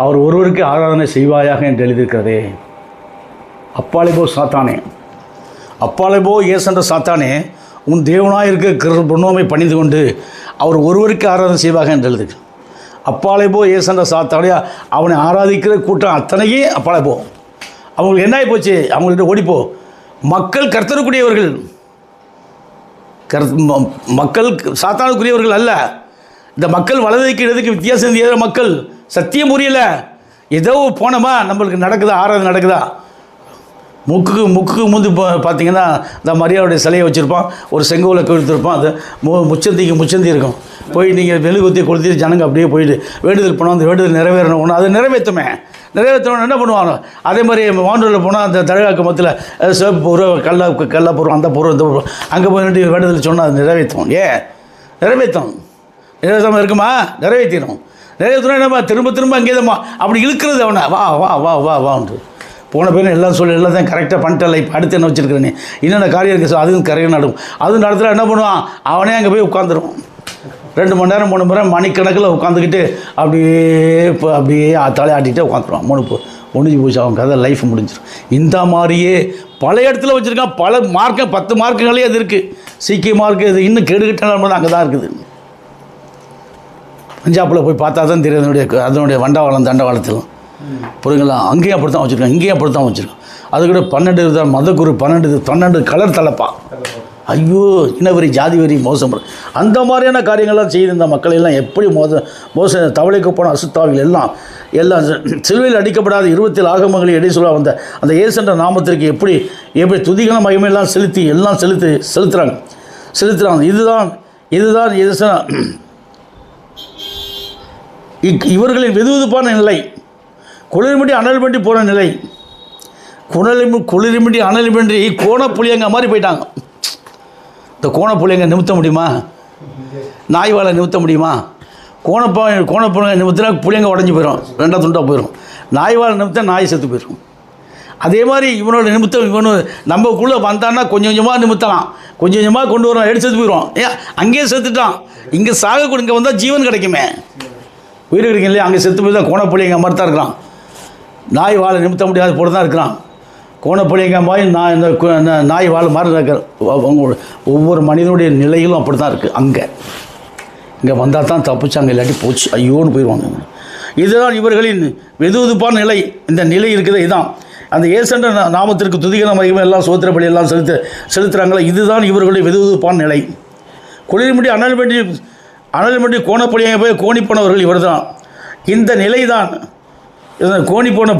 [SPEAKER 1] அவர் ஒருவருக்கு ஆராதனை செய்வாயாக என்று எழுதியிருக்கிறதே. அப்பாலே போ சாத்தானே, அப்பாலே போ ஏசென்ற சாத்தானே, உன் தேவனாயிருக்க கிருபணமை பணிந்து கொண்டு அவர் ஒருவருக்கு ஆராதனை செய்வாக என்று எழுது. அப்பாலே போ ஏசென்ற சாத்தானே, அவனை ஆராதிக்கிற கூட்டம் அத்தனையே அப்பாலே போ. அவங்களுக்கு என்ன ஆகி போச்சு? அவங்கள்ட்ட ஓடிப்போ. மக்கள் கர்த்தருக்குரியவர்கள், மக்கள் சாத்தானுக்குரியவர்கள் அல்ல. இந்த மக்கள் வலதுக்கு இடதுக்கு வித்தியாசம் தெரியாத மக்கள். சத்தியம் புரியல, ஏதோ போனோமா நம்மளுக்கு நடக்குதா, ஆராதனை நடக்குதா. முக்குக்கு முந்து பார்த்தீங்கன்னா இந்த மரியாதையுடைய சிலையை வச்சுருப்பான், ஒரு செங்கோலை கொடுத்துருப்பான், அது முச்சந்தி இருக்கும். போய் நீங்கள் மெழுகுத்தி கொளுத்திட்டு ஜனங்க அப்படியே போயிட்டு வேண்டுதல் போனால் அந்த வேண்டுதல் நிறைவேறணும். ஒன்று அதை நிறைவேற்றணும் என்ன பண்ணுவாங்க. அதே மாதிரி வாண்டூரில் போனால் அந்த தழகாக்கு மொத்தத்தில் சிவப்பு பூர்வம் கல்லா பூர்வம் அந்த பூர்வம் இந்த பூர்வம் அங்கே போய் வேண்டுதல் சொன்னால் அது நிறைவேற்றும். நிறைவேற்றாமல் இருக்குமா? நிறைவேற்றணும் என்னம்மா திரும்ப அங்கே தான்மா அப்படி இழுக்கிறது அவனை. வா வா வா வா வான்று போன பேரும் எல்லாம் சொல்லி எல்லாம் தான் கரெக்டாக பண்ணிட்டல. இப்போ அடுத்து என்ன வச்சுருக்கிறேன்னு என்னென்ன காரியம் இருக்குது அதுவும் கரையாக நடக்கும். அதுவும் நடத்துல என்ன பண்ணுவான், அவனே அங்கே போய் உட்காந்துருவான். 2 மணி நேரம் 3 மணி நேரம் மணிக்கணக்கில் உட்காந்துக்கிட்டு அப்படியே தலையாட்டிகிட்டே உட்காந்துருவான். முடிஞ்சு போச்சு, அவன் கதை லைஃப் முடிஞ்சிடும். இந்த மாதிரியே பல இடத்துல வச்சுருக்கான். பல மார்க்கு 10 மார்க்குகளே அது இருக்குது. சீக்கிய மார்க்கு இது இன்னும் கெடுக்கிட்ட அங்கே தான் இருக்குது. பஞ்சாபில் போய் பார்த்தா தான் தெரியும் அதனுடைய வண்டவாளம் தண்டவாளத்திலும் புரியுங்களா. அங்கேயும் அப்படி தான் வச்சுருக்கான், இங்கேயும் அப்படி தான் வச்சுருக்கான். அது கூட 12 மதகுரு 12 கலர் தலைப்பா. ஐயோ, இனவரி ஜாதி வரி மோசம். அந்த மாதிரியான காரியங்கள்லாம் செய்து இந்த மக்களெல்லாம் எப்படி மோசம் தவளைக்கு போன அசுத்தாவிகள் எல்லாம் சிலுவையில் அடிக்கப்படாத 27 ஆகமங்களை எடை சொல்ல வந்த அந்த இயேசுன்ற நாமத்திற்கு எப்படி துதிகன மகிமையெல்லாம் செலுத்துகிறாங்க. இதுதான் இயேசு. இவர்களின் வெதுவெதுப்பான நிலை, குளிர்மின்றி அனல் பண்ணி போன நிலை, குளிர்மின்றி அனல் பண்ணி கோணப்புளியங்க மாதிரி போயிட்டாங்க. இந்த கோணப்புளியங்க நிமித்த முடியுமா? நாய் வாழை நிமித்த முடியுமா? கோணப்புளியங்க நிமித்தினா புளியங்க உடஞ்சி போயிடும், 2 துண்டாக போயிடும். நாய் வாழை நிமித்த நாய் செத்து போயிடும். அதே மாதிரி இவனோட நிமித்தம் நம்மக்குள்ளே வந்தான்னா கொஞ்சம் கொஞ்சமாக நிமித்தலாம், கொஞ்சம் கொஞ்சமாக கொண்டு வரோம், எடுத்து செத்து போயிடுவோம். அங்கேயே செத்துட்டான். இங்கே சாகக்கூட இங்கே வந்தால் ஜீவன் கிடைக்குமே, உயிர் கிடைக்கும் இல்லையா? அங்கே செத்து போய் தான் கோணப்புளியங்க மாதிரி தான் இருக்கிறான். நாய் வாழை நிமித்த முடியாத போல தான் இருக்கிறான். கோணப்புளியங்க மாதிரி நாய் வாழை மாதிரி இருக்கிற ஒவ்வொரு மனிதனுடைய நிலையிலும் அப்படி தான் இருக்குது. இங்கே வந்தால் தான் தப்பிச்சாங்க, இல்லாட்டி போச்சு ஐயோன்னு போயிடுவாங்க. இதுதான் இவர்களின் வெதுவெதுப்பான நிலை. இந்த நிலை இருக்குது. இதுதான் அந்த இயேசுன்ற நாமத்திற்கு துதிகன மகிமை எல்லாம் சோத்திரப்படி எல்லாம் செலுத்துகிறாங்களா. இதுதான் இவர்களுடைய வெதுவெதுப்பான நிலை. குளிர்மின்றி அனல் பண்ணி கோணப்புளியங்க போய் கோணி போனவர்கள் இவர் தான். இந்த நிலை தான் கோணி போன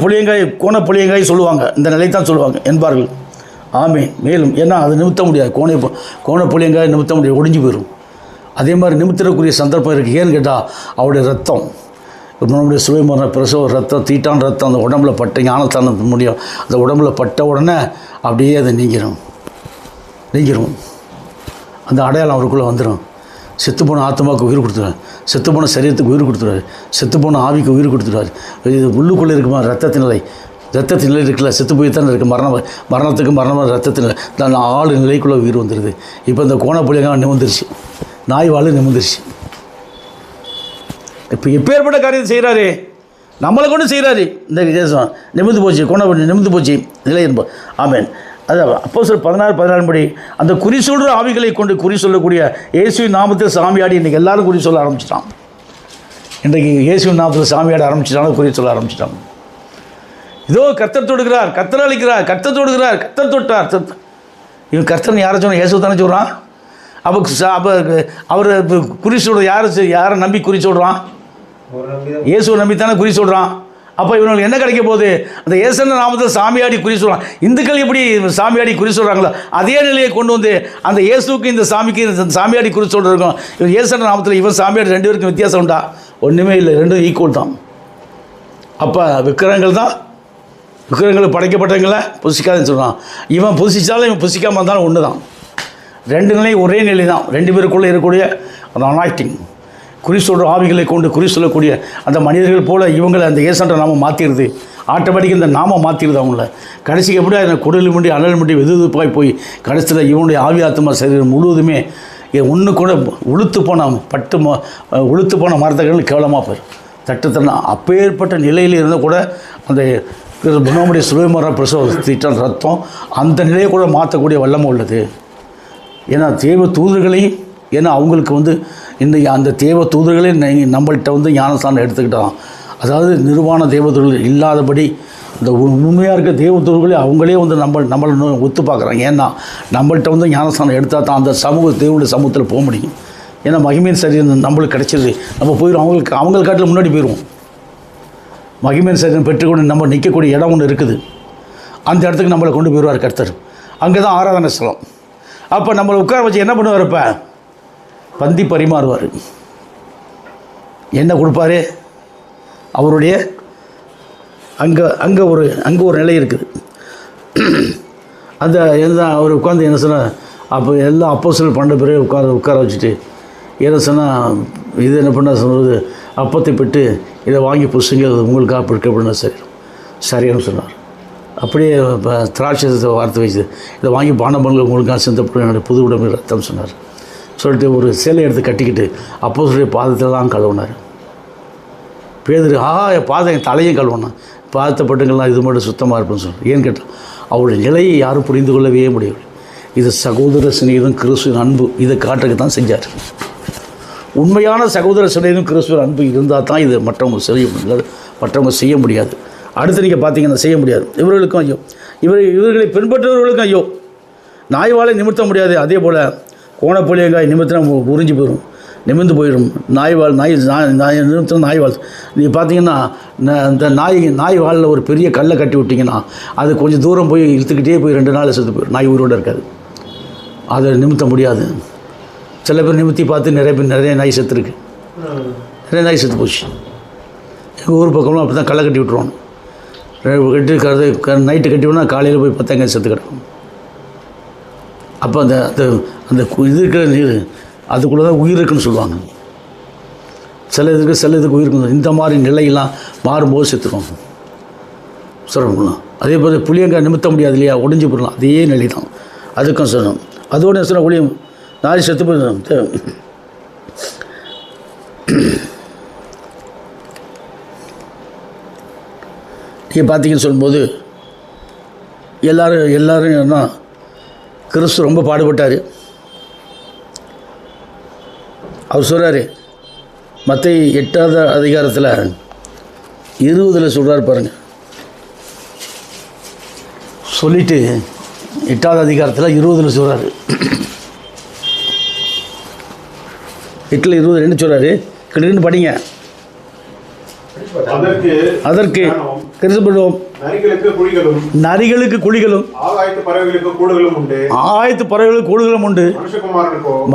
[SPEAKER 1] கோணப்புளியங்காய் சொல்லுவாங்க. இந்த நிலை தான் சொல்லுவாங்க என்பார்கள். ஆமே. மேலும் ஏன்னா அது நிமித்த முடியாது, கோணப்புளியங்காய் நிமித்த முடியாது, ஒடிஞ்சு போயிடும். அதே மாதிரி நிமித்தக்கூடிய சந்தர்ப்பம் இருக்குது. ஏன்னு கேட்டால் அவருடைய ரத்தம், நம்முடைய சுவைமரண பிரசவ ரத்தம், தீட்டான ரத்தம் அந்த உடம்புல பட்ட ஞானத்தான முடியும். அந்த உடம்புல பட்ட உடனே அப்படியே அதை நீங்கிடும். அந்த அடையாளம் அவருக்குள்ளே வந்துடும். செத்துப்போன ஆத்மாவுக்கு உயிர் கொடுத்துருவார், செத்துப்போன சரீரத்துக்கு உயிர் கொடுத்துருவார், செத்துப்போன ஆவிக்கு உயிர் கொடுத்துருவார். இது உள்ளுக்குள்ளே இருக்குமா ரத்தத்தின் நிலை இருக்குல்ல, செத்து போய் தானே இருக்குது. மரணத்துக்கு மரணமாக ரத்தத்தின் நிலை 4 நிலைக்குள்ளே உயிர் வந்துடுது. இப்போ இந்த கோணப்புளியங்க நிமிந்துருச்சு, நாய் வாழ் நிமிந்துருச்சு. இப்போ எப்பேற்பட்ட காரியத்தை செய்கிறாரு, நம்மளை கொண்டு செய்கிறாரு. இந்த தேசம் நிமிந்து போச்சு, நிமிந்து போச்சு நிலை என்போம். ஆமேன். அது அப்போஸ்தலர் 16:14 படி அந்த குறி சொல்கிற ஆவிகளை கொண்டு குறி சொல்லக்கூடிய இயேசுவின் நாமத்தில் சாமியாடி இன்றைக்கி எல்லாரும் குறி சொல்ல ஆரம்பிச்சிட்டான். இன்றைக்கு இயேசுவின் நாமத்தில் சாமியாட ஆரம்பிச்சிட்டாங்க, குறி சொல்ல ஆரம்பிச்சிட்டாங்க. இதோ கர்த்தர் தொடுகிறார், கர்த்தர் அளிக்கிறார், கர்த்தர் தொடுகிறார், கர்த்தர் தொட்டார். இவன் கர்த்தர்னு யாரை சொன்னால் இயேசு தானே சொல்கிறான். அப்போ அவர் குறி சொல்கிற யாரை நம்பி குறி சொல்கிறான்? இயேசுவை நம்பித்தானே குறி சொல்கிறான். அப்போ இவங்களுக்கு என்ன கிடைக்க போகுது? அந்த இயேசுவின் நாமத்தில் சாமியாடி குறி சொல்கிறான். இந்துக்கள் எப்படி சாமியாடி குறி சொல்கிறாங்களோ அதே நிலையை கொண்டு வந்து அந்த இயேசுக்கு இந்த சாமிக்கு இந்த சாமியாடி குறி சொல்கிறோம். இவன் இயேசுவின் நாமத்தில் இவன் சாமியாடி 2 பேருக்கும் வித்தியாசம் உண்டா? ஒன்றுமே இல்லை, 2 ஈக்குவல் தான். அப்போ விக்கிரகங்கள் படைக்கப்பட்டவங்களை புசிக்காதுன்னு சொல்கிறான். இவன் புசிச்சாலும் இவன் புசிக்காமல் இருந்தாலும் ஒன்று தான். 2 நிலை ஒரே நிலை தான். 2 பேருக்குள்ளே இருக்கக்கூடிய அந்த அனாய்டிங், குறி சொல்கிற ஆவிகளை கொண்டு குறி சொல்லக்கூடிய அந்த மனிதர்கள் போல் இவங்களை அந்த இயேசுன்ற நாம மாற்றிடுது. ஆட்டோமேட்டிக்காக இந்த நாமம் மாற்றிடுது அவங்கள. கடைசிக்கு எப்படி அந்த குடல் முண்டி அனல் முண்டி வெதுப்பாய் போய் கடைசியில் இவனுடைய ஆவி ஆத்மா சரீரம் முழுவதுமே ஒன்று கூட உளுத்து போன மரத்தகள் கேவலமாக போயிடும். தட்டுத்தன அப்பேற்பட்ட நிலையில் இருந்தால் கூட அந்த குணமுடைய சுலைமர பிரசவ திட்டம் ரத்தம் அந்த நிலையை கூட மாற்றக்கூடிய வல்லமை உள்ளது. ஏன்னா தேவ தூதர்களையும் ஏன்னா அவங்களுக்கு இன்றைக்கி அந்த தேவ தூதர்களே நம்மள்கிட்ட ஞானஸ்தானம் எடுத்துக்கிட்டான். அதாவது நிர்வாண தேவதூர்கள் இல்லாதபடி இந்த உண்மையாக இருக்க தேவதூர்களே அவங்களே நம்மளை ஒத்து பார்க்குறாங்க. ஏன்னா நம்மள்கிட்ட ஞானஸ்தானம் எடுத்தால் தான் அந்த தேவனுடைய சமூகத்தில் போக முடியும். ஏன்னா மகிமையின் சரீரம் நம்மளுக்கு கிடைச்சிது, நம்ம போயிடும், அவங்க காட்டில் முன்னாடி போயிடுவோம். மகிமையின் சரீரம் பெற்றுக்கொண்டு நம்ம நிற்கக்கூடிய இடம் ஒன்று இருக்குது, அந்த இடத்துக்கு நம்மளை கொண்டு போயிடுவார் கர்த்தர். அங்கே தான் ஆராதனை ஸ்தலம். அப்போ நம்மளை உட்கார வச்சு என்ன பண்ணுவார்? இப்போ பந்தி பரிமாறுவார். என்ன கொடுப்பாரு? அவருடைய அங்கே ஒரு நிலை இருக்குது. அந்த அவர் உட்காந்து என்ன சொன்னால் அப்போ எல்லாம் அப்போஸ்தலர் பண்ண பிறகு உட்கார வச்சுட்டு என்ன சொன்னால் இது என்ன பண்ண சொல்கிறது, அப்பத்தை பெற்று இதை வாங்கி புசுங்க உங்களுக்காக பிடிக்கப்படணும் சரின்னு சொன்னார். அப்படியே இப்போ திராட்சத்தை வார்த்தை வச்சு இதை வாங்கி பானபங்கள் உங்களுக்காக சிந்தப்படும் என்னுடைய புது உடம்பு ரத்தம் சொன்னார். சொல்லிட்டு ஒரு சேலை எடுத்து கட்டிக்கிட்டு அப்போஸ்தலருடைய பாதத்தில் தான் கழுவினார். பேதுரு பாதம் என் தலையும் கழுவினான். பாதத்தை பட்டுங்கள்லாம் இது மட்டும் சுத்தமாக இருப்பேன்னு சொன்னார். ஏன்னு கேட்டால் அவருடைய நிலையை யாரும் புரிந்து கொள்ளவே முடியவில்லை. இது சகோதர சிநேகிதம் கிறிஸ்துவின் அன்பு இதை காட்டுக்கு தான் செஞ்சார். உண்மையான சகோதர சிநேகிதம் கிறிஸ்துவின் அன்பு இருந்தால் தான் இது மற்றவங்க செய்ய முடியாது. அடுத்து நீங்கள் பார்த்தீங்கன்னா செய்ய முடியாது. இவர்களுக்கும் ஐயோ, இவர்களை பின்பற்றவர்களுக்கும் ஐயோ. நாய்வாலை நிமிர்த்த முடியாது. அதே போல் கோணப்புளியங்காய் நிமித்தினா உறிஞ்சி போயிடும், நிமிர்ந்து போயிடும். நாய் நிமித்தினா நாய்வால். நீங்கள் பார்த்தீங்கன்னா இந்த நாய் வாலில் ஒரு பெரிய கல்லை கட்டி விட்டிங்கன்னா அது கொஞ்சம் தூரம் போய் இழுத்துக்கிட்டே போய் 2 நாள் செத்து போயிடும். நாய் உயிரோடு இருக்காது, அதை நிமித்த முடியாது. சில பேர் நிமித்தி பார்த்து நிறைய நாய் செத்துருக்கு, நிறைய நாய் செத்து போச்சு. எங்கள் ஊர் பக்கம்லாம் அப்படி தான் கல்லை கட்டி விட்ருவாங்க. நைட்டு கட்டி விட்டோம்னா காலையில் போய் 10 செத்து கிடக்கும். அப்போ அந்த இது இருக்கிற நீர் அதுக்குள்ளே தான் உயிர் இருக்குன்னு சொல்லுவாங்க. சில இதுக்கு உயிர் இருக்கும். இந்த மாதிரி நிலையெல்லாம் மாறும்போது செத்துருவோம் சொல்லணும். அதே போல் புளியங்காய் நிமித்த முடியாது இல்லையா, ஒடிஞ்சு போடலாம். அதே நிலை தான் அதுக்கும் சொல்லணும். அதோட சொன்ன ஒளியும் நாய் செத்து போயிடும். நீங்கள் பார்த்தீங்கன்னு சொல்லும்போது எல்லோரும் என்ன கிறிஸ்து ரொம்ப பாடுபட்டார். அவர் சொல்கிறார் மத்தேயு 8வது அதிகாரத்தில் 20 சொல்கிறார் பாருங்கள். சொல்லிவிட்டு 8வது அதிகாரத்தில் 20 சொல்கிறாரு. 8:20 என்ன சொல்கிறாரு? கிட்டன்னு படிங்க. அதற்கு கிறிஸ்துவோம் நரிகளுக்கு குழிகளும் ஆகாயத்து பறவைகளுக்கு கூடுகளும் உண்டு,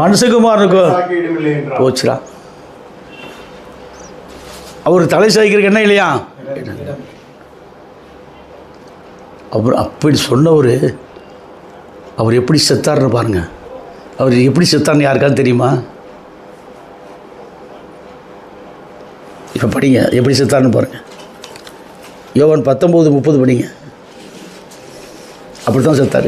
[SPEAKER 1] மனுஷகுமாரனுக்கோ போச்சுடா. அவர் தலை சாய்க்கிறதுக்கு என்ன இல்லையா? அவர் அப்படி சொன்னவர் அவர் எப்படி செத்தார்னு பாருங்க. அவர் எப்படி செத்தார்னு யாருக்காவது தெரியுமா? இப்போ படிங்க எப்படி செத்தார்னு பாருங்கள். யோவான் 19:30 படிங்க. அப்படி தான் செத்தார்.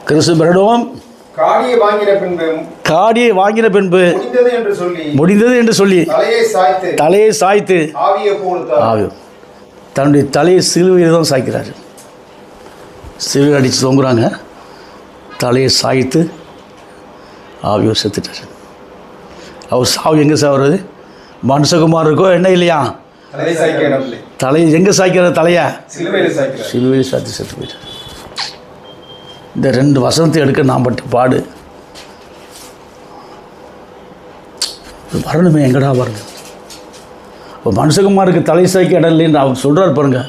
[SPEAKER 1] கிறிஸ்து பிரணவம் காடியை வாங்கின பின்பு முடிந்தது என்று சொல்லி தலையை சாய்த்து தன்னுடைய தலையை சிலுவையில் தான் சாய்க்கிறார். சிலுவை அடித்து தொங்குறாங்க. தலையை சாய்த்து ஆவியோ செத்துட்டார். அவர் சாவு எங்கே சாவுறது? மனுஷகுமார் இருக்கோ என்ன இல்லையா? தலையை எங்கே சாய்க்கிற? தலையை சிலுவையில் சாய்த்து செத்து போயிட்டார். இந்த 2 வசனத்தை எடுக்க நான் பட்ட பாடு வரணுமே, எங்கடா பாருங்க. இப்போ மனுஷகுமாருக்கு தலை சாய்க்க இடம் இல்லைன்னு அவர் சொல்கிறார் பாருங்க.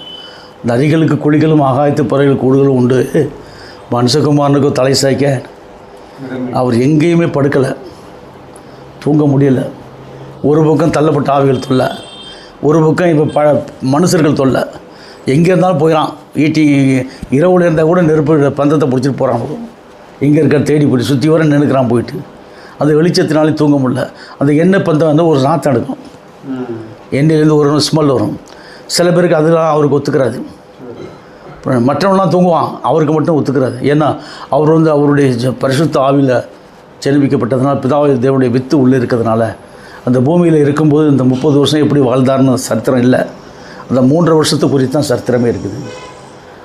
[SPEAKER 1] நரிகளுக்கு குழிகளும் ஆகாயத்து பறவைகள் கூடுகளும் உண்டு, மனுஷகுமாரனுக்கும் தலை சாய்க்க அவர் எங்கேயுமே படுக்கலை, தூங்க முடியலை. ஒரு பக்கம் தள்ளப்பட்ட ஆவிகள் தொல்லை, ஒரு பக்கம் இப்போ மனுஷர்கள் தொல்லை. எங்கே இருந்தாலும் போயிடான். ஈட்டி இரவுல இருந்தால் கூட நெருப்பு பந்தத்தை பிடிச்சிட்டு போகிறான். எங்கே இருக்க தேடி போய் சுற்றி வர நினைக்கிறான் போயிட்டு. அந்த வெளிச்சத்தினாலே தூங்க முடியல. அந்த எண்ணெய் பந்தம் வந்து ஒரு நாற்றம் எடுக்கும், எண்ணெயிலேருந்து ஒரு ஸ்மெல் வரும். சில பேருக்கு அதெல்லாம் அவருக்கு ஒத்துக்கிறாது. மற்றவங்களாம் தூங்குவான், அவருக்கு மட்டும் ஒத்துக்கிறாது. ஏன்னா அவர் வந்து அவருடைய பரிசுத்த ஆவியில் ஜெனிப்பிக்கப்பட்டதுனால, பிதாவை தேவனுடைய வித்து உள்ளே இருக்கிறதுனால, அந்த பூமியில் இருக்கும்போது இந்த 30 வருஷம் எப்படி வாழ்ந்தார்னு சரித்திரம் இல்லை. அந்த 3.5 வருஷத்துக்கு குறித்து தான் சரித்திரமே இருக்குது.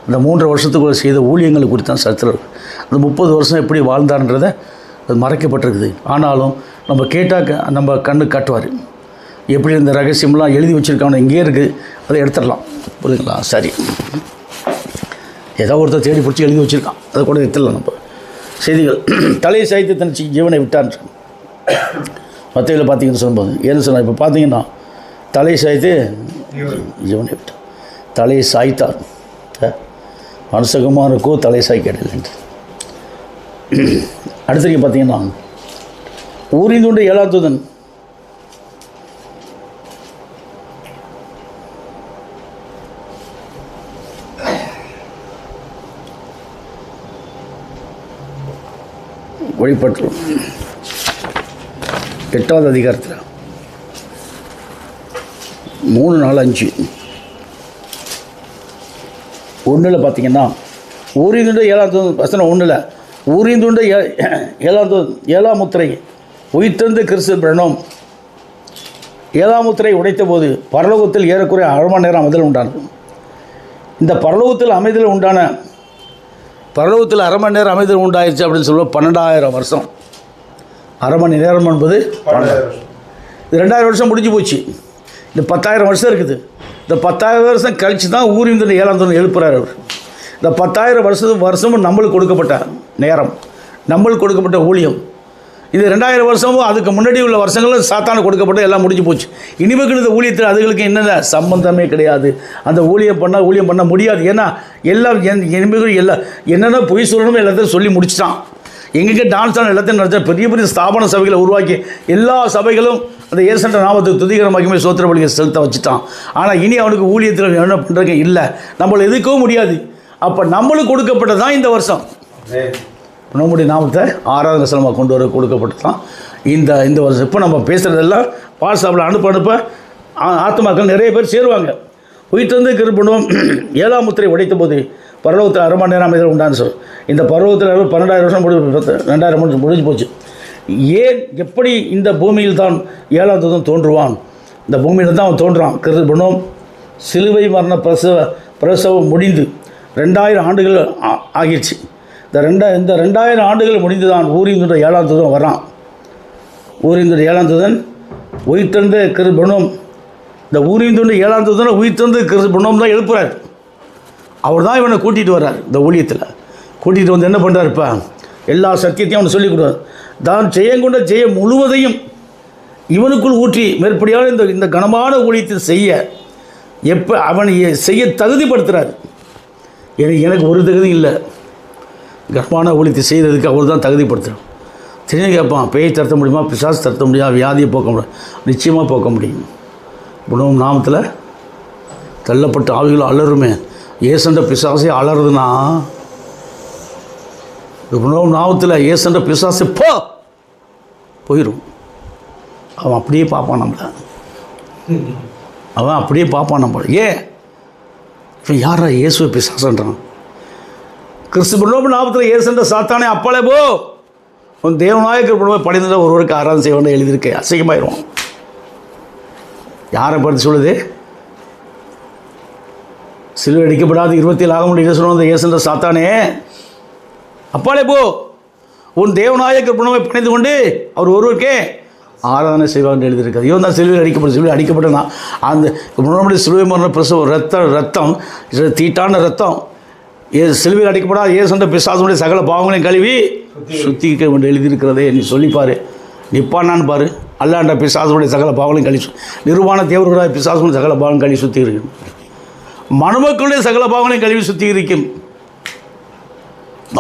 [SPEAKER 1] அந்த 3.5 வருஷத்துக்குள்ள செய்த ஊழியங்களை குறித்து தான் சரித்திரம் இருக்குது. அந்த 30 வருஷம் எப்படி வாழ்ந்தார்ன்றதை அது மறைக்கப்பட்டிருக்குது. ஆனாலும் நம்ம கேட்டால் நம்ம கண்ணு காட்டுவார். எப்படி இந்த ரகசியம்லாம் எழுதி வச்சுருக்காங்க இங்கே இருக்குது, அதை எடுத்துடலாம். புரியுதுங்களா? சரி, ஏதோ ஒருத்தர் தேடி பிடிச்சி எழுதி வச்சுருக்கான், அதை கூட எடுத்துடலாம். நம்ம செய்திகள் தலையை சாய்த்து தன் ஜீவனை விட்டான் மத்தையில் பார்த்தீங்கன்னு சொல்லும்போது ஏன்னு சொன்னால், இப்போ பார்த்தீங்கன்னா தலையை சாய்த்து ஜீவனை விட்டான். தலையை சாய்த்தார், மனுஷகுமாருக்கோ தலையை சாய்க்க இடையில்லைன்ட்டு. அடுத்தது பார்த்தீங்கன்னா ஊரிந்துண்ட 7ஆம் தூதன் வழிபட்டு 8வது அதிகாரத்தில் 3, 4, 5 1 பார்த்தீங்கன்னா ஊரிந்துண்ட 7ஆம் தூதன் வசனம் 1 ஊரிந்துண்ட 7ஆம் தூதன் 7ஆம் முத்திரை உயிர்த்தெழுந்த கிறிஸ்து பிரணம் 7ஆம் முத்திரை உடைத்த போது பரலோகத்தில் ஏறக்குறைய 1/2 மணி நேரம் அமைதல் உண்டானது. இந்த பரலோகத்தில் அமைதல் உண்டான பரலோகத்தில் 1/2 மணி நேரம் அமைதல் உண்டாயிருச்சு அப்படின்னு சொல்லுவோம். 12,000 வருஷம். 1/2 மணி நேரம் என்பது 12,000. இது 2000 வருஷம் முடிஞ்சு போச்சு. இந்த 10,000 வருஷம் இருக்குது. இந்த 10,000 வருஷம் கழித்து தான் ஊரிந்துண்ட 7ஆம் தூதன் எழுப்புறார் அவர். இந்த 10,000 வருஷமும் நம்மளுக்கு கொடுக்கப்பட்ட நேரம், நம்மளுக்கு கொடுக்கப்பட்ட ஊழியம். இது 2000 வருஷமும் அதுக்கு முன்னாடி உள்ள வருஷங்களும் சாத்தானு கொடுக்கப்பட்ட எல்லாம் முடிஞ்சு போச்சு. இனிமேல் இந்த ஊழியத்தில் அதுகளுக்கு என்னென்ன சம்பந்தமே கிடையாது. அந்த ஊழியம் பண்ண முடியாது. ஏன்னா எல்லாம் இனிமேல் எல்லாம் என்னென்ன பொய் சொல்லணுமோ எல்லாத்தையும் சொல்லி முடிச்சிட்டான். எங்கெங்கே டான்ஸ் ஆன எல்லாத்தையும் நடத்த பெரிய பெரிய ஸ்தாபன சபைகளை உருவாக்கி எல்லா சபைகளும் அந்த இயேசுன்ற நாமத்தை துதிகரமாக்கி சோத்திர பலியை செலுத்த வச்சுட்டான். ஆனால் இனி அவனுக்கு ஊழியத்தில் என்ன பண்ணுறதுக்கு இல்லை, நம்மளை எதுக்கவும் முடியாது. அப்போ நம்மளுக்கு கொடுக்கப்பட்டது தான் இந்த வருஷம். நம்முடைய நாமத்தை 6வது வசனமாக கொண்டு வர கொடுக்கப்பட்டு தான் இந்த வருஷம். இப்போ நம்ம பேசுகிறதெல்லாம் வாட்ஸ்அப்பில் அனுப்ப ஆத்மாக்கள் நிறைய பேர் சேருவாங்க. உயிர்த்தெழுந்த கிருபை 7ஆம் முத்திரை உடைத்த போது பரலோகத்தில் 1/2 மணி நேரம் அமைதல் உண்டான்னு சொல். இந்த பரலோகத்தில் 12,000 வருஷம் 2000 முடிஞ்சு போச்சு. ஏன் எப்படி இந்த பூமியில் தான் 7ஆம் தூதன் தோன்றுவான்? இந்த பூமியில் தான் அவன் தோன்றுறான். கிருபை சிலுவை மரண பிரசவம் முடிந்து 2000 ஆண்டுகள் ஆகிடுச்சு. இந்த 2000 ஆண்டுகள் முடிந்து தான் ஊரிந்துண்ட 7ஆம் தூதன் வரான். ஊரிந்துண்ட 7ஆம் தூதன் உயிர்த்தெழுந்த கிருபை. இந்த ஊரிந்துண்ட 7ஆம் தூதனை உயிர்த்தெழுந்த கிருபை தான் எழுப்புறார். அவர் தான் இவனை கூட்டிகிட்டு வர்றார். இந்த ஊழியத்தில் கூட்டிகிட்டு வந்து என்ன பண்ணுறார்? இப்போ எல்லா சத்தியத்தையும் அவனை சொல்லிக் கொடுறார். தான் ஜெயங்கொண்ட ஜெயம் முழுவதையும் இவனுக்குள் ஊற்றி மேற்படியான இந்த கனமான ஊழியத்தை செய்ய எப்போ அவனை செய்ய தகுதிப்படுத்துகிறார். எனக்கு ஒரு தகுதி இல்லை, கனமான ஊழியத்தை செய்கிறதுக்கு அவர் தான் தகுதிப்படுத்துகிறார். தெரிஞ்சு கேட்பான், பேய் தடுத்த முடியுமா, பிசாசு தடுத்த முடியுமா, வியாதியை போக்க முடியும்? நிச்சயமாக போக்க முடியும். குணம் நாமத்தில் தள்ளப்பட்ட ஆவிகள் அலருமே. ஏசண்ட பிசாசை அலறுதுன்னா குணம் நாமத்தில் ஏசண்ட பிசாசை போயிடும். அவன் அப்படியே பார்ப்பான் நம்மளை. ஏன் இப்போ யாரா இயேசுவை பிசாசன்றான்? கிறிஸ்து பிரணவ நாமத்தில் ஏசண்ட சாத்தானே அப்பாலே போ, உன் தேவநாயக பிரணவ படிந்த ஒருவருக்கு ஆராதனை செய்வான்னு எழுதியிருக்க அசிங்கமாயிடுவான். யாரை பற்றி சொல்லுது? சிலுவை அடிக்கப்படாது 27 ஆக முடியும் சொன்ன ஏசண்ட சாத்தானே அப்பாலே போ, உன் தேவநாயக பிரணவை பணிந்து கொண்டு அவர் ஒருவருக்கே ஆராதனை செய்வான்னு எழுதியிருக்காது. இவன் தான் சிலுவையில் அடிக்கப்பட்டனா அந்த முன்னாடி சிலுவை மரண பிரசவம் ரத்தம் தீட்டான ரத்தம் சிலுவையில் அடிக்கப்படாத ஏசண்ட பிசாசனுடைய சகல பாவங்களையும் கழுவி சுத்திக்க என்று எழுதியிருக்கிறதே. நீ சொல்லிப்பார், நிப்பானான்னு பாரு. அல்லாண்ட பிசாசனுடைய சகல பாவங்களையும் கழி நிர்வாண தேவர்களாக பிசாசனுடைய சகல பாவம் கழுவி சுற்றி இருக்கும். மனுமக்களுடைய சகல பாவங்களையும் கழுவி சுற்றி இருக்கும்.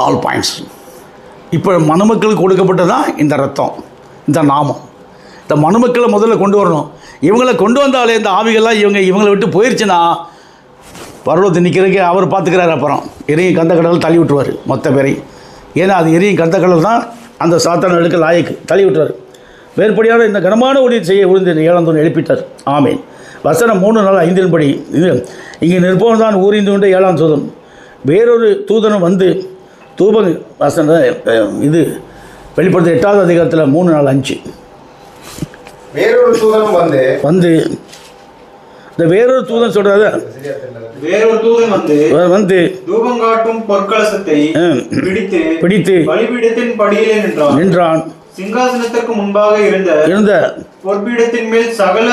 [SPEAKER 1] All points. இப்போ மனுமக்களுக்கு கொடுக்கப்பட்டதான் இந்த ரத்தம், இந்த நாமம். இந்த மனுமக்களை முதல்ல கொண்டு வரணும். இவங்களை கொண்டு வந்தாலே இந்த ஆவிகள்லாம் இவங்களை விட்டு போயிடுச்சுன்னா பரலோகத்தை நிற்கிறதுக்கு அவர் பார்த்துக்கிறார். அப்புறம் எரியும் கந்த கடலில் தள்ளி விட்டுருவார் மொத்த பேரையும். ஏன்னா அது எரியும் கந்த கடல் தான் அந்த சாத்தான் எடுக்க லாயக்கு தள்ளி விட்டார். வேறுபடியான இந்த கனமான ஊழியத்தை செய்ய விழுந்து 7ஆம் தூதன் எழுப்பிட்டார். ஆமேன். வசனம் 3:4-5 படி இது இங்கே நிற்பவன் தான் ஊறிந்து கொண்டு 7ஆம் தூதன் வேறொரு தூதனும் வந்து தூப வசன இது வெளிப்படுத்த 8வது அதிகாரத்தில் 3-4-5
[SPEAKER 4] வேறொரு தூதனும் வந்து
[SPEAKER 1] இந்த வேறொரு தூதன் சொல்றாரு,
[SPEAKER 3] வேறொரு தூதன்
[SPEAKER 1] வந்து
[SPEAKER 3] தூபம் காட்டும் பொற்கலசத்தை பிடித்து பலிபீடத்தின் படியிலே
[SPEAKER 1] நின்றான்.
[SPEAKER 3] சிங்காசனத்திற்கு முன்பாக இருந்த பொற்பீடத்தின் மேல் சகல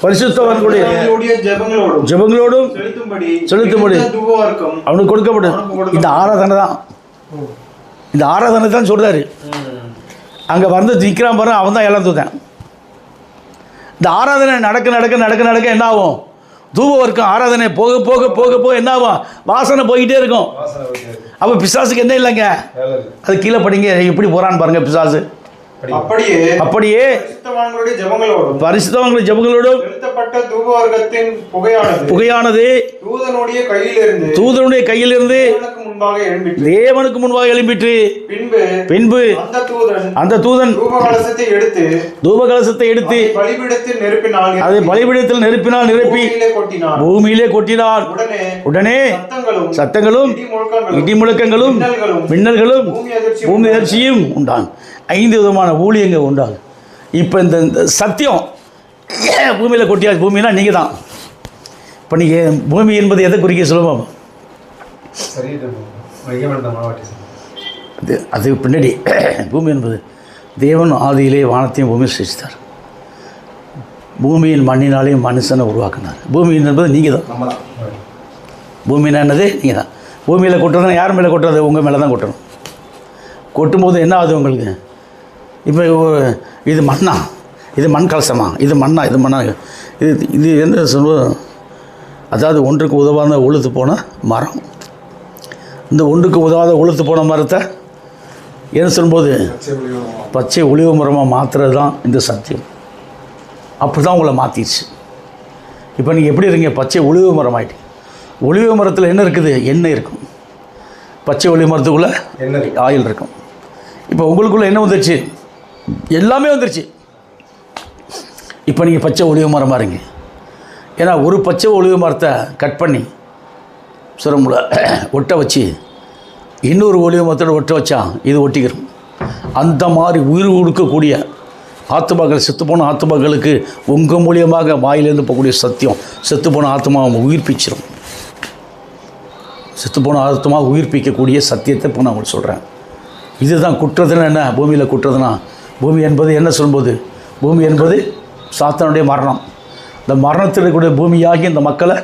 [SPEAKER 1] பரிசுத்தவான்களுடைய ஜெபங்களோடும் செலுத்தும்படி அவனுக்கு கொடுக்கப்படும். இந்த ஆராதனை தான் சொல்றாரு. அங்க வந்து நிற்கிறான் பாரு, அவன் தான் 7ஆம் தூதன். இந்த ஆராதனை நடக்க என்ன ஆகும்? தூப வர்க்கம் ஆராதனை போக போக போக போக என்ன ஆகும்? வாசனை போய்கிட்டே இருக்கும். அப்போ பிசாசுக்கு என்ன இல்லைங்க, அது கீழே படிங்க எப்படி போறான்னு பாருங்க. பிசாசு அப்படியே பரிசுத்தவான்களுடைய ஜெபங்களோடும் புகையானது தூதனுடைய கையிலிருந்து தேவனுக்கு முன்பாக எழும்பிற்று. பின்பு அந்த தூதன் தூபகலசத்தை எடுத்து அதை பலிபீடத்தில் நெருப்பினால் நிரப்பி பூமியிலே கொட்டினான். உடனே சத்தங்களும் இடி முழக்கங்களும் மின்னல்களும் பூமி அதிர்ச்சியும் உண்டான். 5 விதமான ஊழியங்கள் உண்டாகும். இப்போ இந்த சத்தியம் பூமியில் கொட்டியாச்சு. பூமினா நீங்கள் தான். இப்போ நீங்கள் பூமி என்பது எதை குறிக்க சொல்லுவோம்? அது பின்னாடி பூமி என்பது தேவன் ஆதியிலே வானத்தையும் பூமியை சிருஷ்டித்தார். பூமியின் மண்ணினாலேயும் மனுஷனை உருவாக்கினார். பூமி என்பது நீங்கள் தான். பூமினா என்னது? நீங்கள் தான். பூமியில் கொட்டுறதுனா யார் மேலே கொட்டுறது? உங்கள் மேலே தான் கொட்டணும். கொட்டும்போது என்ன ஆகுது உங்களுக்கு? இப்போ இது மண்ணா, இது மண் கலசமா, இது மண்ணா, இது மண்ணா, இது என்ன சொல்லுவோம்? அதாவது ஒன்றுக்கு உதவாத உளுத்து போன மரம். இந்த ஒன்றுக்கு உதவாத உளுத்து போன மரத்தை என்ன சொல்லும்போது பச்சை ஒளிவு மரமாக மாற்றுறது தான் இந்த சத்தியம். அப்படி தான் உங்களை மாற்றிடுச்சு. இப்போ நீங்கள் எப்படி இருக்கீங்க? பச்சை ஒளிவு மரம் ஆகிட்டு. ஒளிவு மரத்தில் என்ன இருக்குது? எண்ணெய் இருக்கும். பச்சை ஒளிவு மரத்துக்குள்ளே ஆயில் இருக்கும். இப்போ உங்களுக்குள்ளே என்ன வந்துருச்சு? எல்லாமே வந்துருச்சு. இப்போ நீங்கள் பச்சை ஒளிவு மரமாக இருங்க. ஏன்னா ஒரு பச்சை ஒளிவு மரத்தை கட் பண்ணி சுரமுல ஒட்ட வச்சு இன்னொரு ஒளிவு மரத்தோட ஒட்ட வச்சா இது ஒட்டிக்கிறோம். அந்த மாதிரி உயிர் கொடுக்கக்கூடிய ஆத்துமாக்கள், செத்துப்போன ஆத்துமாக்களுக்கு உங்கள் மூலியமாக வாயிலேருந்து போகக்கூடிய சத்தியம் செத்துப்போன ஆத்மாவை உயிர்ப்பிச்சிடும். செத்துப்போன ஆத்மா உயிர்ப்பிக்கக்கூடிய சத்தியத்தை இப்போ நான் உங்களுக்கு சொல்கிறேன். இதுதான் குற்றதுன்னா என்ன? பூமியில் குற்றதுனா பூமி என்பது என்ன சொல்லும்போது பூமி என்பது சாத்தானுடைய மரணம். இந்த மரணத்தில் இருக்கக்கூடிய பூமியாகி இந்த மக்களை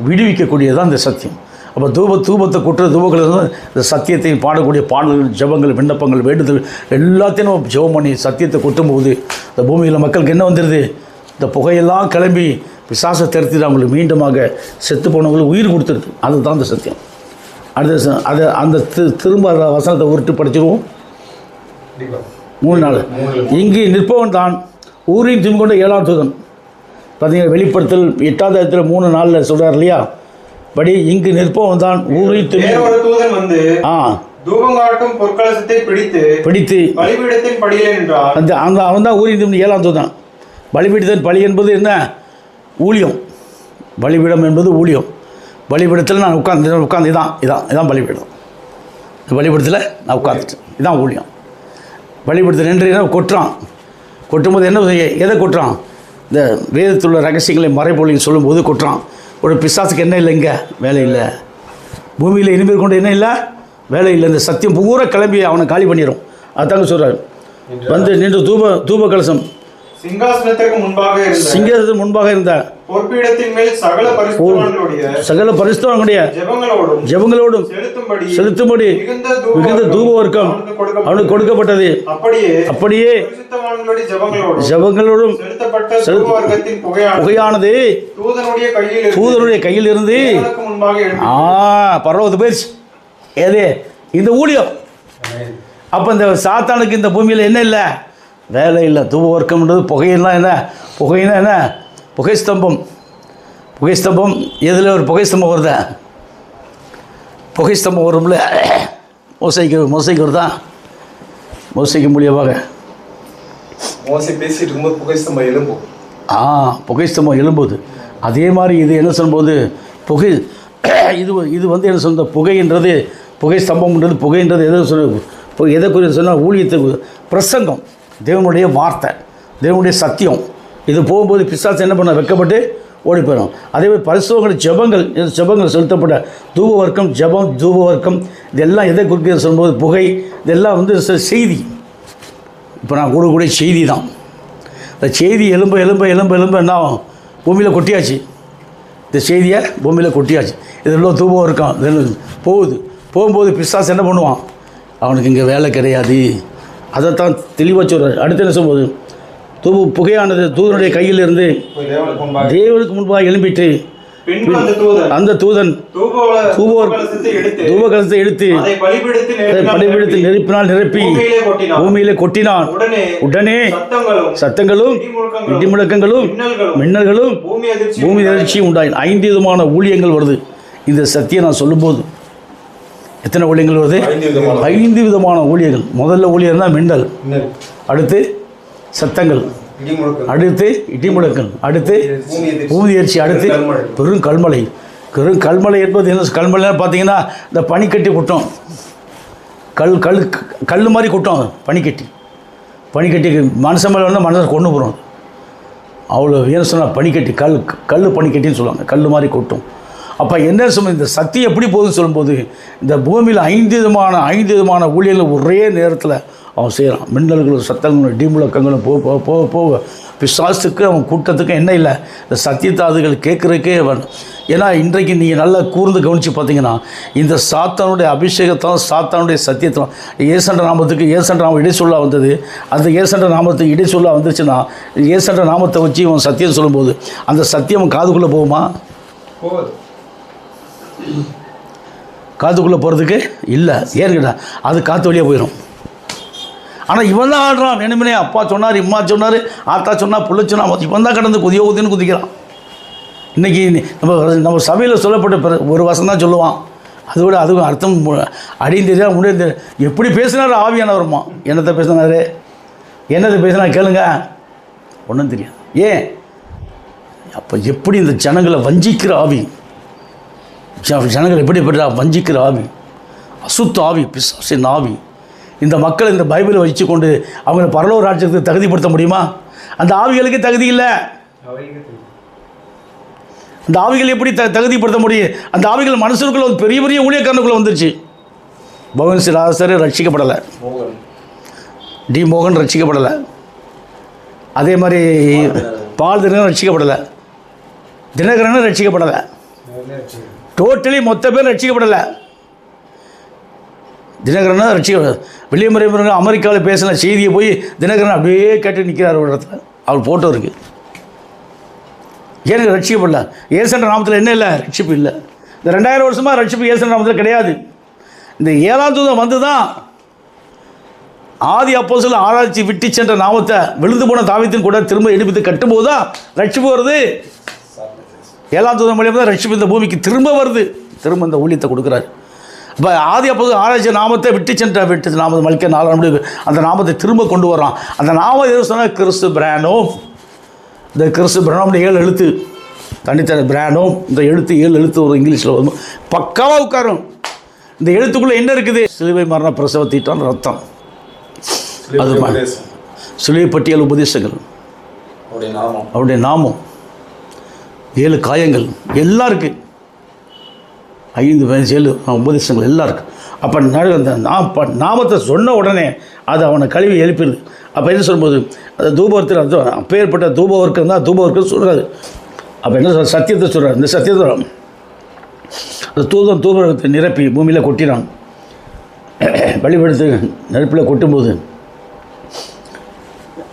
[SPEAKER 1] விடுவிக்கக்கூடியது தான் இந்த சத்தியம். அப்போ தூபத்தை குற்ற தூபங்கள் இந்த சத்தியத்தை பாடக்கூடிய பாடல்கள், ஜபங்கள், விண்ணப்பங்கள், வேண்டுதல் எல்லாத்தையும் நம்ம ஜெபம் பண்ணி சத்தியத்தை கொட்டும்போது இந்த பூமியில் மக்களுக்கு என்ன வந்துடுது? இந்த புகையெல்லாம் கிளம்பி பிசாசை திறத்திட்டு அவங்களுக்கு மீண்டுமாக செத்து போனவங்களுக்கு உயிர் கொடுத்துருது. அதுதான் இந்த சத்தியம். அடுத்த அந்த திரும்ப வசனத்தை உருட்டு படிச்சிருவோம். 3 நாள் இங்கு நிற்பவன் தான் ஊரின் திரும்பி கொண்ட 7ஆம் தூதன். பார்த்தீங்கன்னா வெளிப்படுத்தல் 8வது இடத்துல 3 நாளில் சொல்கிறார் இல்லையா? படி இங்கு நிற்பவன் தான் ஊரின்
[SPEAKER 3] தூதன் வந்து தூபங்காட்டும் பொற்கலசத்தை பிடித்து பலிபீடத்தின் படியிலே நின்றான்.
[SPEAKER 1] அந்த அவன் தான் ஊரின் திரும்பி 7ஆம் தூதன். பலிபீடத்தின் பலி என்பது என்ன? ஊழியம். பலிபீடம் என்பது ஊழியம். பலிபீடத்தில் நான் உட்காந்து இதான் பலிபீடம். இந்த பலிபீடத்தில் நான் உட்காந்துட்டேன். இதான் ஊழியம். பலிபீடத்தில் நின்று கொட்டுறான். கொட்டும்போது என்ன எதை கொட்டுறான்? இந்த வேதத்தில் உள்ள ரகசியங்களை மறைபொழின்னு சொல்லும்போது கொட்டுறான். ஒரு பிசாசுக்கு என்ன இல்லை? இங்கே வேலை இல்லை. பூமியில் இனிமேல் கொண்டு என்ன இல்லை? வேலை இல்லை. இந்த சத்தியம் பூரா கிளம்பி அவனை காலி பண்ணிடும். அதுதாங்க சொல்கிறார். வந்து நின்று தூப கலசம்
[SPEAKER 3] சிங்காசனத்திற்கு
[SPEAKER 1] முன்பாக இருந்த
[SPEAKER 3] பொற்பீடத்தின் மேல் சகல
[SPEAKER 1] பரிசுத்தவான்களுடைய ஜெபங்களோடும் செலுத்தும்படி மிகுந்த தூப வர்க்கம் அவனுக்கு கொடுக்கப்பட்டது. அப்படியே ஜெபங்களோடும் புகையானது தூதனுடைய கையில் இருந்து பரவது போயிடுச்சு. ஏதே இந்த ஊழியம். அப்போ இந்த சாத்தானுக்கு இந்த பூமியில் என்ன இல்லை? வேலை இல்லை. தூப வர்க்கம்ன்றது புகையெல்லாம் என்ன? புகைன்னா என்ன? புகைஸ்தம்பம். எதில் ஒரு புகைஸ்தம்பம் வருதா? புகைஸ்தம்பம் வரும்ல, மொசைக்கு வருதா? மோசைக்கு மூலியமாக
[SPEAKER 4] மோசே பேசிட்டு இருக்கும்போது புகைஸ்தம்பம் எழும்பும்.
[SPEAKER 1] புகைஸ்தம்பம் எழும்போது அதே மாதிரி இது என்ன சொல்லும்போது புகை இது வந்து என்ன சொல்ற புகைன்றது புகை ஸ்தம்பம்ன்றது புகைன்றது எதை சொல்ல எதை குறித்து சொன்னால் ஊழியத்துக்கு பிரசங்கம், தேவனுடைய வார்த்தை, தேவனுடைய சத்தியம். இது போகும்போது பிசாசு என்ன பண்ண வெக்கப்பட்டு ஓடி போயிடும். அதே மாதிரி பரிசுத்தவான்கள் ஜெபங்கள் செலுத்தப்பட்ட தூப வர்க்கம், ஜெபம், தூப வர்க்கம் இதெல்லாம் எதை குறித்து சொல்லும்போது புகை இதெல்லாம் வந்து செய்தி. இப்போ நான் கூடக்கூடிய செய்தி தான். இந்த செய்தி எலும்பு என்ன ஆகும், பூமியில் கொட்டியாச்சு. இந்த செய்தியை பூமியில் கொட்டியாச்சு. இதெல்லாம் தூபம் வர்க்கம் போகும்போது பிசாசு என்ன பண்ணுவான், அவனுக்கு இங்கே வேலை கிடையாது. அதைத்தான் தெளிவாக சொல்கிறார். அடுத்து என்ன சொல்லும்போது புகையானது தூதனுடைய கையில் இருந்து தேவனுக்கு முன்பாக எழும்பிட்டு அந்த தூதன் தூபகலசத்தை எடுத்து பலிபீடத்தில் நெருப்பினால் நிரப்பி பூமியிலே கொட்டினான். உடனே சத்தங்களும் இடி முழக்கங்களும் மின்னல்களும் பூமி அதிர்ச்சியும் உண்டாயின். 5 விதமான ஊழியங்கள் வருது. இந்த சத்தியம் நான் சொல்லும்போது எத்தனை ஊழியங்கள் வருது? 5 விதமான ஊழியர்கள். முதல்ல ஊழியர் தான் மின்னல், அடுத்து சத்தங்கள், அடுத்து இடிமுழக்கல், அடுத்து பூமி அதிர்ச்சி, அடுத்து பெருங்கல்மலை. பெருங்கல்மலை என்பது என்ன? கல்மலை பார்த்தீங்கன்னா இந்த பனிக்கட்டி கொட்டும், கல் மாதிரி கொட்டும். பனிக்கட்டி மனுஷன் மேலே வந்து மனுஷன் கொண்டு போகிறோம். அவ்வளோ ஏன்னு சொன்னால் பனிக்கட்டி கல் பனிக்கட்டின்னு சொல்லுவாங்க. கல் மாதிரி கொட்டும். அப்போ என்ன சொல்ல, இந்த சக்தி எப்படி போகுதுன்னு சொல்லும்போது இந்த பூமியில் 5 விதமான ஊழியர்கள் ஒரே நேரத்தில் அவன் செய்கிறான். மின்னல்களும் சத்தங்களும் இடிமுழக்கங்களும் போக பிசாசுக்கு அவன் கூட்டத்துக்கு என்ன இல்லை, இந்த சத்தியத்தாதுகள் கேட்குறதுக்கே வேணும். ஏன்னா இன்றைக்கு நீங்கள் நல்லா கூர்ந்து கவனித்து பார்த்தீங்கன்னா இந்த சாத்தானுடைய அபிஷேகத்தாலும் சாத்தானுடைய சத்தியத்தாலும் ஏசன்ற நாமம் இடைச்சொல்லா வந்தது. அந்த ஏசன்ற நாமத்துக்கு இடைச்சொல்லா வந்துருச்சுன்னா ஏசன்ற நாமத்தை வச்சு இவன் சத்தியம் சொல்லும்போது அந்த சத்தியம் காதுக்குள்ளே போகுமா? காதுக்குள்ளே போகிறதுக்கு இல்லை. ஏன்னு கேட்டால் அது காற்று வழியாக போயிடும். ஆனால் இவன் தான் ஆடுறான். வேணுமனே அப்பா சொன்னார், இம்மா சொன்னார், ஆத்தா சொன்னால், புள்ள சொன்னால், இவன் தான் கடந்து குதின்னு குதிக்கிறான். இன்றைக்கி நம்ம சபையில் சொல்லப்பட்ட ஒரு வசனம் தான் சொல்லுவான். அதோட அதுவும் அர்த்தம் அடியும் தெரியாது முடியும் தெரியாது. எப்படி பேசினார் ஆவியானவருமா? என்னத்தை பேசினார், என்னத்தை பேசினா கேளுங்க, ஒன்றும் தெரியாது. ஏன்? அப்போ எப்படி இந்த ஜனங்களை வஞ்சிக்கிற ஆவி, ஜனங்கள் எப்படிப்பட்ட வஞ்சிக்கிற ஆவி, அசுத்த ஆவி, பிசாசின் ஆவி. இந்த மக்கள் இந்த பைபிளை வச்சு கொண்டு அவங்களை பரலோக ராஜ்யத்துக்கு தகுதிப்படுத்த முடியுமா? அந்த ஆவிகளுக்கு தகுதி இல்லை. அந்த ஆவிகள் எப்படி தகுதிப்படுத்த முடியும்? அந்த ஆவிகள் மனுஷனுக்குள்ள பெரிய பெரிய ஊழியக்காரனுக்குள்ளே வந்துருச்சு. பவன் சிலாசர் ரட்சிக்கப்படலை, டி மோகன் ரட்சிக்கப்படலை, அதே மாதிரி பால் தினகரன் ரட்சிக்கப்படலை, தினகரனும் ரட்சிக்கப்படலை. டோட்டலி மொத்த பேர் ரட்சிக்கப்படலை. தினகரனை ரட்சிக்கப்படலை. வில்லியமரை அமெரிக்காவில் பேசின செய்தியை போய் தினகரன் அப்படியே கேட்டு நிற்கிறார் ஒரு இடத்துல. அவர் போட்டோ இருக்குது. ஏன்னு ரட்சிக்கப்படல? ஏசன்ற நாமத்தில் என்ன இல்லை? ரட்சிப்பு இல்லை. இந்த 2000 வருஷமாக ரட்சிப்பு ஏசன்ற நாமத்தில் கிடையாது. இந்த 7ஆம் தூதன் வந்து தான் ஆதி அப்போஸ்தலர் ஆராய்ச்சி விட்டு சென்ற நாமத்தை விழுந்து போன தாவீதின் கூட திரும்ப எடுப்பித்து கட்டும்போது தான் ரட்சிப்பு வருது. 7ஆம் தூதன் மூலியமாக தான் ரட்சிப்பு இந்த பூமிக்கு திரும்ப வருது. திரும்ப இந்த ஊழியத்தை கொடுக்குறாரு. இப்போ ஆதி அப்போது ஆராய்ச்சி நாமத்தை விட்டு நாமத்தை மலிக்க 4 மணி அந்த நாமத்தை திரும்ப கொண்டு வரான். அந்த நாமம் எது சொன்னால் கிறிஸ்து பிரானோ. இந்த கிறிஸ்து பிரானோம்னு 7 எழுத்து தனித்தனி பிரானோ. இந்த எழுத்து 7 எழுத்து ஒரு இங்கிலீஷில் வரும். பக்காவாக உட்காரும். இந்த எழுத்துக்குள்ளே என்ன இருக்குது? சிலுவை மரண பிரசவ தீட்டான் ரத்தம், அது சிலுவை பட்டியல் உபதேசங்கள், அவருடைய நாமம், 7 காயங்கள் எல்லாம் இருக்குது. 5 7 உபதேசங்கள் எல்லாம் இருக்குது. அப்போ அந்த நாமத்தை சொன்ன உடனே அது அவனை கழுவி எழுப்பிடுது. அப்போ என்ன சொல்லும்போது அந்த தூபவர்த்தில் அது அப்பேற்பட்ட தூபவர்க்கம் தான் தூபவர்க்கம் சொல்கிறாரு. அப்போ என்ன சொல்ற? சத்தியத்தை சொல்கிறார். இந்த சத்தியத்தை அந்த தூபவர்க்கத்தை நிரப்பி பூமியில் கொட்டினான். வழிபடுத்து நெருப்பில் கொட்டும்போது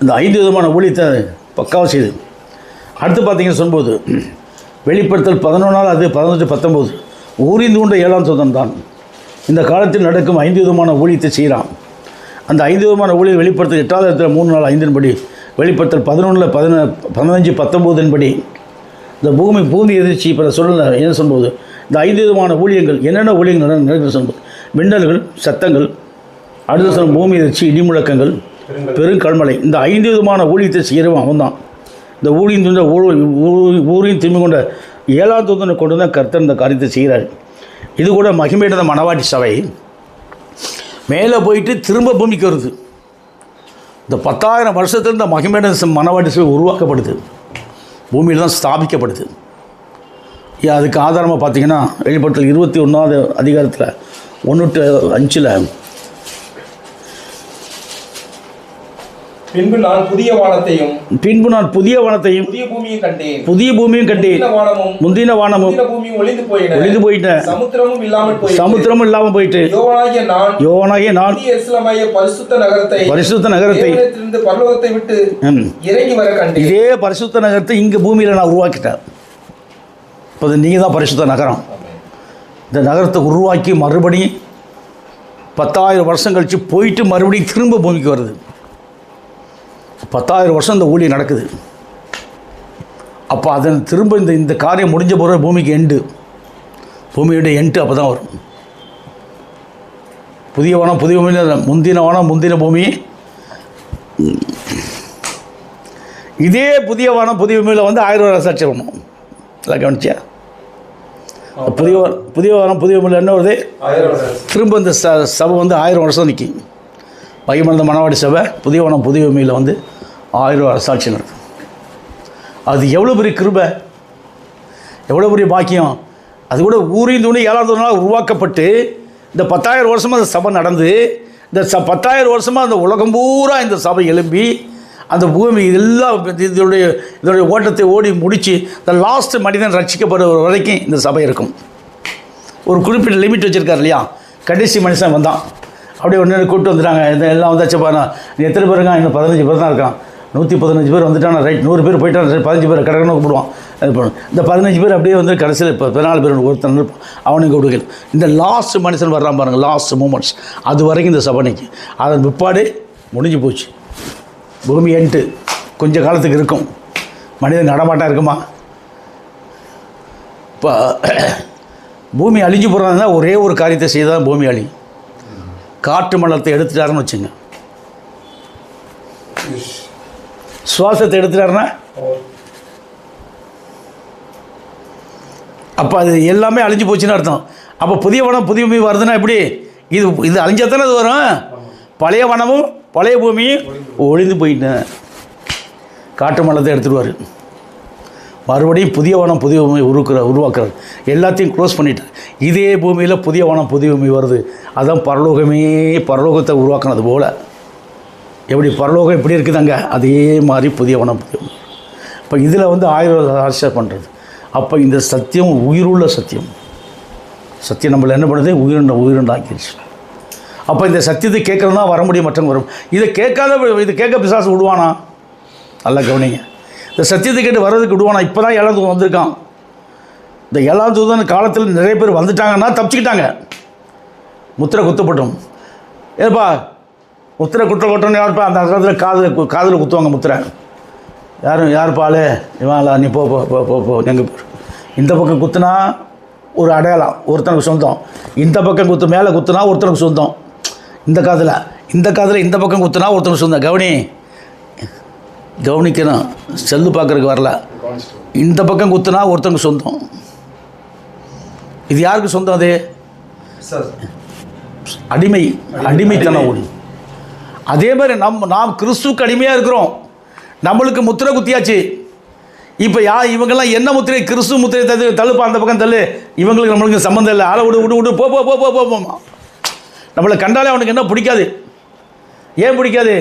[SPEAKER 1] இந்த 5 விதமான ஊழியத்தை பக்காவாக செய்து அடுத்து பார்த்தீங்கன்னு சொல்லும்போது வெளிப்படுத்தல் 11 அது 18 19 ஊரிந்து கொண்ட 7ஆம் தூதன் தான் இந்த காலத்தில் நடக்கும் 5 விதமான ஊழியத்தை செய்கிறான். அந்த 5 விதமான ஊழியர் வெளிப்படுத்தல் 8ஆவது இடத்துல 3 4 5 படி, வெளிப்படுத்தல் 11 15 19 படி இந்த பூமி எதிர்ச்சி இப்போ சொல்ல என்ன சொல்லும்போது இந்த 5 விதமான ஊழியங்கள் என்னென்ன ஊழியங்கள் நடக்கிற சொல்லும்போது மின்னல்கள், சத்தங்கள், அடுத்த வசனம் பூமி எதிர்ச்சி, இடிமுழக்கங்கள், பெருங்கல்மலை. இந்த 5 விதமான ஊழியத்தை செய்கிறவன் அவன் தான். இந்த ஊழியம் தூண்ட ஊரையும் திரும்பி கொண்ட 7ஆம் தூதனை கொண்டு தான் கர்த்தர் இந்த காரியத்தை செய்கிறார். இது கூட மகிமையிட மணவாட்டி சபை மேலே போயிட்டு திரும்ப பூமிக்கு வருது. இந்த 10,000 வருஷத்துல இந்த மகிமையிட மணவாட்டி சபை உருவாக்கப்படுது, பூமியில் தான் ஸ்தாபிக்கப்படுது. அதுக்கு ஆதாரமாக பார்த்தீங்கன்னா வெளிப்படுத்தல் 21ஆவது அதிகாரத்தில் 1-5
[SPEAKER 2] பின்பு நான் புதிய வானத்தையும்
[SPEAKER 1] புதிய பூமியும் கண்டேன். முந்தின வானமும் ஒளிந்து போயிட்ட, சமுத்திரமும் இல்லாமல் போயிட்டு, யோவானாகிய நான் பரிசுத்த நகரத்தை
[SPEAKER 2] பரலோகத்தை விட்டு இறங்கி வர கண்டேன்.
[SPEAKER 1] இதே பரிசுத்த நகரத்தை இங்கே பூமியில் நான் உருவாக்கிட்டேன். இப்போ நீங்கள் தான் பரிசுத்த நகரம். இந்த நகரத்தை உருவாக்கி மறுபடியும் 10,000 வருஷம் கழித்து போயிட்டு மறுபடியும் திரும்ப பூமிக்கு வருது. 10,000 வருஷம் இந்த ஊழியம் நடக்குது. அப்போ அதன் திரும்ப இந்த காரியம் முடிஞ்ச பிறகு பூமிக்கு எண்டு, பூமியோட எண்டு அப்போ தான் வரும். புதிய வானம் புதிய பூமி, முந்தின வானம் முந்தின பூமி. இதே புதிய வானம் புதிய பூமியில் வந்து 1000 வருஷம் சாட்சி வரணும். எல்லாம் கவனிச்சியா? புதிய வானம் புதிய பூமியில் என்ன வருது? திரும்ப இந்த சபை வந்து 1000 வருஷம் நிற்கும். மகிமந்த மணவாடி சபை புதிய வானம் புதிய பூமியில் வந்து 1000 வருஷம் சாட்சி நடக்குது. அது எவ்வளோ பெரிய கிருபை, எவ்வளோ பெரிய பாக்கியம். அது கூட ஊரின் தூணி 7ஆவது நாள் உருவாக்கப்பட்டு இந்த 10,000 வருஷமாக அந்த சபை நடந்து, இந்த 10,000 வருஷமாக அந்த உலகம் பூரா இந்த சபை எழும்பி அந்த பூமி எல்லாம் இதோடைய ஓட்டத்தை ஓடி முடித்து இந்த லாஸ்ட் மனிதன் ரட்சிக்கப்படுற வரைக்கும் இந்த சபை இருக்கும். ஒரு குறிப்பிட்ட லிமிட் வச்சுருக்கார் இல்லையா? கடைசி மனுஷன் வந்தான், அப்படியே ஒன்று கூப்பிட்டு வந்துட்டாங்க. எல்லாம் வந்தாச்சப்பா, நீ எத்தனை பேர் இருக்கான்? இன்னும் 15 பேர் தான் இருக்கான். 115 பேர் வந்துட்டானா, ரைட். 100 பேர் போயிட்டான், 15 பேர் கடற்கணும் கூப்பிடுவான். இந்த 15 பேர் அப்படியே வந்து கடைசியில் இப்போ 14 பேர் ஒருத்தன் இருப்பான், அவனுக்கு கொடுக்கல. இந்த லாஸ்ட் மனுஷன் வர்றான் பாருங்கள், லாஸ்ட் மூமெண்ட்ஸ், அது வரைக்கும் இந்த சபை நிற்கும். அதன் பிற்பாடு முடிஞ்சு போச்சு. பூமி என்ட்டு கொஞ்சம் காலத்துக்கு இருக்கும், மனிதன் நடமாட்டம் இருக்குமா? இப்போ பூமி அழிஞ்சு போகிறதா ஒரே ஒரு காரியத்தை செய்தால் பூமி அழி. காற்று மண்டலத்தை எடுத்துட்டாருன்னு வச்சுங்க, சுவாசத்தை எடுத்துட்டாருன்னா அப்போ அது எல்லாமே அழிஞ்சு போச்சுன்னு அர்த்தம். அப்போ புதிய வனம் புதிய பூமி வருதுன்னா எப்படி? இது அழிஞ்சா தானே அது வரும். பழைய வனமும் பழைய பூமியும் ஒழிந்து போயிட்டேன். காற்று மண்டலத்தை எடுத்துடுவார், மறுபடியும் புதிய வனம் புதிய பூமி உருவாக்குறாரு. எல்லாத்தையும் க்ளோஸ் பண்ணிட்டார். இதே பூமியில் புதிய வனம் புதிய பூமி வருது. அதுதான் பரலோகத்தை உருவாக்கினது போல். எப்படி பரலோகம் எப்படி இருக்குதாங்க, அதே மாதிரி புதிய வனம் புதிய பூமி. இப்போ இதில் வந்து 1000 ஆசை பண்ணுறது. அப்போ இந்த சத்தியம் உயிருள்ள சத்தியம். சத்தியம் நம்மளை என்ன பண்ணுது? உயிருண்டாக்கிடுச்சு. அப்போ இந்த சத்தியத்தை கேட்குறது தான் வர முடியும், மற்றவங்க வரும். இதை கேட்க பிசாசு விடுவானா? நல்லா கவனிங்க. இந்த சத்தியத்தை கேட்டு வர்றதுக்கு விடுவானா? இப்போ தான் 7ஆம் தூதன் வந்திருக்கான். இந்த 7ஆம் தூதன் காலத்தில் நிறைய பேர் வந்துட்டாங்கன்னா தப்பிச்சுக்கிட்டாங்க. முத்திரை குத்தப்பட்டோம். ஏப்பா முத்திரை குட்டோன்னு யாருப்பா? அந்த காலத்தில் காதில் குத்துவாங்க முத்திரை. யாருப்பா ஆளு? இவாங்களா? நீ போ எங்கே போ. இந்த பக்கம் குத்துனா ஒரு அடையாளம், ஒருத்தனுக்கு சொந்தம். இந்த பக்கம் மேலே குத்துனா ஒருத்தனுக்கு சொந்தம். இந்த காதில் இந்த பக்கம் குத்துனா ஒருத்தனுக்கு சொந்தம். கவனிக்கணும், செல்லு பார்க்குறதுக்கு வரல. இந்த பக்கம் குத்துனா ஒருத்தனுக்கு சொந்தம். இது யாருக்கு சொந்தம்? அது அடிமைத்தனம் ஓடி. அதே மாதிரி நாம் கிறிஸ்துவுக்கு அடிமையாக இருக்கிறோம். நம்மளுக்கு முத்திரை குத்தியாச்சு. இப்போ இவங்கெல்லாம் என்ன முத்திரை? கிறிஸ்துவ முத்திரை தள்ளுப்பா, அந்த பக்கம் தள்ளு. இவங்களுக்கு நம்மளுக்கு சம்மந்தம் இல்லை. ஆளை விடு போ. நம்மளை கண்டாலே அவனுக்கு என்ன பிடிக்காது? ஏன் பிடிக்காது?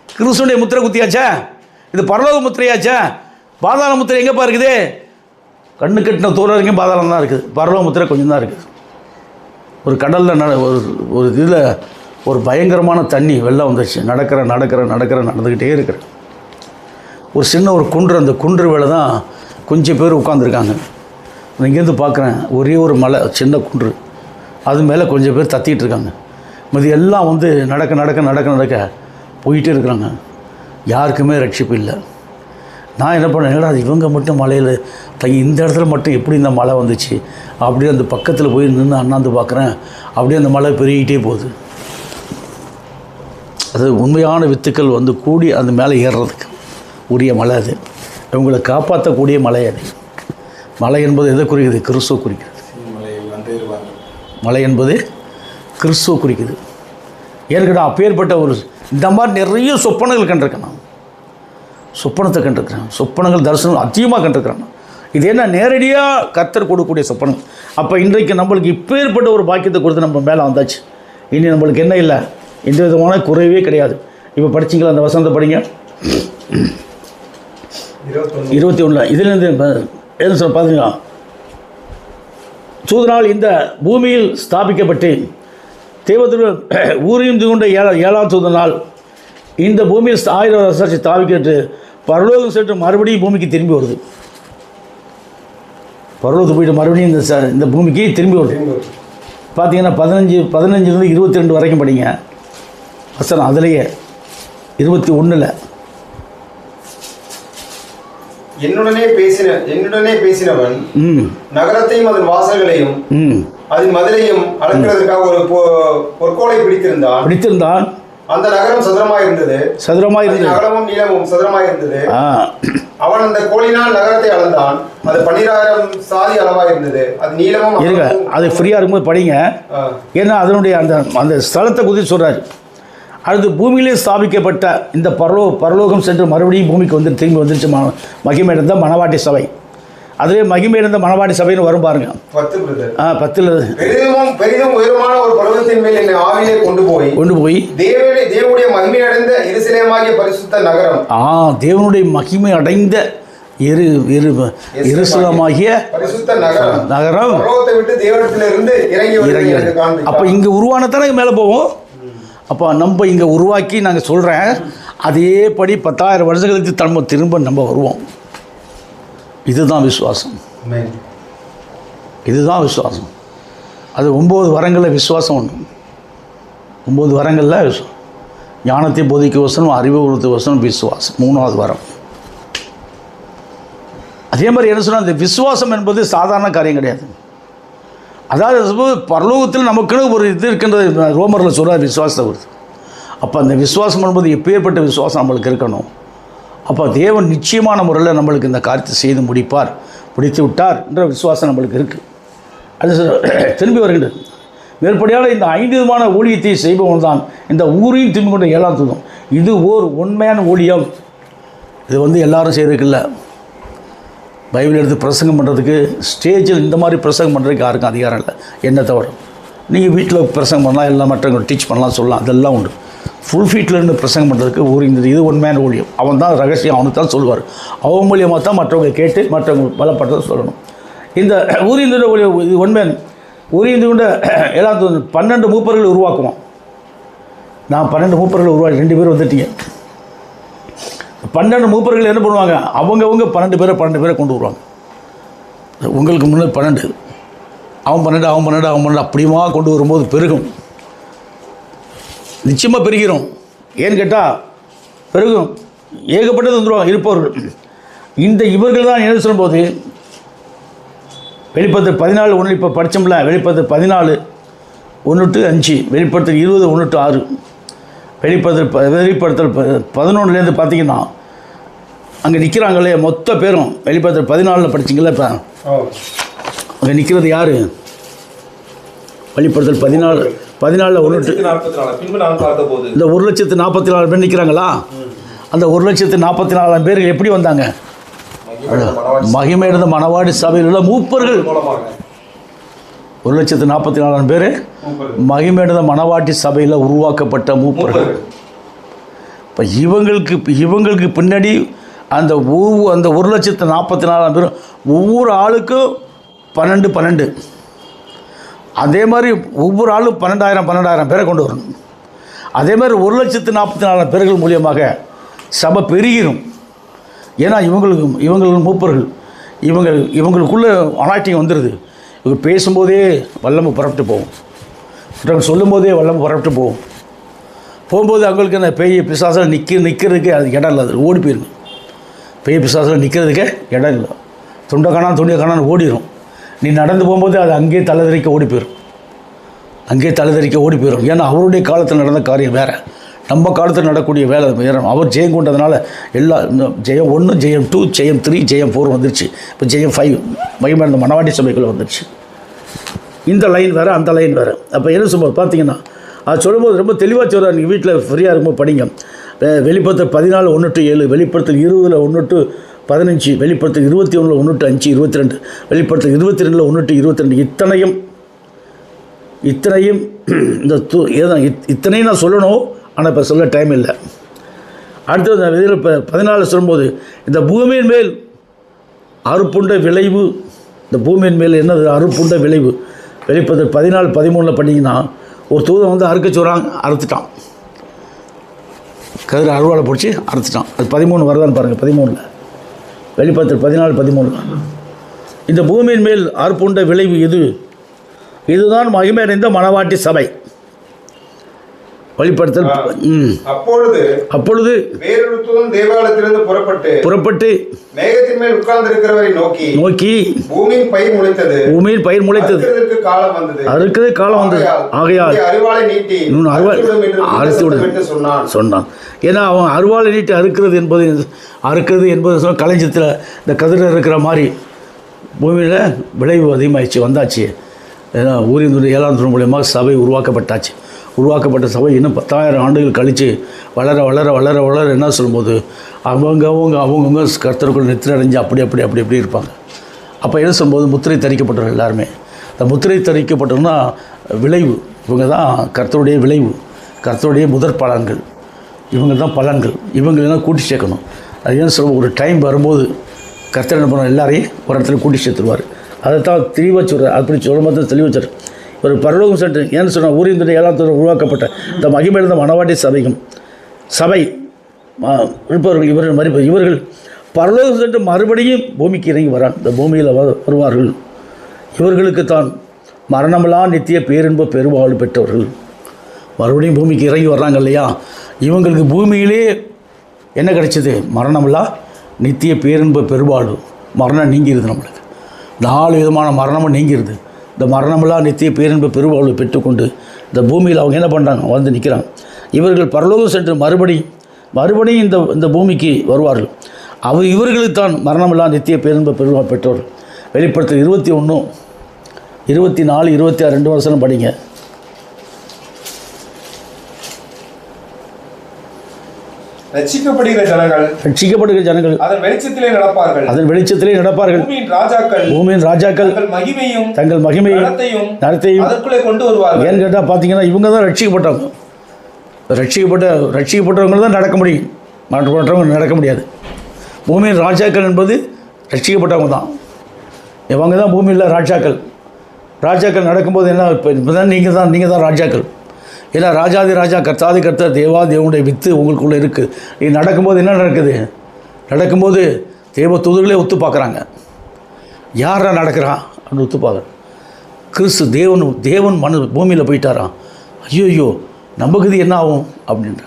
[SPEAKER 1] கிறிஸ்துவனுடைய முத்திரை குத்தியாச்சா? இது பரலோக முத்திரையாச்சா? பாதாள முத்திரை எங்கேப்பா இருக்குது? கண்ணு கட்டின தூரம் வரைக்கும் பாதாளம் தான் இருக்குது. பரலோக முத்திரை கொஞ்சம் தான் இருக்குது. ஒரு கடலில் ஒரு இதில் ஒரு பயங்கரமான தண்ணி வெள்ளம் வந்துச்சு. நடந்துக்கிட்டே இருக்கிற ஒரு சின்ன ஒரு குன்று. அந்த குன்று மேலே தான் கொஞ்சம் பேர் உட்காந்துருக்காங்க. இங்கேருந்து பார்க்குறேன், ஒரே ஒரு மலை, சின்ன குன்று, அது மேலே கொஞ்சம் பேர் தத்திக்கிட்டு இருக்காங்க. இது எல்லாம் வந்து நடக்க போயிட்டே இருக்கிறாங்க. யாருக்குமே ரட்சிப்பு இல்லை. நான் என்ன பண்ணேன், அது இவங்க மட்டும் மலையில் தங்கி இந்த இடத்துல மட்டும் எப்படி இந்த மழை வந்துச்சு? அப்படியே அந்த பக்கத்தில் போய் நின்று அண்ணாந்து பார்க்குறேன். அப்படியே அந்த மழை பெருகிட்டே போகுது. அது உண்மையான வித்துக்கள் வந்து கூடி அந்த மேலே ஏறுறதுக்கு உரிய மலை அது. இவங்களை காப்பாற்றக்கூடிய மலை அது. மலை என்பது எதை குறிக்குது? கிறிஸ்துவ குறிக்கிறது. மலை என்பது கிறிஸ்துவ குறிக்குது. ஏற்கனவே அப்பேற்பட்ட ஒரு இந்த மாதிரி நிறைய சொப்பனங்கள் கண்டிருக்கேன். நான் சொப்பனத்தை கண்டிருக்கிறேன். சொப்பனங்கள் தரிசனம் அதிகமாக கண்டிருக்கிறேன். இது என்ன நேரடியாக கர்த்தர் கொடுக்கக்கூடிய சொப்பனங்கள். அப்போ இன்றைக்கு நம்மளுக்கு இப்பேற்பட்ட ஒரு பாக்கியத்தை கொடுத்து நம்ம மேலே வந்தாச்சு. இனி நம்மளுக்கு என்ன இல்லை, எந்த விதமான குறைவே கிடையாது. இப்போ படிச்சிங்களா அந்த வசனத்தை படிங்க 21. இதுலேருந்து எது சொல்ல பார்த்தீங்களா? சூதனால் இந்த பூமியில் ஸ்தாபிக்கப்பட்டு தேவதூர் ஊரையும் கொண்ட 7ஆம் தூதனால் இந்த பூமியில் 1000 வருஷம் ஸ்தாபிக்கப்பட்டு பரலோகம் சென்று மறுபடியும் பூமிக்கு திரும்பி வருது. பரலோகத்துக்கு போயிட்டு மறுபடியும் இந்த பூமிக்கு திரும்பி வருது. பார்த்தீங்கன்னா 15 22 வரைக்கும் படிங்க வசனம். அதுலேயே 21
[SPEAKER 4] என்னுடனே பேசினவன் நகரத்தையும் அதன் வாசல்களையும் அதன் மதிலையும் அளக்கிறதுக்காக ஒரு பொற்கோலை பிடித்திருந்தான். அந்த நகரம் சதுரமாய் இருந்தது. அகலமும் நீளமும் சதுரமாய் இருந்தது. அவன் அந்த கோலினால் நகரத்தை அளந்தான். அது 12,000 சாதி அளவாய் இருந்தது. அது நீளமும்
[SPEAKER 1] இருங்க. அது ஃப்ரீயாக இருக்கும்போது படிங்க. ஏன்னா அதனுடைய அந்த ஸ்தலத்தை குறித்து சொல்கிறாரு. அடுத்து பூமியிலே ஸ்தாபிக்கப்பட்ட இந்த பரலோகம் சென்று மறுபடியும் பூமிக்கு வந்து திரும்பி வந்துருச்சு. மகிமை இருந்த மணவாட்டி சபை. அதுவே மகிமை இருந்த மணவாட்டி சபைன்னு வரும் பாருங்க. 10
[SPEAKER 4] பெரிதும் உயரமான ஒரு பர்வதத்தின் மேல் என்னை ஆவியிலே கொண்டு போய் தேவனுடைய மகிமை அடைந்த எருசலேமாகிய பரிசுத்த நகரம்.
[SPEAKER 1] தேவனுடைய மகிமை அடைந்த எருசலேமாகிய
[SPEAKER 4] பரிசுத்த நகரம்
[SPEAKER 1] பரலோகத்தை
[SPEAKER 4] விட்டு தேவனிடத்திலிருந்து இறங்கி
[SPEAKER 1] அப்போ இங்கே உருவானதானே மேலே போவோம். அப்போ நம்ம இங்கே உருவாக்கி நாங்கள் சொல்கிறேன் அதேபடி 10,000 வருஷங்களுக்கு திரும்ப வருவோம். இதுதான் விசுவாசம். இதுதான் விசுவாசம். அது 9 வரங்களில் விசுவாசம் ஒன்று. 9 வரங்களில் ஞானத்தை போதிக்க வசனம், அறிவு உறுத்து வசனம், விசுவாசம் 3வது வரம். அதே மாதிரி என்ன சொன்னால் இந்த விசுவாசம் என்பது சாதாரண காரியம் கிடையாது. அதாவது பரலோகத்தில் நமக்குன்னு ஒரு இது இருக்கின்றது. ரோமரில் சொல்கிறார் விசுவாசத்தை வருது. அப்போ அந்த விசுவாசம் என்பது எப்பேற்பட்ட விசுவாசம் நம்மளுக்கு இருக்கணும். அப்போ தேவன் நிச்சயமான முறையில் நம்மளுக்கு இந்த காரியத்தை செய்து முடித்து விட்டார் என்ற விசுவாசம் நம்மளுக்கு இருக்குது. அது திரும்பி வருகின்றது. மேற்படியான இந்த 5 விதமான ஊழியத்தை செய்பவன் தான் இந்த ஊரையும் திரும்பி கொண்ட 7ஆம் தூதன். இது ஓர் உண்மையான ஊழியம். இது எல்லாரும் செய்கிறதுக்கு இல்லை. பைபிள் எடுத்து பிரசங்கம் பண்ணுறதுக்கு ஸ்டேஜில் இந்த மாதிரி பிரசங்கம் பண்ணுறதுக்கு யாருக்கும் அதிகாரம் இல்லை. என்ன தவிர நீங்கள் வீட்டில் பிரசங்கம் பண்ணலாம், எல்லாம் மற்றவங்க டீச் பண்ணலாம், சொல்லலாம், அதெல்லாம் உண்டு. ஃபுல் ஃபீட்டில் இருந்து பிரசங்கம் பண்ணுறதுக்கு இது உண்மையான ஊழியம். அவன் தான் ரகசியம், அவனுக்கு தான் சொல்லுவார். அவன் மூலியமாக தான் மற்றவங்க கேட்டு மற்றவங்க பலப்பட்டதை சொல்லணும். இந்த ஊரியந்தோட ஊழியம் இது உண்மையான ஊரியந்து கொண்ட 7ஆம் தூதன் 12 மூப்பர்கள் உருவாக்குவோம். நான் 12 மூப்பர்கள் உருவாக்கி 2 பேர் வந்துட்டீங்க. 12 மூப்பர்கள் என்ன பண்ணுவாங்க? அவங்கவுங்க 12 பேரை கொண்டு வருவாங்க. உங்களுக்கு முன்னாடி 12, அவன் 12 அப்படியுமா கொண்டு வரும்போது பெருகும். நிச்சயமாக பெருகிறோம். ஏன்னு கேட்டால் பெருகும். ஏகப்பட்டது வந்துடுவாங்க இருப்பவர்கள். இவர்கள் தான் என்ன சொல்லும்போது வெளிப்படுத்தல் 14:1 இப்போ படித்தோம்ல. வெளிப்படுத்தல் 14:1-5, வெளிப்படுத்தல் 20:1-6, வெளிப்படுத்தல் 11 பார்த்தீங்கன்னா அங்கே நிற்கிறாங்களே மொத்த பேரும். வெளிப்படுத்தல் 14 படிச்சிங்களா? இப்போ அங்கே நிற்கிறது யார்? வெளிப்படுத்தல் 14:1 இந்த 1,44,000 பேர் நிற்கிறாங்களா? அந்த 1,44,000 பேர் எப்படி வந்தாங்க? மகிமை இருந்த மணவாடி சபையில் உள்ள மூப்பர்கள். 1,44,000 பேர் மகிமை இருந்த மணவாட்டி சபையில் உருவாக்கப்பட்ட மூப்பர்கள். இப்போ இவங்களுக்கு பின்னாடி அந்த 1,44,000 பேர் ஒவ்வொரு ஆளுக்கும் 12 அதே மாதிரி ஒவ்வொரு ஆளும் 12,000 பேரை கொண்டு வரணும். அதே மாதிரி 1,44,000 பேர்கள் மூலியமாக சபை பெருகிடும். ஏன்னா இவங்களுக்கு மூப்பர்கள் இவங்களுக்குள்ள அனாய்டிங் வந்துடுது. இவங்க பேசும்போதே வல்லமை புறப்பட்டு போகும். மற்றவங்க சொல்லும்போதே வல்லமை புறப்பட்டு போகும்போது அவங்களுக்கு அந்த பேய் பிசாசில் நிற்கிறதுக்கு அது இடம் இல்லை. அது ஓடி போயிருங்க. பேய் பிசாசில் நிற்கிறதுக்கே இடம் இல்லை. துண்டை காணான்னு ஓடிடும். நீ நடந்து போகும்போது அது அங்கேயே தலைதறிக்க ஓடி போயிடும். ஏன்னா அவருடைய காலத்தில் நடந்த காரியம் வேறு, நம்ம காலத்தில் நடக்கக்கூடிய வேலை அவர் ஜெயம் கொண்டதுனால எல்லா ஜெயம் 1, ஜெயம் 2, ஜெயம் 3, ஜெயம் 4 வந்துருச்சு. இப்போ ஜெயம் 5 மகிமை இந்த மணவாட்டி சபைக்குள்ளே வந்துருச்சு. இந்த லைன் வேறு, அந்த லைன் வேறு. அப்போ என்ன சொல்லும்போது பார்த்தீங்கன்னா அது சொல்லும்போது ரொம்ப தெளிவாக சொல்கிறார். நீங்கள் வீட்டில் ஃப்ரீயாக இருக்கும்போது படிங்க. வெளிப்படுத்தல் 14, 1-7, வெளிப்படுத்தல் 20, 1-15, வெளிப்படுத்தல் 21, 1-5, 22, வெளிப்படுத்தல் 22, 1-22. இத்தனையும் இந்த இத்தனையும் நான் சொல்லணும், ஆனால் இப்போ சொல்ல டைம் இல்லை. அடுத்தது அந்த இதில் இப்போ 14 சொல்லும்போது இந்த பூமியின் மேல் அறுப்புண்ட விளைவு, இந்த பூமியின் மேல் என்னது அறுப்புண்ட விளைவு. வெளிப்படுத்தல் 14, 13 பண்ணிங்கன்னா ஒரு தூதன் வந்து அறுக்க சொல்கிறாங்க, அறுத்துட்டான். கதிர் அறுவாலை பிடிச்சி அறுத்துட்டான். அது 13 வருதான்னு பாருங்கள். 13 வெளிப்படுத்தல் 14, 13. இந்த பூமியின் மேல் அறுப்புண்ட விளைவு இதுதான் மகிமை அடைந்த மணவாட்டி சபை. வெளிப்படுத்தல் அப்பொழுது
[SPEAKER 4] வேறொரு தூதன் தேவாலயத்திலிருந்து புறப்பட்டு மேகத்தின் மேல் உட்கார்ந்து இருக்கிறவரை நோக்கி பூமியின் பயிர் முளைத்தது அறுக்கிறது காலம் வந்தது ஆகையால் அறுவாளை நீட்டி அறுத்துவிடும் என்று சொன்னான். ஏன்னா அவன் அறுவாளை நீட்டி அறுக்கிறது என்பது களஞ்சியத்தில் இந்த கதிரில் இருக்கிற மாதிரி பூமியில் விளைவு அதிகமாகிடுச்சு, வந்தாச்சு. ஏன்னா ஊரின் 7ஆம் தூதன் மூலியமாக சபை உருவாக்கப்பட்ட சபை இன்னும் 10,000 ஆண்டுகள் கழித்து வளர என்ன சொல்லும்போது அவங்கவுங்க கர்த்தருக்குள் நித்திரை அடைஞ்சு அப்படி இருப்பாங்க. அப்போ என்ன சொல்லும்போது முத்திரை தரிக்கப்பட்டவர்கள் எல்லாருமே, இந்த முத்திரை தரிக்கப்பட்டோம்னா விளைவு, இவங்க தான் கர்த்தருடைய விளைவு, கர்த்தருடைய முதற் பலன்கள், இவங்க தான் பலன்கள். இவங்களெல்லாம் கூட்டி சேர்க்கணும். அது என்ன சொல்லுவோம், ஒரு டைம் வரும்போது கர்த்தர் என்ன பண்ணுவோம், எல்லாரையும் ஒரு இடத்துல கூட்டி சேர்த்துருவார். அதை தான் தெளிவாக சொல்கிறார். அப்படி சொல்லும் போது தெளிவாக சொல்கிறார். ஒரு பரலோகம் சென்று ஏன்னு சொன்னால் ஊரின் 7ஆம் தூதன் உருவாக்கப்பட்ட இந்த மகிமையடைந்த மணவாட்டி சபை இருப்பவர்கள் இவர்கள் பரலோகம் சென்று மறுபடியும் பூமிக்கு இறங்கி இந்த பூமியில் வருவார்கள். இவர்களுக்கு தான் மரணமில்லா நித்திய பேரின்ப பெருவாழ்வு பெற்றவர்கள். மறுபடியும் பூமிக்கு இறங்கி வர்றாங்க இல்லையா, இவங்களுக்கு பூமியிலே என்ன கிடைச்சது, மரணமில்லா நித்திய பேரின்ப பெருவாழ்வு. மரணம் நீங்கிருது, நம்மளுக்கு 4 விதமான மரணமும் நீங்கிருது. இந்த மரணமெல்லாம் நித்திய பேரின்ப பெருவாழ்வு பெற்றுக்கொண்டு இந்த பூமியில் அவங்க என்ன பண்ணுறாங்க, வந்து நிற்கிறாங்க. இவர்கள் பரலோகம் சென்று மறுபடியும் இந்த பூமிக்கு வருவார்கள். இவர்களுக்கு தான் மரணமெல்லாம் நித்திய பேரின்ப பெருவாழ்வு பெற்றவர்கள். வெளிப்படுத்தல் 21, 24, 26 2 வருஷம் படிங்க. ரட்சிக்கப்படுகிற ஜனங்கள் அதன் வெளிச்சத்திலே நடப்பார்கள். பூமியின் ராஜாக்கள் தங்கள் மகிமையும் நடத்தையும் அதற்குள்ளே கொண்டு வருவார்கள்.
[SPEAKER 1] ஏன்னு கேட்டால் பார்த்தீங்கன்னா இவங்க தான் ரட்சிக்கப்பட்டவங்க தான் நடக்க முடியும், மற்றவங்க நடக்க முடியாது. பூமியின் ராஜாக்கள் என்பது ரட்சிக்கப்பட்டவங்க தான். இவங்க தான் பூமியில் ராஜாக்கள் நடக்கும்போது என்ன, இப்போ தான் நீங்கள் தான் ராஜாக்கள். ஏன்னா ராஜாதி ராஜா கர்த்தாதி கர்த்தர் தேவனுடைய வித்து உங்களுக்குள்ளே இருக்குது. இது நடக்கும்போது என்ன நடக்கும்போது தேவ தூதர்களே ஒத்து பார்க்குறாங்க, யாரா நடக்கிறான் அப்படின்னு ஒத்து பார்க்குறேன். கிறிஸ்து தேவன் பூமியில் போயிட்டாராம். ஐயோ நம்பகதி என்ன ஆகும் அப்படின்ற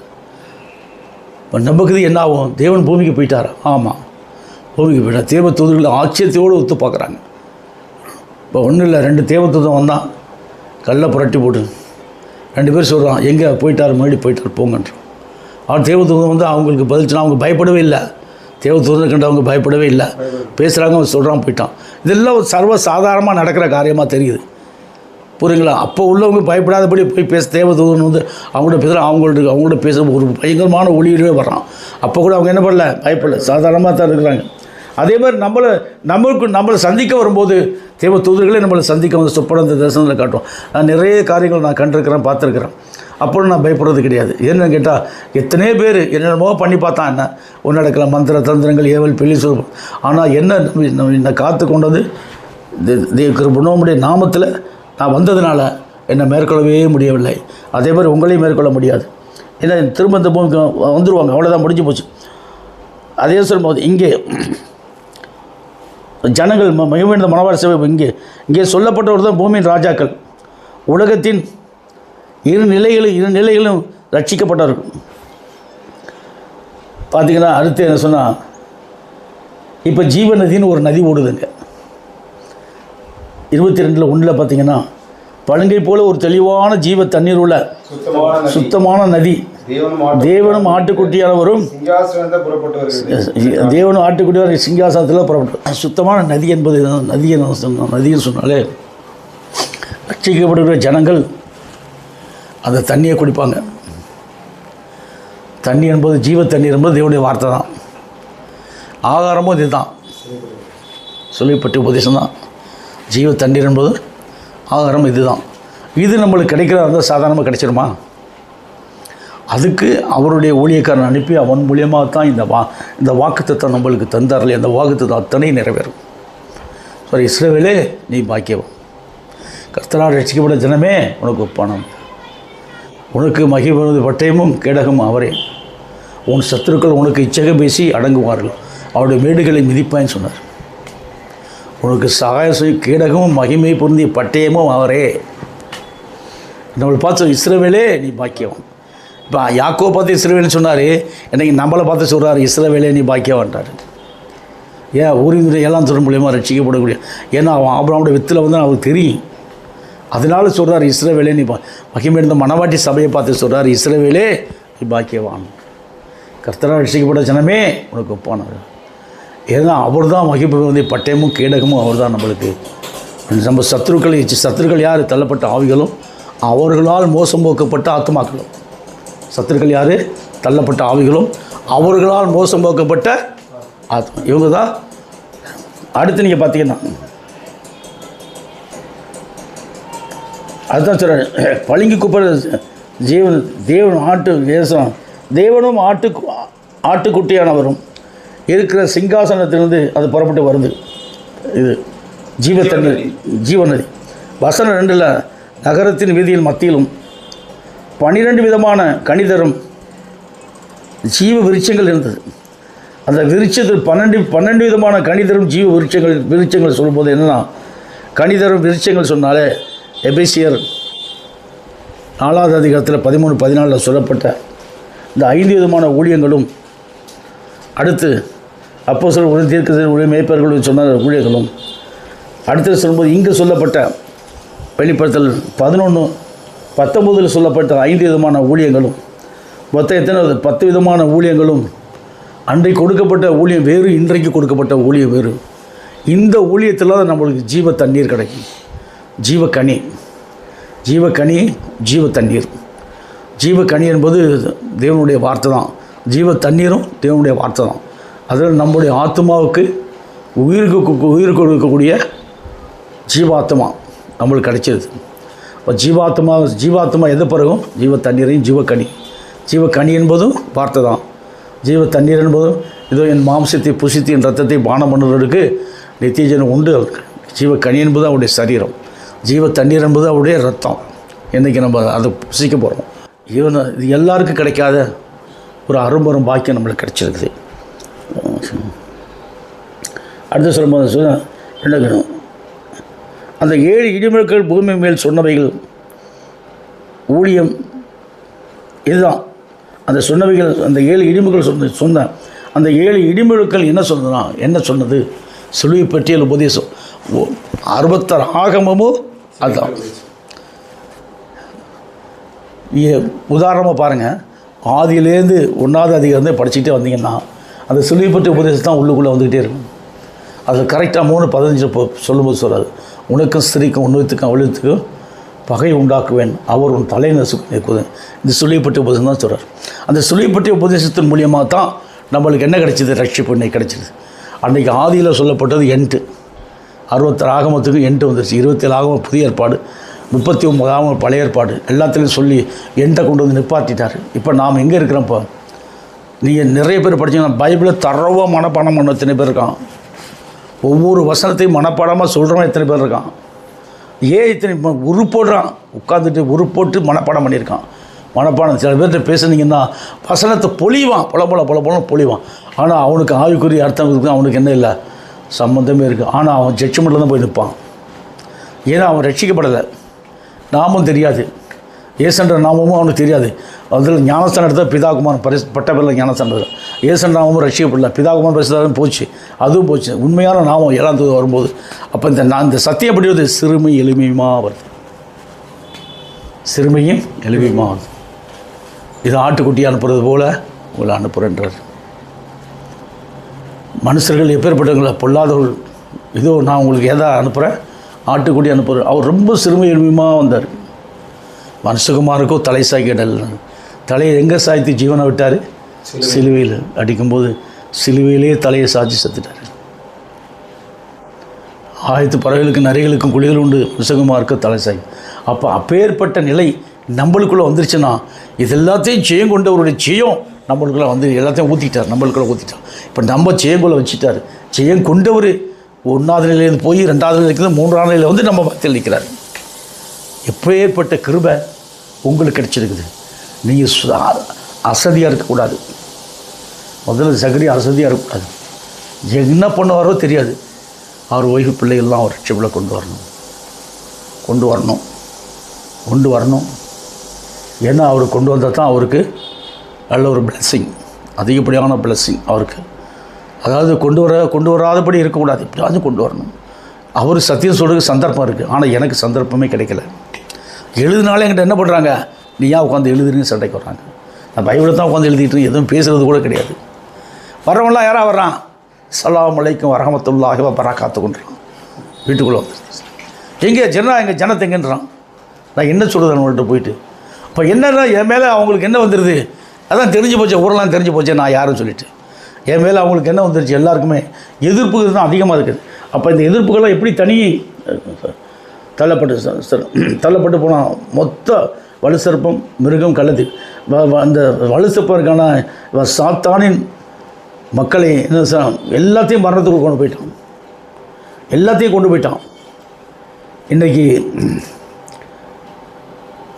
[SPEAKER 1] நம்பகதி என்ன ஆகும், தேவன் பூமிக்கு போயிட்டாரா? ஆமாம், பூமிக்கு போயிட்டார். தேவ தூதர்கள் ஆச்சரியத்தோடு ஒத்து பார்க்குறாங்க. இப்போ ஒன்றும் இல்லை, 2 தேவ தூதன் வந்தான், கல்லை புரட்டி போட்டு 2 பேர் சொல்கிறான், எங்கே போயிட்டார், முன்னாடி போயிட்டார் போங்கன்றான். அவர் தேவதூதன் வந்து அவங்களுக்கு பதில்ச்சுனா அவங்க பயப்படவே இல்லை. தேவதூதனை கண்டு அவங்க பயப்படவே இல்லை, பேசுகிறாங்க, அவன் சொல்கிறான், போயிட்டான். இதெல்லாம் ஒரு சர்வ சாதாரணமாக நடக்கிற காரியமாக தெரியுது, புரியுங்களா? அப்போ உள்ளவங்க பயப்படாதபடி போய் தேவதூதன் வந்து அவங்கள்ட்ட பேசுகிற ஒரு பயங்கரமான ஒளியிலே வர்றான். அப்போ கூட அவங்க என்ன பண்ணல, பயப்படல, சாதாரணமாக தான் இருக்கிறாங்க. அதே மாதிரி நம்மளை சந்திக்க வரும்போது தேவ தூதர்களே நம்மளை சந்திக்க வந்து சொப்பனந்த தரிசனத்தில் காட்டும். நான் நிறைய காரியங்கள் நான் கண்டிருக்கிறேன், பார்த்துருக்கிறேன். அப்போது நான் பயப்படுறது கிடையாது. என்னன்னு கேட்டால் எத்தனையோ பேர் என்னென்னமோ பண்ணி பார்த்தான், என்ன ஒன்று நடக்கல, மந்திர தந்திரங்கள் ஏவல் பெள்ளி சொல்லுவோம். ஆனால் என்னை காத்து கொண்டது கிருபனுடைய நாமத்தில் நான் வந்ததுனால என்னை மேற்கொள்ளவே முடியவில்லை. அதே மாதிரி உங்களையும் மேற்கொள்ள முடியாது. ஏன்னா திரும்ப இந்த பூமிக்கு வந்துடுவாங்க, அவ்வளோதான், முடிஞ்சு போச்சு. அதே சொல்லும்போது இங்கே ஜனங்கள் மகிமையடைந்த மணவாட்டி சபை இங்கே சொல்லப்பட்டவர் தான் பூமியின் ராஜாக்கள். உலகத்தின் இரு நிலைகளும் ரட்சிக்கப்பட்டவர்கள். பார்த்தீங்கன்னா அடுத்து என்ன சொன்னால், இப்போ ஜீவ நதின்னு ஒரு நதி ஓடுதுங்க. 22:1 பார்த்தீங்கன்னா, பழுங்கை போல ஒரு தெளிவான ஜீவ தண்ணீர் உள்ள சுத்தமான நதி
[SPEAKER 2] தேவனும் ஆட்டுக்குட்டியானவரும்
[SPEAKER 4] சிங்காசனத்தை புறப்பட்டு வருகிறது.
[SPEAKER 2] தேவனும் ஆட்டுக்குட்டியானவர் சிங்காசனத்தில் புறப்பட்டு. சுத்தமான நதி என்பது நதின்னு சொன்னாலே ரட்சிக்கப்படுகிற ஜனங்கள் அந்த தண்ணியை குடிப்பாங்க. தண்ணி என்பது ஜீவ தண்ணீர் என்பது தேவனுடைய வார்த்தை தான். ஆகாரமும் இது தான், சொல்லிப்பட்ட உபதேசம் தான். ஜீவ தண்ணீர் என்பது ஆகாரம் இது தான். இது நம்மளுக்கு கிடைக்கிற அந்த சாதாரணமாக கிடைச்சிருமா? அதுக்கு அவருடைய ஊழியக்காரன் அனுப்பி அவன் மூலியமாக தான் இந்த வாக்குத்தத்தம் நம்மளுக்கு தந்தார்கள். அந்த வாக்குத்தத்தம் அத்தனை நிறைவேறும். சாரி, இஸ்ரவேலே நீ பாக்கியவன், கர்த்தரால் ரட்சிக்கப்பட்ட ஜனமே உனக்கு ஒப்பானான், உனக்கு மகிழ்வது பட்டயமும் கேடகமும் அவரே, உன் சத்துருக்கள் உனக்கு இச்சக பேசி அடங்குவார்கள், அவருடைய மேடுகளை மிதிப்பான்னு சொன்னார். உனக்கு சகாய செய்யும் கேடகமும் மகிமை பொருந்திய பட்டயமும் அவரே. நம்மளை பார்த்து இஸ்ரவேலே நீ பாக்கியவன். இப்போ யாக்கோ பார்த்து இஸ்ரவேல்னு சொன்னார், என்னைக்கு நம்மளை பார்த்து சொல்கிறார் இஸ்ரவேலே நீ பாக்கியவான்றார். ஏன் ஊரினுடைய ஏழாம் துறை மூலியமாக ரட்சிக்கப்படக்கூடிய, ஏன்னா அவன் ஆபிரகாமுடைய வித்தில் வந்து அவருக்கு தெரியும். அதனால சொல்கிறார் இஸ்ரவேலே நீ மகிமை இருந்த மணவாட்டி சபையை பார்த்து சொல்கிறார் இஸ்ரவேலே நீ பாக்கியவான், கர்த்தரால் ரட்சிக்கப்பட்ட ஜனமே உனக்கு ஒப்பானார். ஏன்னா அவர் தான் மகிமை வந்து பட்டயமும் கேடகமும் அவர் தான் நம்மளுக்கு. நம்ம சத்துருக்கள் யார்? தள்ளப்பட்ட ஆவிகளும் அவர்களால் மோசம் போக்கப்பட்ட ஆத்மாக்களும். சத்துருக்கள் யார்? தள்ளப்பட்ட ஆவிகளும் அவர்களால் மோசம் போக்கப்பட்ட ஆத்மா. இவங்க தான். அடுத்து நீங்கள் பார்த்தீங்கன்னா அதுதான் சொல்கிறேன், பளிங்கு குப்பை தேவனும் ஆட்டுக்குட்டியானவரும் இருக்கிற சிங்காசனத்திலிருந்து அது புறப்பட்டு வருது. இது ஜீவ தண்ணீர், ஜீவநதி. வசனம் 2 நகரத்தின் வீதியில் மத்தியிலும் 12 விதமான கனிதரும் ஜீவ விருட்சங்கள் இருந்தது. அந்த விருட்சத்தில் 12 விதமான கனிதரும் ஜீவ விருட்சங்கள் சொல்லும்போது என்னென்னா, கனிதரும் விருட்சங்கள் சொன்னாலே எபேசியர் 4வது அதிகாரத்தில் 13-14 சொல்லப்பட்ட இந்த 5 விதமான ஊழியங்களும், அடுத்து அப்போஸ்தலர் தீர்க்கதரிசிகள் மேய்ப்பர்கள் சொன்ன ஊழியர்களும், அடுத்து சொல்லும்போது இங்கு சொல்லப்பட்ட வெளிப்படுத்தல் 11-19 சொல்லப்பட்ட 5 விதமான ஊழியங்களும், மொத்தம் எத்தனை 10 விதமான ஊழியங்களும். அன்றைக்கு கொடுக்கப்பட்ட ஊழியம் வேறு, இன்றைக்கு கொடுக்கப்பட்ட ஊழியம் வேறு. இந்த ஊழியத்தில் தான் நம்மளுக்கு ஜீவ தண்ணீர் கிடைக்கும். ஜீவக்கனி, ஜீவ தண்ணீர். ஜீவக்கனி என்பது தேவனுடைய வார்த்தை தான். ஜீவ தண்ணீரும் தேவனுடைய வார்த்தை தான். அதில் நம்முடைய ஆத்மாவுக்கு உயிர் கொடுக்கக்கூடிய ஜீவாத்மா நம்மளுக்கு கிடைச்சிது. இப்போ ஜீவாத்மா எதை பிறகும்? ஜீவ தண்ணீரையும் ஜீவக்கனி என்பதும் வார்த்தை தான். ஜீவ தண்ணீர் என்பதும் இதோ என் மாம்சத்தை புசித்து என் ரத்தத்தை பானம் பண்ணுறதுக்கு நித்தியஜனம் உண்டு. ஜீவக்கனி என்பது அவருடைய சரீரம், ஜீவ தண்ணீர் என்பது அவருடைய ரத்தம். இன்றைக்கி நம்ம அதை புசிக்க போகிறோம். இது எல்லாருக்கும் கிடைக்காத ஒரு அரும்பெரும் பாக்கியம் நம்மளுக்கு கிடைச்சிருக்குது. அடுத்து சொல்லும்போது என்ன, அந்த 7 இடிமுழக்கள் பூமி மேல் சொன்னவைகள் ஊழியம் இதுதான். அந்த சொன்னவைகள், அந்த 7 இடிமுகள் சொன்ன அந்த 7 இடிமுழுக்கள் என்ன சொன்னது? சிலுவை பற்றியல் உபதேசம் 66 ஆகமமும் அதுதான். உதாரணமாக பாருங்கள், ஆதியிலேருந்து 1வது அதிகாரம் படிச்சுக்கிட்டே வந்தீங்கன்னா அந்த சிலுவை பற்றிய உபதேசம் தான் உள்ளுக்குள்ளே வந்துக்கிட்டே இருக்கும். அது கரெக்டாக 3:15 சொல்லும்போது சொல்கிறாரு, உனக்கும் ஸ்திரீக்கும் உன்னத்துக்கும் அவளுக்கும் பகை உண்டாக்குவேன், அவர் உன் தலை நசுக்குவது. இந்த சிலுவை பற்றிய உபதேசம் தான் சொல்கிறார். அந்த சிலுவை பற்றிய உபதேசத்தின் மூலியமாக தான் நம்மளுக்கு என்ன கிடைச்சிது? ரட்சிப்பு இன்னைக்கு கிடைச்சிது. அன்றைக்கி ஆதியில் சொல்லப்பட்டது 8, 66 ஆகமத்துக்கும் 8 வந்துருச்சு. 27 ஆகமம் புதிய ஏற்பாடு, 39 ஆகமம் பழைய ஏற்பாடு, எல்லாத்துலேயும் சொல்லி 8 கொண்டு வந்து நிப்பாட்டிட்டார். இப்போ நாம் எங்கே இருக்கிறோம்? இப்போ நீங்கள் நிறைய பேர் படித்தீங்கன்னா பைபிளை தரவாக மனப்பாடம் பண்ண எத்தனை பேர் இருக்கான்? ஒவ்வொரு வசனத்தையும் மனப்பாடமாக சொல்கிறவன் எத்தனை பேர் இருக்கான்? ஏன் இத்தனை உருப்போடுறான்? உட்காந்துட்டு உருப்போட்டு மனப்பாடம் பண்ணியிருக்கான். மனப்பாடம் சில பேர்கிட்ட பேசுனீங்கன்னா வசனத்தை பொழிவான், பொல பொழிவான். ஆனால் அவனுக்கு ஆவிக்குரிய அர்த்தம் இருக்குது, அவனுக்கு என்ன இல்லை, சம்மந்தமே இருக்குது. ஆனால் அவன் ஜட்ஜ்மெண்ட்டில் தான் போய் நிற்பான். ஏன்னா அவன் ரட்சிக்கப்படலை, நாமும் தெரியாது, ஏசன்ற நாமமும் அவனுக்கு தெரியாது. அதில் ஞானஸ்தானம் எடுத்தால் பிதாகுமார் பட்ட பேரில் ஞானஸ்தானம், ஏசன்ற நாமமும் ரட்சிக்கப்படல, பிதாகுமார் பரிசுத்தம் போச்சு, அதுவும் போச்சு. உண்மையான நாமம் 7ஆம் தேதி வரும்போது அப்போ இந்த சத்தியம் படி வருது, சிறுமை எளிமையுமா வருது, சிறுமையும் எளிமையுமா வருது.
[SPEAKER 1] இது ஆட்டுக்குட்டி அனுப்புறது போல் உங்களை அனுப்புகிறேன்றார். மனுஷர்கள் எப்பேற்பட்டவங்கள பொல்லாதவர்கள், இதோ நான் உங்களுக்கு எதா அனுப்புகிறேன், ஆட்டுக்குட்டி அனுப்புகிறேன். அவர் ரொம்ப சிறுமை எளிமையாக வந்தார். மனுஷகுமாருக்கோ தலை சாய்க்கிடல், தலையை எங்கே சாய்த்து ஜீவனை விட்டார்? சிலுவையில் அடிக்கும்போது சிலுவையிலே தலையை சாய்ச்சி செத்துட்டார். ஆயத்து பறவைகளுக்கு நரிகளுக்கும் குழிகள் உண்டு, மனுஷகுமாருக்கு தலை சாய். அப்போ அப்பேற்பட்ட நிலை நம்மளுக்குள்ளே வந்துருச்சுன்னா இது எல்லாத்தையும் ஜெயம் கொண்டவருடைய ஜெயம் நம்மளுக்குள்ளே வந்து எல்லாத்தையும் ஊற்றிட்டார், நம்மளுக்குள்ளே ஊற்றிட்டார். இப்போ நம்ம ஜெயங்குள்ளே வச்சுட்டார். ஜெயம் கொண்டவர் 1வது நிலையிலேருந்து போய் 2வது நிலைக்கு 3வது நிலையில் வந்து நம்ம பக்தியில் நிற்கிறார். எப்பேற்பட்ட கிருபை உங்களுக்கு கிடச்சிருக்குது. நீங்கள் அசதியாக இருக்கக்கூடாது. முதல்ல சகரி அசதியாக இருக்கக்கூடாது. என்ன பண்ணுவாரோ தெரியாது. அவர் ஒய்ஃபு பிள்ளைகள்லாம் அவர் ரட்சிப்பில் கொண்டு வரணும். ஏன்னா அவர் கொண்டு வந்தால் தான் அவருக்கு நல்ல ஒரு பிளெஸ்ஸிங், அதிகப்படியான பிளெஸ்ஸிங் அவருக்கு. அதாவது கொண்டு வராதபடி இருக்கக்கூடாது, எப்படியாவது கொண்டு வரணும். அவர் சத்தியம் சொல்கிறதுக்கு சந்தர்ப்பம் இருக்குது, ஆனால் எனக்கு சந்தர்ப்பமே கிடைக்கல. எழுதினாலே என்கிட்ட என்ன பண்ணுறாங்க, நீ ஏன் உட்காந்து எழுதுறீன்னு சண்டைக்கு வர்றாங்க. நான் பைபிளை தான் உட்காந்து எழுதிட்டு எதுவும் பேசுகிறது கூட கிடையாது. வர்றவங்களாம் யாராக வர்றான், ஸலாம் அலைக்கும் வரஹ்மத்துல்லாஹி வ பரகாத்துஹு கொண்டுறான். வீட்டுக்குள்ளே வந்து எங்கே எங்கள் ஜனத்தை எங்கேன்றான். நான் என்ன சொல்கிறது அவங்கள்ட்ட போயிட்டு? இப்போ என்னன்னா என் மேலே அவங்களுக்கு என்ன வந்துடுது, அதான் தெரிஞ்சு போச்சு, ஊரெல்லாம் தெரிஞ்சு போச்சு நான் யாரும் சொல்லிவிட்டு. என் மேலே அவங்களுக்கு என்ன வந்துருச்சு, எல்லாருக்குமே எதிர்ப்புகள் தான் அதிகமாக இருக்குது. அப்போ இந்த எதிர்ப்புகள்லாம் எப்படி தள்ளப்பட்டு போனால் மொத்த வலுசற்பம் மிருகம் கள்ளது அந்த வலுசற்பதற்கான சாத்தானின் மக்களை என்ன எல்லாத்தையும் மரணத்துக்கு கொண்டு போயிட்டான்.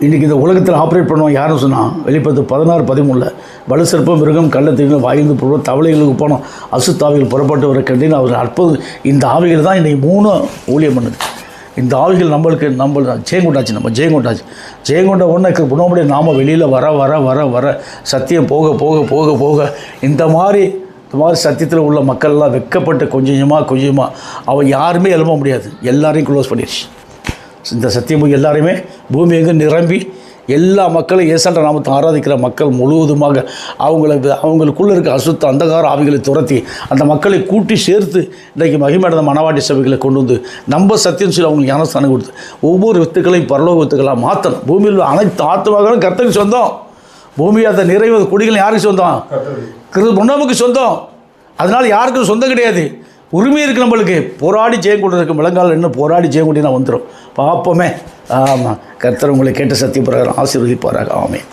[SPEAKER 1] இன்றைக்கி இந்த உலகத்தில் ஆப்ரேட் பண்ணுவோம் யாரும் சொன்னால் வெளிப்பத்து 16-13 வலுசற்பம் மிருகம் கள்ளத்தீர்கள் வாய்ந்து போடுவோம் தவளைகளுக்கு போனோம் அசுத்தாவிகள் புறப்பட்டு வர கண்டின்னு அவர் அற்புதம். இந்த ஆவிகள் தான் இன்றைக்கி 3 ஊழியம் பண்ணுது. இந்த ஆவிகள் நம்ம ஜெயங்கொண்ட உடனே குணமுடைய நாம வெளியில் வர சத்தியம் போக இந்த மாதிரி சத்தியத்தில் உள்ள மக்கள்லாம் வெட்கப்பட்டு கொஞ்சமாக அவன் யாருமே எழும்ப முடியாது, எல்லாரையும் க்ளோஸ் பண்ணிடுச்சு. இந்த சத்தியம் எல்லாரையுமே பூமி எங்கே நிரம்பி எல்லா மக்களும் ஏசாண்ட நாமத்தை ஆராதிக்கிற மக்கள் முழுவதுமாக அவங்களுக்குள்ளே இருக்க அசுத்த அந்தகார ஆவிகளை துரத்தி அந்த மக்களை கூட்டி சேர்த்து இன்றைக்கு மகிமையடைந்த மணவாட்டி சபைகளை கொண்டு வந்து நம்ம சத்தியம் சொல்லி அவங்களுக்கு ஞானஸ்தானம் கொடுத்து ஒவ்வொரு வித்துக்களையும் பரலோக வித்துக்களாக மாற்றணும். பூமியில் அனைத்து ஆத்துமாக்களும் கர்த்தருக்கு சொந்தம். பூமி அந்த நிறைவு குடிகள் யாருக்கு சொந்தம்? முன்னமுக்கு சொந்தம். அதனால் யாருக்கும் சொந்தம் கிடையாது, உரிமை இருக்குது நம்மளுக்கு. போராடி ஜெயம் கொண்டு இருக்க முழங்கால் என்ன போராடி ஜெயம் கொண்டு நான் வந்துடும் பார்ப்போமே. ஆமாம், கர்த்தர் உங்களை கேட்ட சத்திய பிரகாரம் ஆசீர்வதிப்பாராக. ஆமென்.